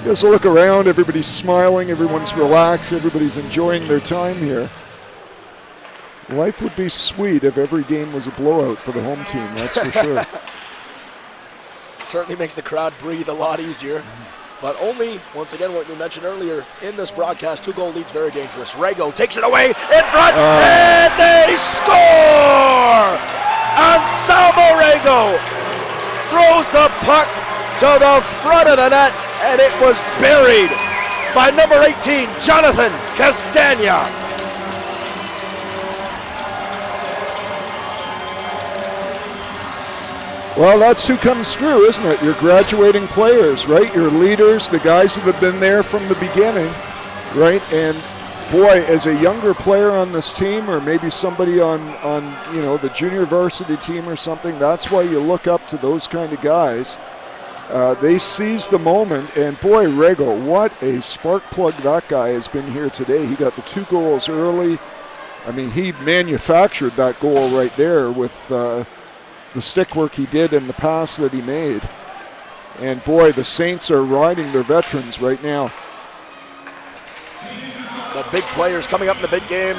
Just look around, everybody's smiling, everyone's relaxed, everybody's enjoying their time here. Life would be sweet if every game was a blowout for the home team, that's for sure. Certainly makes the crowd breathe a lot easier. But only, once again, what we mentioned earlier in this broadcast, 2-goal lead's very dangerous. Rego takes it away in front, and they score! Anselmo Rego throws the puck to the front of the net, and it was buried by number 18, Jonathan Castagna. Well, that's who comes through, isn't it? Your graduating players, right? Your leaders, the guys that have been there from the beginning, right? And boy, as a younger player on this team, or maybe somebody on the junior varsity team or something, that's why you look up to those kind of guys. They seize the moment, and boy, Rego, what a spark plug that guy has been here today. He got the 2 goals early. I mean, he manufactured that goal right there with the stick work he did and the pass that he made. And boy, the Saints are riding their veterans right now. The big players coming up in the big game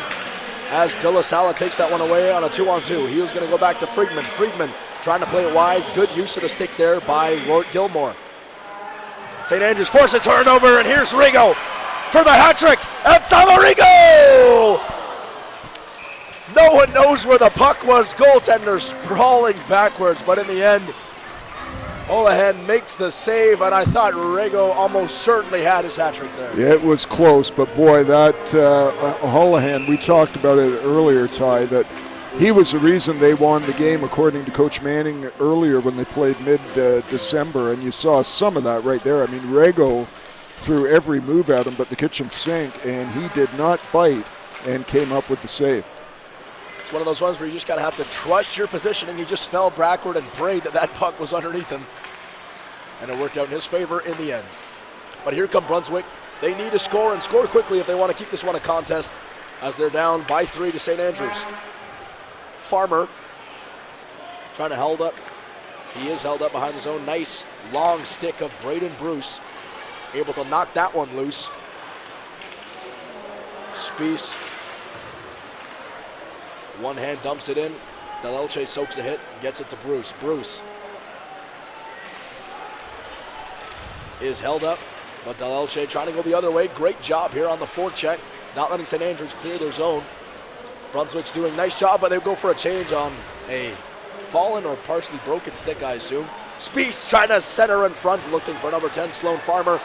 as De La Sala takes that one away on a 2-on-2. He was going to go back to Friedman. Friedman trying to play it wide. Good use of the stick there by Lord Gilmore. St. Andrews force a turnover, and here's Rigo for the hat trick. And Samarigo! No one knows where the puck was. Goaltender sprawling backwards, but in the end, Holohan makes the save, and I thought Rego almost certainly had his hat trick there. Yeah, it was close, but boy, that Holohan, we talked about it earlier, Ty, that he was the reason they won the game, according to Coach Manning earlier when they played mid-December, and you saw some of that right there. I mean, Rego threw every move at him but the kitchen sink, and he did not bite and came up with the save. It's one of those ones where you just got to have to trust your positioning. He just fell backward and prayed that that puck was underneath him. And it worked out in his favor in the end. But here come Brunswick. They need to score and score quickly if they want to keep this one a contest, as they're down by 3 to St. Andrews. Farmer trying to hold up. He is held up behind his own. Nice long stick of Braden Bruce. Able to knock that one loose. Spies. One hand dumps it in. Delelche soaks a hit, gets it to Bruce. Bruce is held up, but Delelche trying to go the other way. Great job here on the forecheck, not letting St. Andrews clear their zone. Brunswick's doing a nice job, but they go for a change on a fallen or partially broken stick, I assume. Spies trying to center in front, looking for number 10, Sloan Farmer,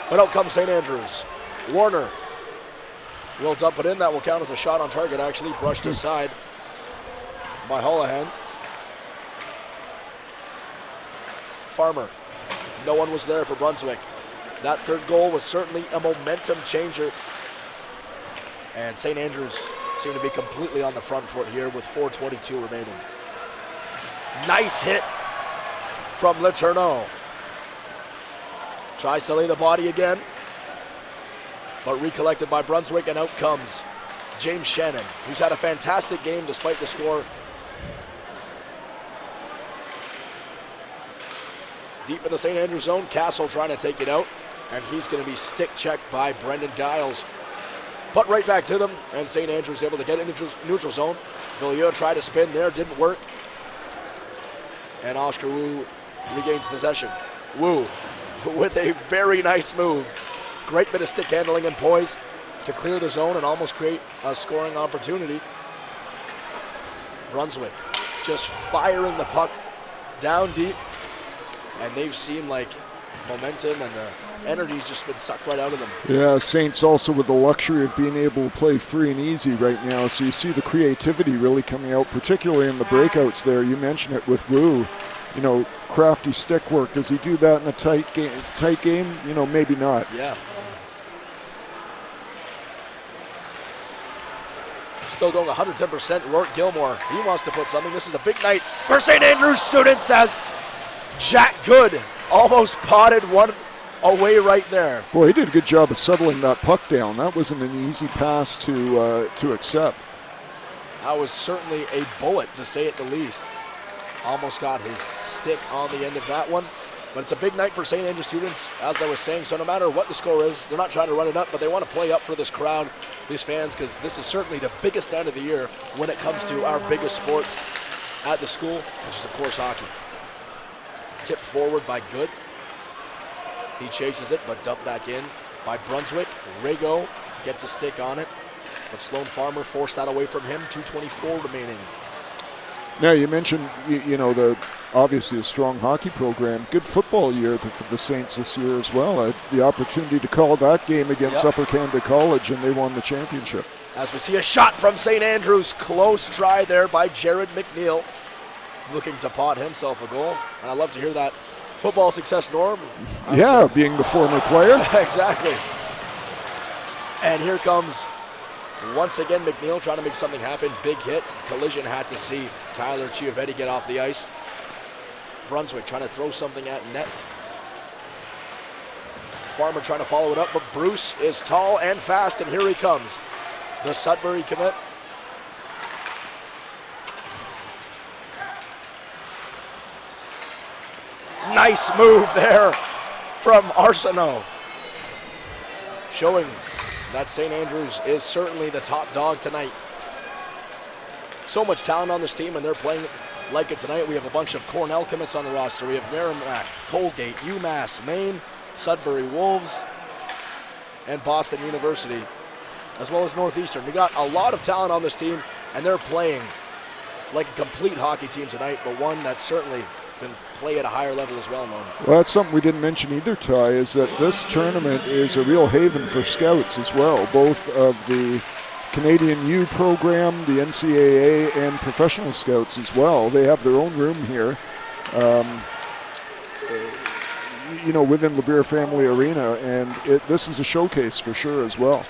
but out comes St. Andrews. Warner will dump it in. That will count as a shot on target, actually. Brushed aside by Holohan. Farmer. No one was there for Brunswick. That third goal was certainly a momentum changer. And St. Andrews seem to be completely on the front foot here with 4:22 remaining. Nice hit from Letourneau. Tries to lay the body again, but recollected by Brunswick, and out comes James Shannon, who's had a fantastic game despite the score. Deep in the St. Andrews zone, Castle trying to take it out, and he's going to be stick checked by Brendan Giles. But right back to them, and St. Andrews able to get in neutral zone. Villieu tried to spin there, didn't work. And Oscar Wu regains possession. Wu with a very nice move. Great bit of stick handling and poise to clear the zone and almost create a scoring opportunity. Brunswick just firing the puck down deep, and they've seemed like momentum and the energy's just been sucked right out of them. Yeah, Saints also with the luxury of being able to play free and easy right now, so you see the creativity really coming out, particularly in the breakouts there. You mentioned it with Wu, you know, crafty stick work. Does he do that in a tight game? You know, maybe not. Yeah. Still going 110%. Rourke Gilmore, he wants to put something. This is a big night for St. Andrews students as Jack Good almost potted one away right there. Boy, he did a good job of settling that puck down. That wasn't an easy pass to accept. That was certainly a bullet, to say it the least. Almost got his stick on the end of that one. But it's a big night for St. Andrews students, as I was saying. So no matter what the score is, they're not trying to run it up, but they want to play up for this crowd, these fans, because this is certainly the biggest night of the year when it comes to our biggest sport at the school, which is, of course, hockey. Tipped forward by Good. He chases it, but dumped back in by Brunswick. Rego gets a stick on it, but Sloan Farmer forced that away from him. 2:24 remaining. Now, you mentioned, you know, the obviously a strong hockey program. Good football year for the Saints this year as well. I had the opportunity to call that game against Upper Canada College, and they won the championship. As we see a shot from St. Andrews, close try there by Jared McNeil, looking to pot himself a goal. And I love to hear that football success, Norm. Yeah, being the former player. Exactly. And here comes, once again, McNeil trying to make something happen. Big hit. Collision had to see Tyler Chiavetti get off the ice. Brunswick trying to throw something at net. Farmer trying to follow it up, but Bruce is tall and fast, and here he comes. The Sudbury commit. Nice move there from Arsenault. Showing that St. Andrews is certainly the top dog tonight. So much talent on this team, and they're playing like it tonight. We have a bunch of Cornell commits on the roster. We have Merrimack, Colgate, UMass, Maine, Sudbury Wolves, and Boston University, as well as Northeastern. We got a lot of talent on this team, and they're playing like a complete hockey team tonight, but one that certainly can play at a higher level as well, Norm. Well, that's something we didn't mention either, Ty, is that this tournament is a real haven for scouts as well, both of the Canadian U program, the NCAA, and professional scouts as well. They have their own room here, within LeBeer Family Arena, and this is a showcase for sure as well.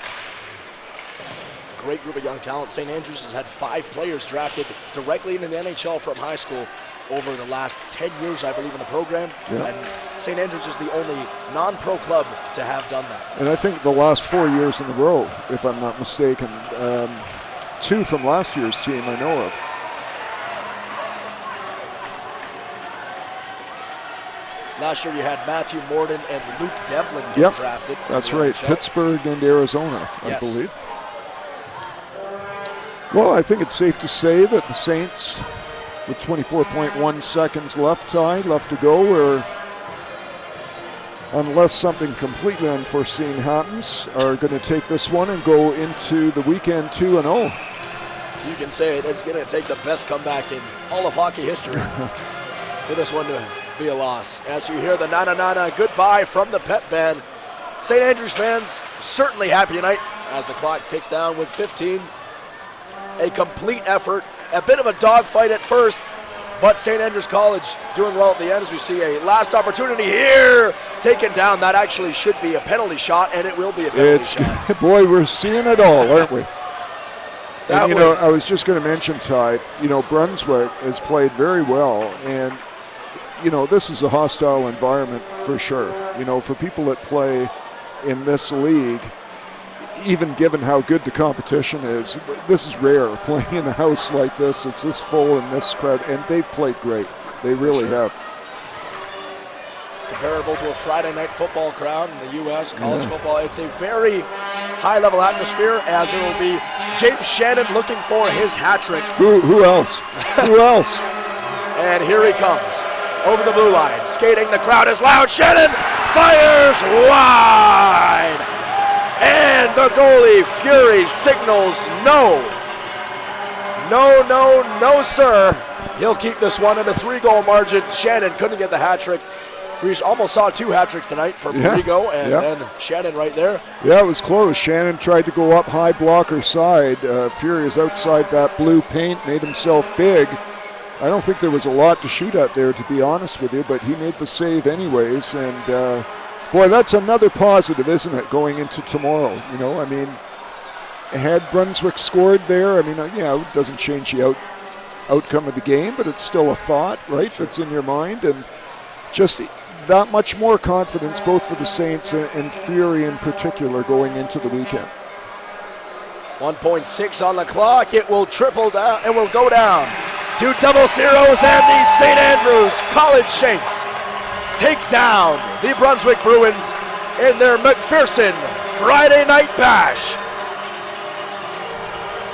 Great group of young talent. St. Andrews has had 5 players drafted directly into the NHL from high school over the last 10 years, I believe, in the program. Yeah. And St. Andrews is the only non-pro club to have done that. And I think the last 4 years in a row, if I'm not mistaken, 2 from last year's team I know of. Last year you had Matthew Morden and Luke Devlin get drafted. That's right. NHL. Pittsburgh and Arizona, I believe. Well, I think it's safe to say that the Saints, with 24.1 seconds left to go, or unless something completely unforeseen happens, are going to take this one and go into the weekend 2-0. You can say it's going to take the best comeback in all of hockey history for this one to be a loss. As you hear the na-na-na-na goodbye from the pep band, St. Andrews fans certainly happy tonight as the clock ticks down with 15. A complete effort, a bit of a dogfight at first, but St. Andrews College doing well at the end as we see a last opportunity here taken down. That actually should be a penalty shot, and it will be a penalty shot. Boy, we're seeing it all, aren't we? And, I was just going to mention, Ty, Brunswick has played very well, and, this is a hostile environment for sure. For people that play in this league, even given how good the competition is, this is rare, playing in a house like this. It's this full and this crowd, and they've played great. They really have. Comparable to a Friday night football crowd in the U.S. college football. It's a very high-level atmosphere, as it will be James Shannon looking for his hat trick. Who else? Who else? And here he comes over the blue line, skating. The crowd is loud. Shannon fires wide. And the goalie, Fury, signals no. No, sir. He'll keep this one in a 3-goal margin. Shannon couldn't get the hat trick. We almost saw 2 hat tricks tonight from Rigo and then Shannon right there. Yeah, it was close. Shannon tried to go up high blocker side. Fury is outside that blue paint, made himself big. I don't think there was a lot to shoot at there, to be honest with you, but he made the save anyways, and boy, that's another positive, isn't it, going into tomorrow? Had Brunswick scored there, it doesn't change the outcome of the game, but it's still a thought, right, that's in your mind, and just that much more confidence, both for the Saints and Fury in particular, going into the weekend. 1.6 on the clock. It will triple down and will go down to double zeros, and the St. Andrews College Saints take down the Brunswick Bruins in their MacPherson Friday night bash.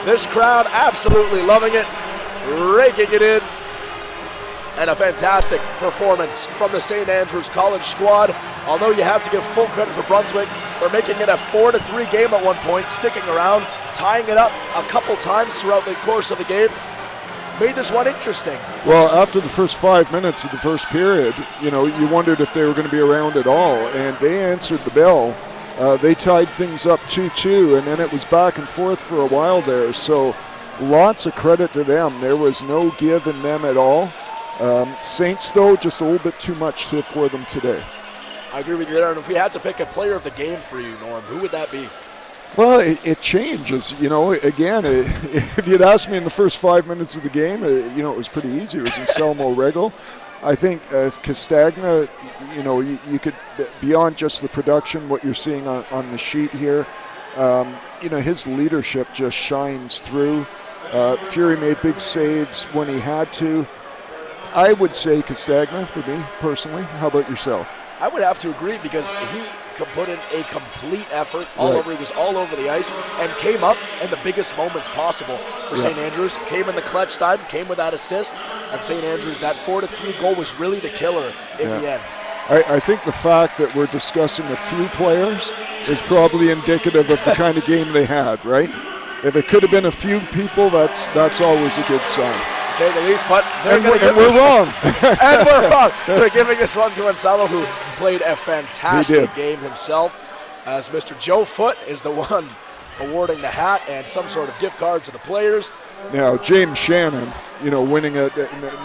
This crowd absolutely loving it, raking it in, and a fantastic performance from the St. Andrews College squad. Although you have to give full credit for Brunswick for making it a 4-3 game at one point, sticking around, tying it up a couple times throughout the course of the game. made this one interesting. Well, after the first 5 minutes of the first period, you wondered if they were going to be around at all, and they answered the bell. They tied things up 2-2, and then it was back and forth for a while there. So lots of credit to them. There was no give in them at all. Saints, though, just a little bit too much for them today. I agree with you there. And if we had to pick a player of the game for you, Norm, who would that be? Well, it changes. Again, if you'd asked me in the first 5 minutes of the game, it was pretty easy. It was Anselmo Regal. I think Castagna, you could, beyond just the production, what you're seeing on the sheet here, his leadership just shines through. Fury made big saves when he had to. I would say Castagna for me, personally. How about yourself? I would have to agree because he could put in a complete effort all over. He was all over the ice and came up in the biggest moments possible for St. Andrews. Came in the clutch time, came with that assist. And St. Andrews, that 4-3 goal was really the killer in the end. I think the fact that we're discussing a few players is probably indicative of the kind of game they had, right? If it could have been a few people, that's always a good sign. To say the least, but we're wrong. And we're wrong. They're giving this one to Anselmo, who played a fantastic game himself, as Mr. Joe Foote is the one awarding the hat and some sort of gift card to the players. Now, James Shannon, winning it,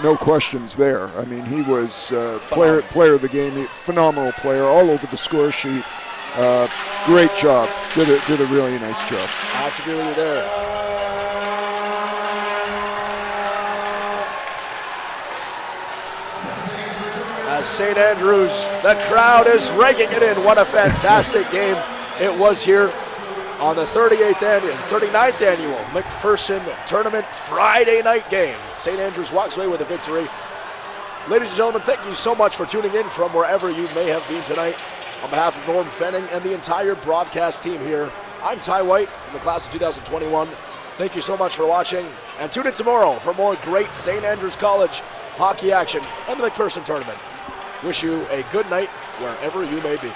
no questions there. I mean, he was player of the game, phenomenal player, all over the score sheet. Great job. Did a really nice job. I have to agree with you there. As St. Andrews, the crowd is raking it in. What a fantastic game it was here on the 39th annual MacPherson Tournament Friday night game. St. Andrews walks away with a victory. Ladies and gentlemen, thank you so much for tuning in from wherever you may have been tonight. On behalf of Norm Fenning and the entire broadcast team here, I'm Ty White from the class of 2021. Thank you so much for watching, and tune in tomorrow for more great St. Andrews College hockey action and the MacPherson Tournament. Wish you a good night wherever you may be.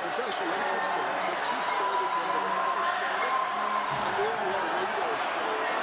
It's actually interesting because he started when the Raptors started, and then we had a radio show